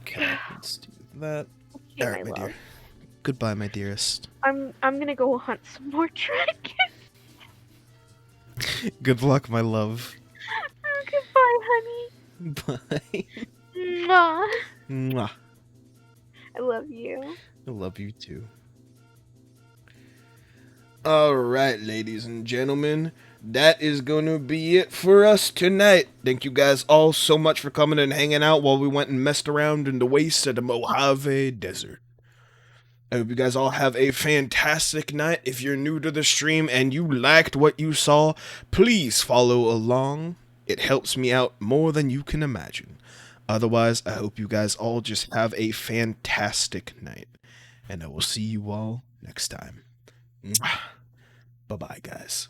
Okay, let's do that. Okay, Alright, my dear. Goodbye, my dearest. I'm gonna go hunt some more dragons. Good luck, my love. Goodbye, honey. Bye. Mwah. Mwah. I love you. I love you too. Alright, ladies and gentlemen, that is gonna be it for us tonight. Thank you guys all so much for coming and hanging out while we went and messed around in the wastes of the Mojave Desert. I hope you guys all have a fantastic night. If you're new to the stream and you liked what you saw, please follow along. It helps me out more than you can imagine. Otherwise, I hope you guys all just have a fantastic night. And I will see you all next time. Bye-bye, guys.